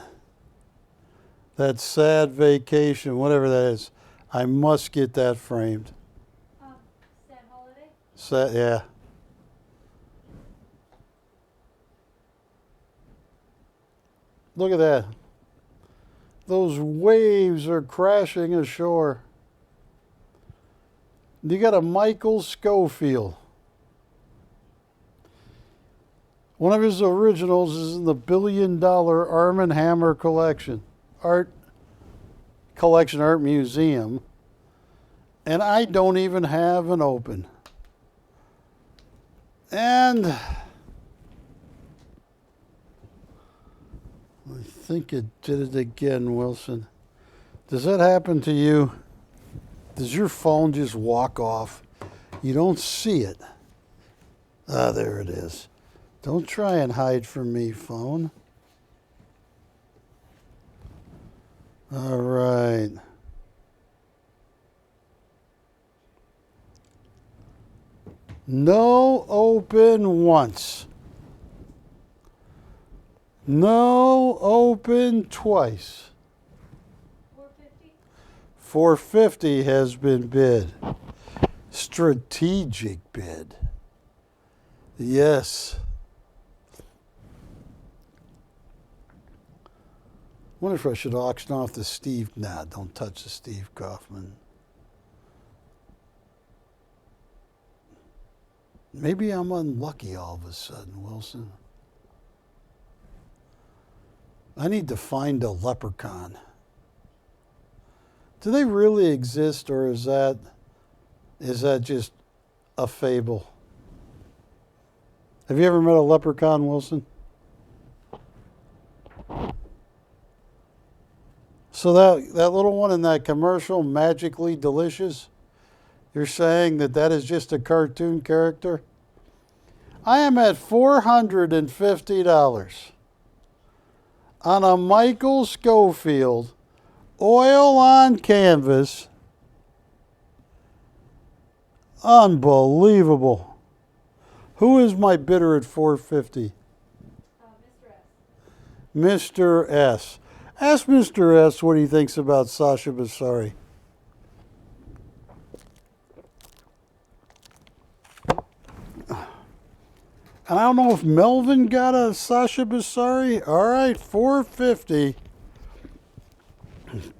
that Sad Vacation, whatever that is. I must get that framed. Sad holiday? Sad, yeah. Look at that. Those waves are crashing ashore. You got a Michael Schofield. One of his originals is in the $1 billion Arm & Hammer collection, art museum, and I don't even have an open. And I think it did it again, Wilson. Does that happen to you? Does your phone just walk off? You don't see it. Ah, there it is. Don't try and hide from me, phone. All right. No open once. No open twice. 450? 450 has been bid. Strategic bid. Yes. Wonder if I should auction off the Steve. Nah, don't touch the Steve Kaufman. Maybe I'm unlucky all of a sudden, Wilson. I need to find a leprechaun. Do they really exist, or is that just a fable? Have you ever met a leprechaun, Wilson? So that little one in that commercial, Magically Delicious, you're saying that is just a cartoon character? I am at $450 on a Michael Schofield oil on canvas. Unbelievable. Who is my bidder at $450? Mr. S. Mr. S. Ask Mr. S what he thinks about Sasha Bassari. And I don't know if Melvin got a Sasha Bassari. All right, $450.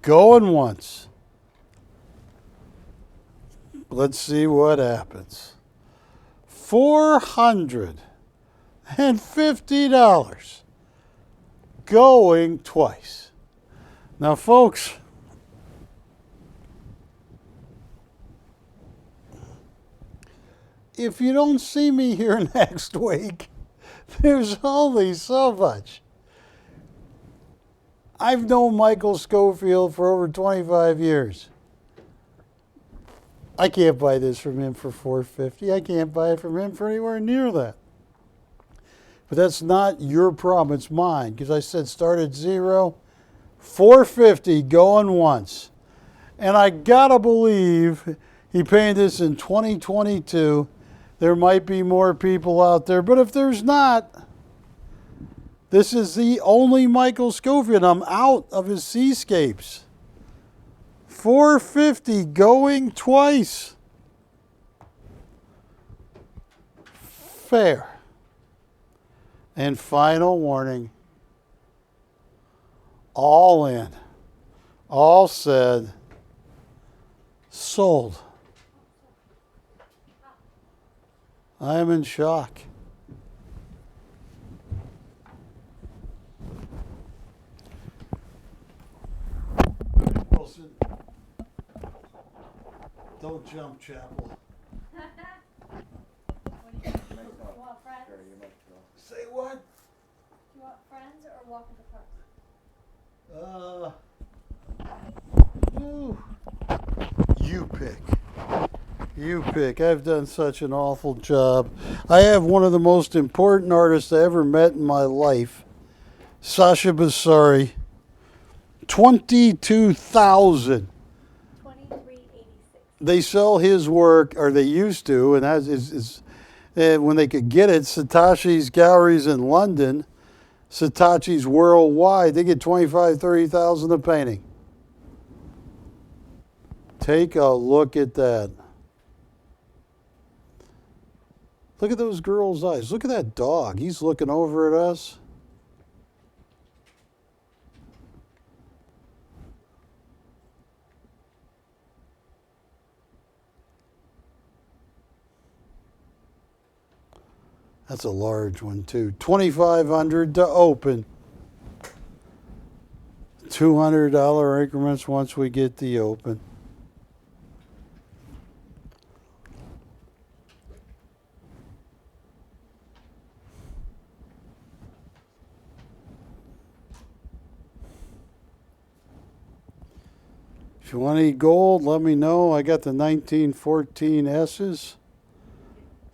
Going once. Let's see what happens. $450. Going twice. Now, folks, if you don't see me here next week, there's only so much. I've known Michael Schofield for over 25 years. I can't buy this from him for $450. I can't buy it from him for anywhere near that. But that's not your problem, it's mine. Because I said start at zero, $450 going once. And I gotta believe he painted this in 2022. There might be more people out there, but if there's not, this is the only Michael Schofield. I'm out of his seascapes. $450 going twice. Fair. And final warning. All in. All said. Sold. I am in shock. Wilson, don't jump, Chappell. What do you want friends? Say what? Do you want friends or walk in the park? Ooh. You pick. You pick. I've done such an awful job. I have one of the most important artists I ever met in my life, Sasha Basari. 22,000. 2386. They sell his work, or they used to, and that is when they could get it. Saatchi's galleries in London, Saatchi's worldwide. They get 25,000, 30,000 a painting. Take a look at that. Look at those girls' eyes. Look at that dog. He's looking over at us. That's a large one too. 2,500 to open. $200 increments once we get the open. If you want any gold, let me know. I got the 1914 S's.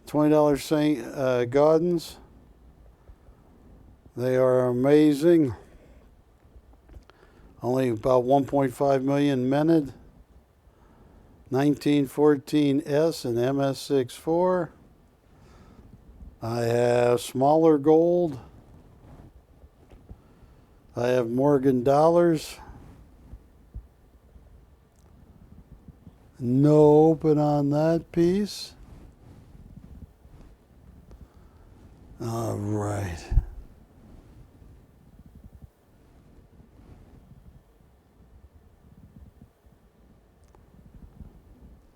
$20 St. Gaudens. They are amazing. Only about 1.5 million minted. 1914 S and MS64. I have smaller gold. I have Morgan dollars. No open on that piece. All right.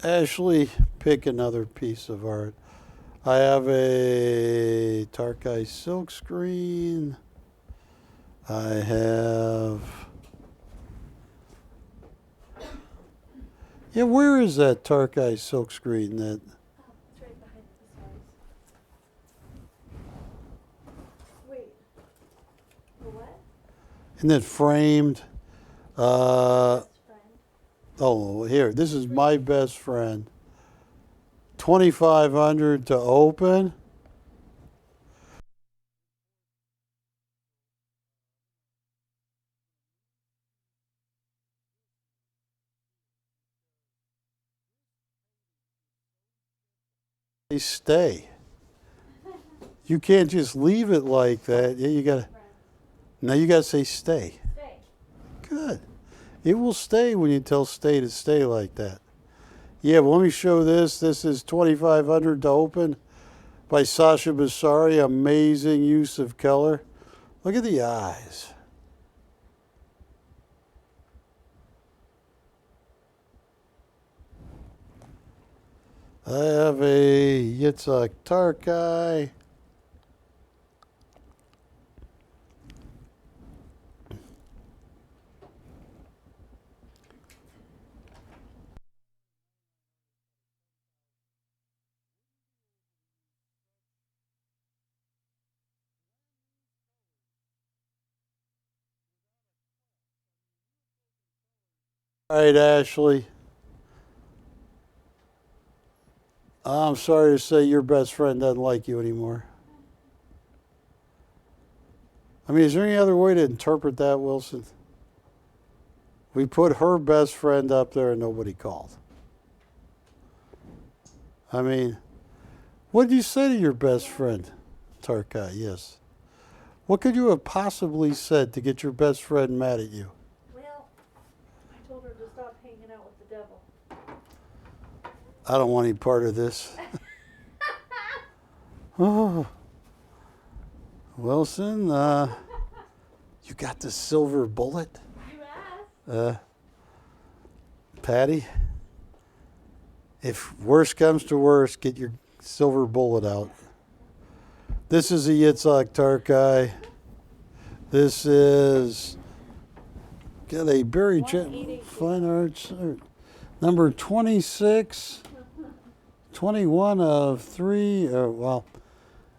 Ashley, pick another piece of art. I have a Tarkay silk screen. I have... Yeah, where is that Tarkay silk screen? That It's right behind the stars. Wait. For what? isn't it framed? Best friend. Oh, here. This is my best friend. 2,500 to open. They stay. You can't just leave it like that. Yeah, you gotta. Now you gotta say stay. Stay. Good. It will stay when you tell stay to stay like that. Yeah, well, let me show this. This is 2,500 to open by Sasha Basari. Amazing use of color. Look at the eyes. I have a Yitzhak Tarkay. All right, Ashley. I'm sorry to say your best friend doesn't like you anymore. I mean, is there any other way to interpret that, Wilson? We put her best friend up there and nobody called. I mean, what did you say to your best friend? Tarkay, yes. What could you have possibly said to get your best friend mad at you? Well, I told her to stop hanging out with the devil. I don't want any part of this. Oh. Wilson, you got the silver bullet? You asked. Patty, if worst comes to worst, get your silver bullet out. This is a Yitzhak Tarkay. This is got a Barry Fine Arts number 26, 21 of 3. Well,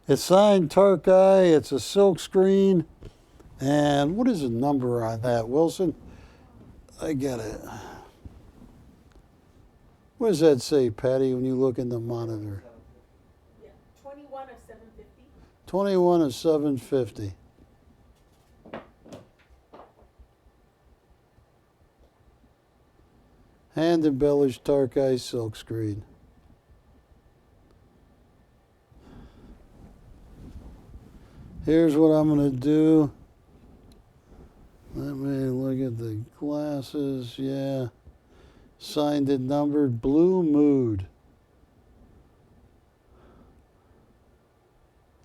it's signed Tarkay. It's a silk screen. And what is the number on that, Wilson? I got it. What does that say, Patty, when you look in the monitor? Yeah, 21 of 750. 21 of 750. Hand embellished Tarkay silk screen. Here's what I'm going to do. Let me look at the glasses. Yeah. Signed and numbered. Blue Mood.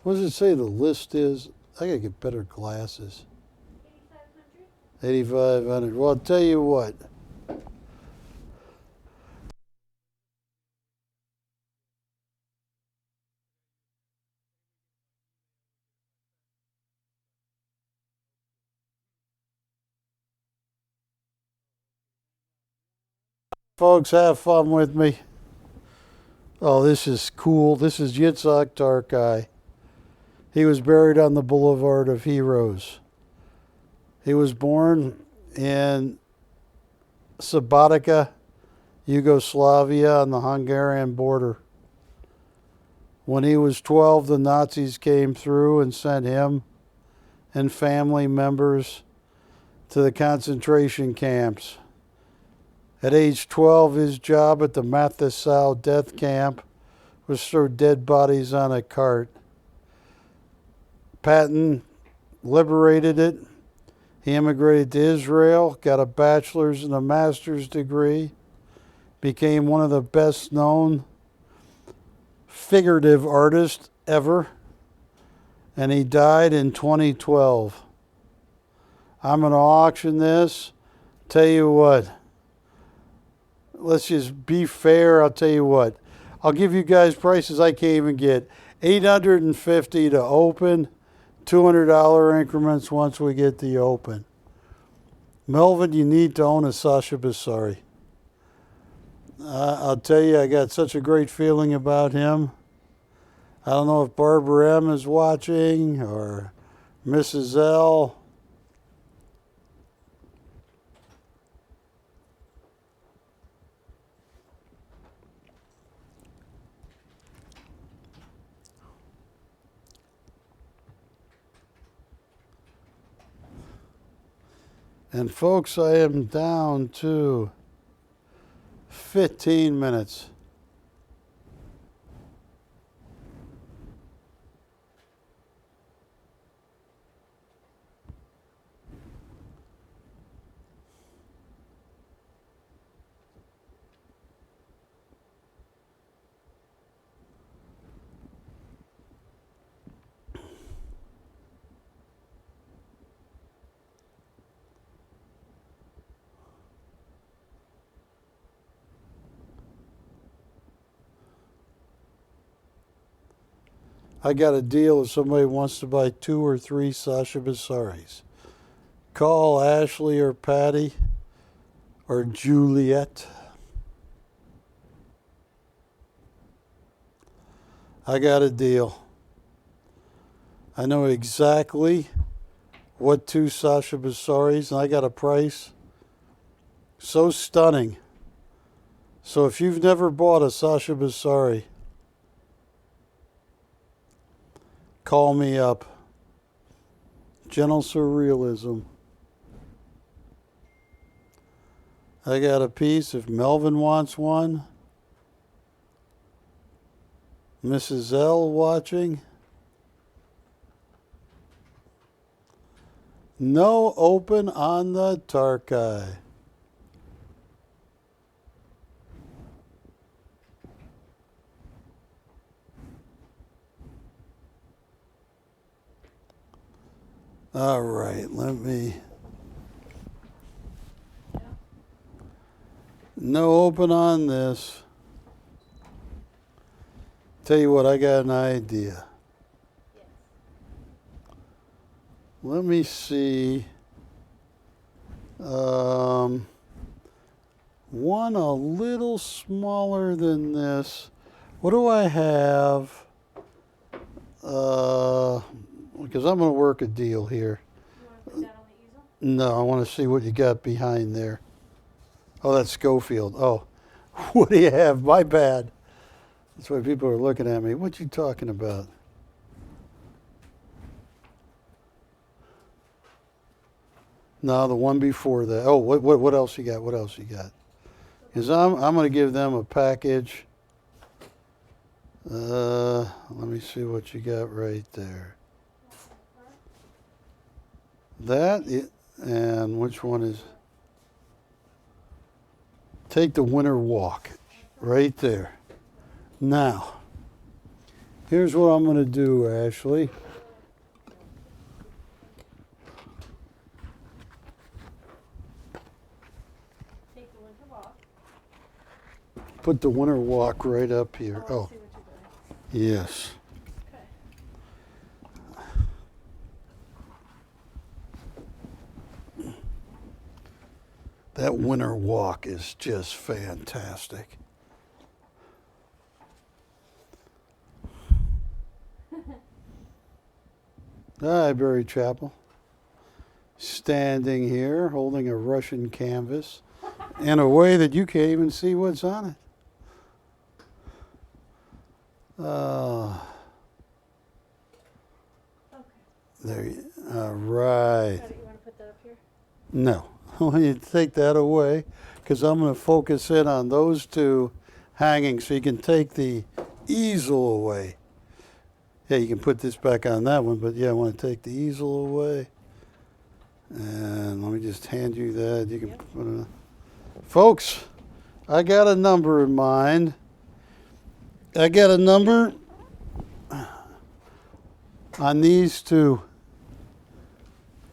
What does it say the list is? I got to get better glasses. 8,500? 8,500. Well, I'll tell you what. Folks, have fun with me. Oh, this is cool. This is Yitzhak Tarkay. He was buried on the Boulevard of Heroes. He was born in Subotica, Yugoslavia, on the Hungarian border. When he was 12, the Nazis came through and sent him and family members to the concentration camps. At age 12, his job at the Mathisau death camp was to throw dead bodies on a cart. Patton liberated it. He immigrated to Israel, got a bachelor's and a master's degree, became one of the best known figurative artists ever, and he died in 2012. I'm going to auction this. Tell you what. Let's just be fair. I'll tell you what. I'll give you guys prices I can't even get. $850 to open, $200 increments once we get the open. Melvin, you need to own a Sasha Bassari. I'll tell you, I got such a great feeling about him. I don't know if Barbara M is watching or Mrs. L. And folks, I am down to 15 minutes. I got a deal if somebody wants to buy 2 or 3 Sasha Bassaris. Call Ashley or Patty or Juliet. I got a deal. I know exactly what 2 Sasha Bassaris, and I got a price so stunning. So if you've never bought a Sasha Bassari, call me up. Gentle Surrealism. I got a piece if Melvin wants one. Mrs. L watching. No open on the Tarkay. All right, let me. No open on this. Tell you what, I got an idea. Let me see. One a little smaller than this. What do I have? Because I'm going to work a deal here. You want to put that on the easel? No, I want to see what you got behind there. Oh, that's Schofield. Oh, what do you have? My bad. That's why people are looking at me. What you talking about? No, the one before that. Oh, what else you got? What else you got? Because I'm going to give them a package. Let me see what you got right there. And which one is? Take the winter walk, right there. Now, here's what I'm going to do, Ashley. Take the winter walk. Put the winter walk right up here. I Oh, want to see what you're doing. yes. Okay. That winter walk is just fantastic. Hi, Barry Chappell. Standing here, holding a Russian canvas in a way that you can't even see what's on it. Okay. There you, all right. Got it. You want to put that up here? No, I want you to take that away because I'm going to focus in on those two hanging so you can take the easel away. Yeah, you can put this back on that one, but yeah, I want to take the easel away. And let me just hand you that. You can put it on. Folks, I got a number in mind. I got a number on these two.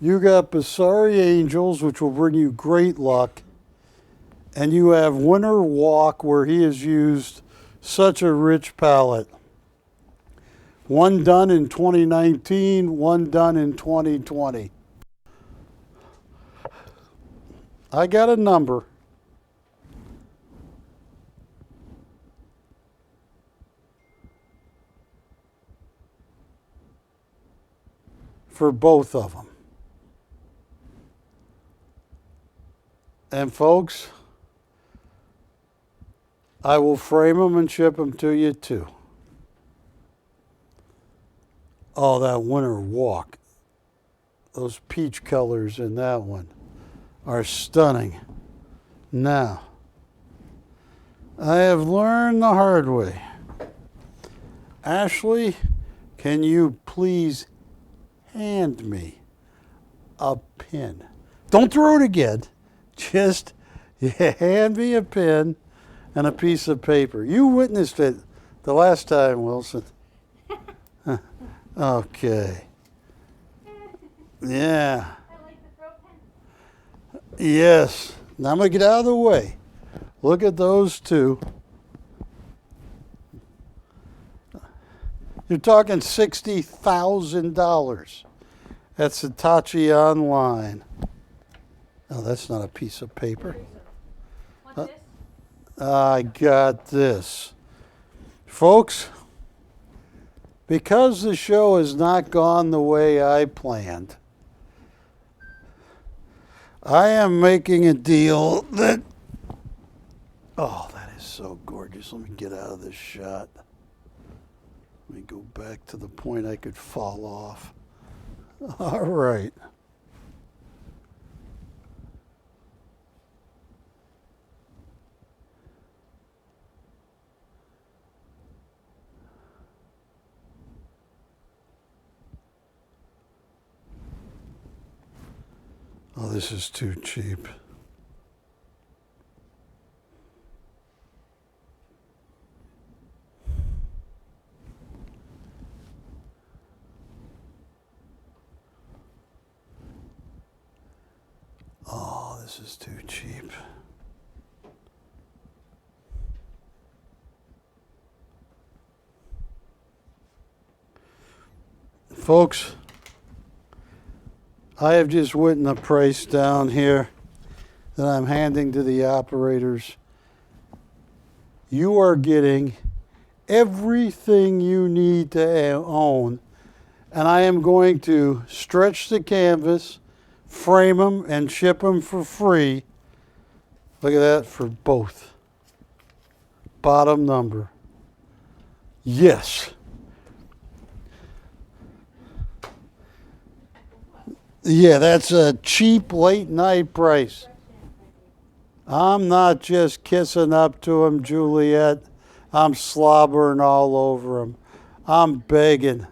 You got Basari Angels, which will bring you great luck. And you have Winter Walk, where he has used such a rich palette. One done in 2019, one done in 2020. I got a number. For both of them. And folks, I will frame them and ship them to you too. Oh, that winter walk. Those peach colors in that one are stunning. Now, I have learned the hard way. Ashley, can you please hand me a pin? Don't throw it again. Just hand me a pin and a piece of paper. You witnessed it the last time, Wilson. Okay. Yeah. I like the throw pen. Yes. Now I'm going to get out of the way. Look at those two. You're talking $60,000. That's Hitachi Online. Oh, that's not a piece of paper. What's this? I got this. Folks, because the show has not gone the way I planned, I am making a deal that, oh, that is so gorgeous. Let me get out of this shot. Let me go back to the point I could fall off. All right. Oh, this is too cheap. Oh, this is too cheap. Folks, I have just written a price down here that I'm handing to the operators. You are getting everything you need to own, and I am going to stretch the canvas, frame them, and ship them for free. Look at that, for both. Bottom number. Yes. Yeah, that's a cheap late night price. I'm not just kissing up to him, Juliet. I'm slobbering all over him. I'm begging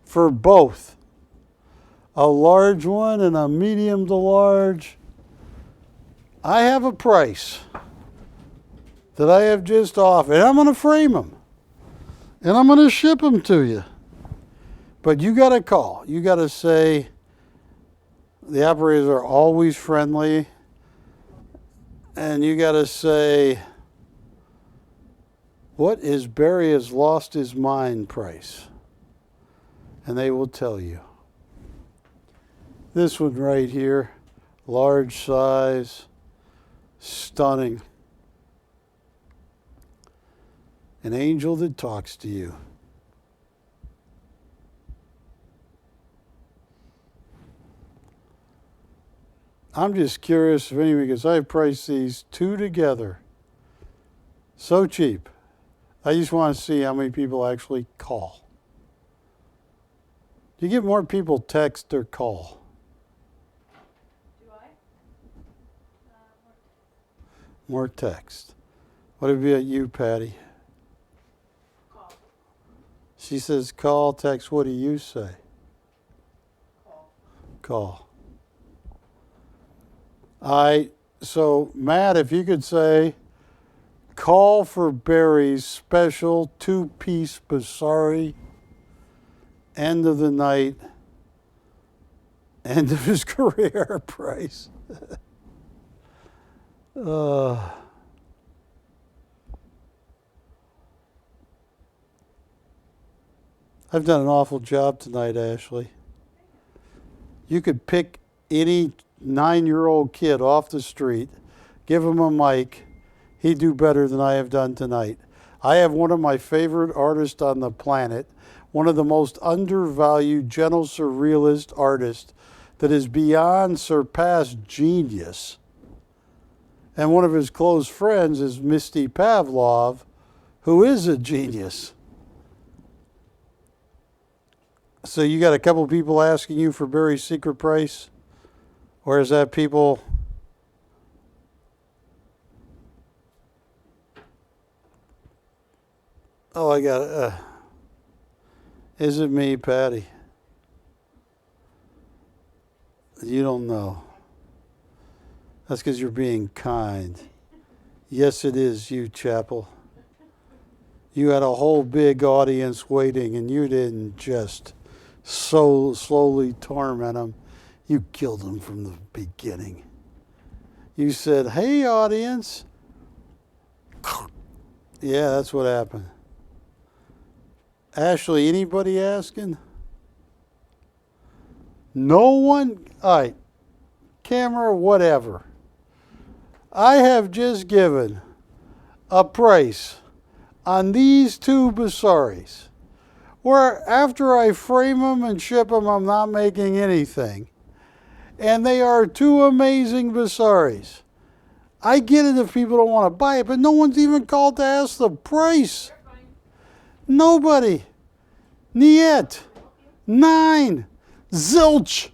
for both. A large one and a medium to large. I have a price that I have just offered. And I'm going to frame them. And I'm going to ship them to you. But you got to call. You got to say, the operators are always friendly. And you got to say, what is Barry has lost his mind price? And they will tell you. This one right here, large size, stunning. An angel that talks to you. I'm just curious if any, because I priced these two together. So cheap. I just want to see how many people actually call. Do you get more people text or call? Do I? More text. What about you, Patty? Call. She says call, text. What do you say? Call. Call. So Matt, if you could say, call for Barry's special 2-piece Basari, end of the night, end of his career price. I've done an awful job tonight, Ashley. You could pick any 9-year-old kid off the street, give him a mic, he'd do better than I have done tonight. I have one of my favorite artists on the planet, one of the most undervalued gentle surrealist artists that is beyond surpassed genius. And one of his close friends is Misty Pavlov, who is a genius. So you got a couple people asking you for Barry's secret price? Or is that people? Oh, I got it. Is it me, Patty? You don't know. That's because you're being kind. Yes, it is you, Chappell. You had a whole big audience waiting, and you didn't just so slowly torment them. You killed them from the beginning. You said, hey, audience. Yeah, that's what happened. Ashley, anybody asking? No one? All right. Camera, whatever. I have just given a price on these two Basaris, where after I frame them and ship them, I'm not making anything. And they are two amazing Basaris. I get it if people don't want to buy it, but no one's even called to ask the price. Nobody. Niet. 9. Zilch.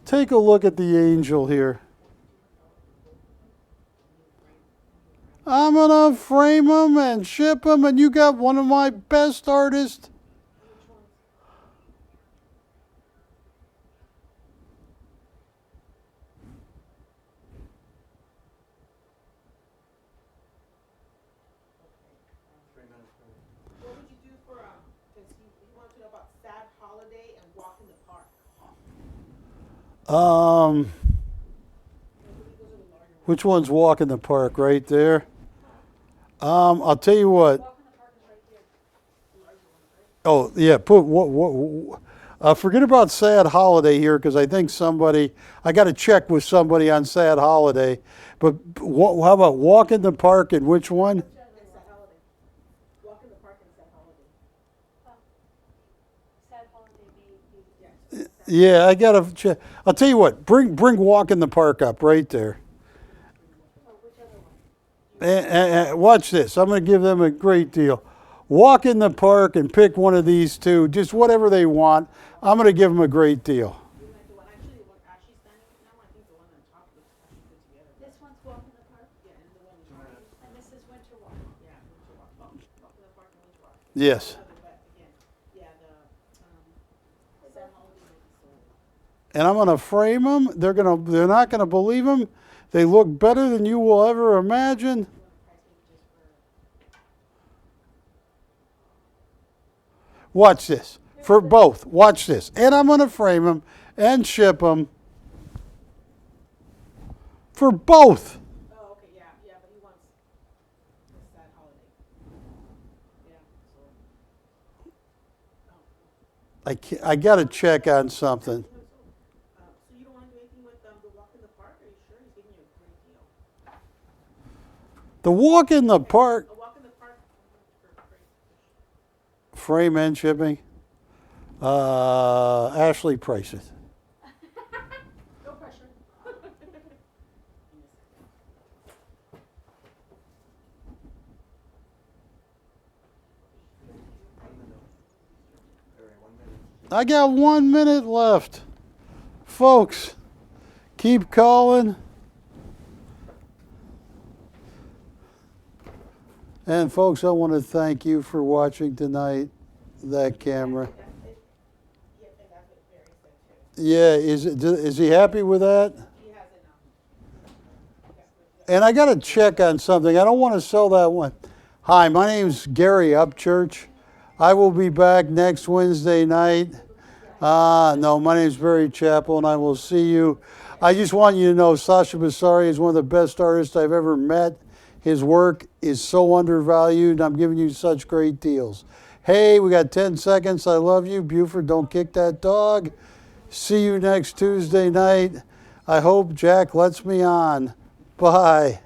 Take a look at the angel here. I'm going to frame them and ship them, and you got one of my best artists. Which one's Walk in the Park? Right there. I'll tell you what. Oh yeah, forget about Sad Holiday here because I think I got to check with somebody on Sad Holiday. But how about Walk in the Park and which one? It's Sad Holiday. Walk in the park and Sad Holiday. Sad holiday maybe. Yeah, I got to check. I'll tell you what. Bring Walk in the Park up right there. Oh, which other one? And watch this. I'm going to give them a great deal. Walk in the park and pick one of these two, just whatever they want. I'm going to give them a great deal. You like the one actually the one Ashley's standing now, I think the one on top looks actually good together. This one's Walk in the Park, Yeah, and the one in top. and this is Winter Walk. Yeah, Winter Walk. Walk in the park and Winter Walk. Yes. But again, yeah, the Sad Holiday might be sold. And I'm going to frame them. They're not going to believe them. They look better than you will ever imagine. Watch this. For both. Watch this. And I'm going to frame them and ship them for both. Oh, okay, yeah, but he wants the Sad Holiday. Yeah, so. I got to check on something. So you don't want to do anything with the Walk in the Park? Are you sure? He's giving you a great deal. The Walk in the Park. A Walk in the Park for free. Frame and shipping. Ashley, price it. No pressure. I got 1 minute left. Folks, keep calling. And folks, I want to thank you for watching tonight. That camera. Yeah, is he happy with that? He has it now. And I got to check on something. I don't want to sell that one. Hi, my name's Gary Upchurch. I will be back next Wednesday night. No, my name's Barry Chappell, and I will see you. I just want you to know Sasha Basari is one of the best artists I've ever met. His work is so undervalued, and I'm giving you such great deals. Hey, we got 10 seconds. I love you. Buford, don't kick that dog. See you next Tuesday night. I hope Jack lets me on. Bye.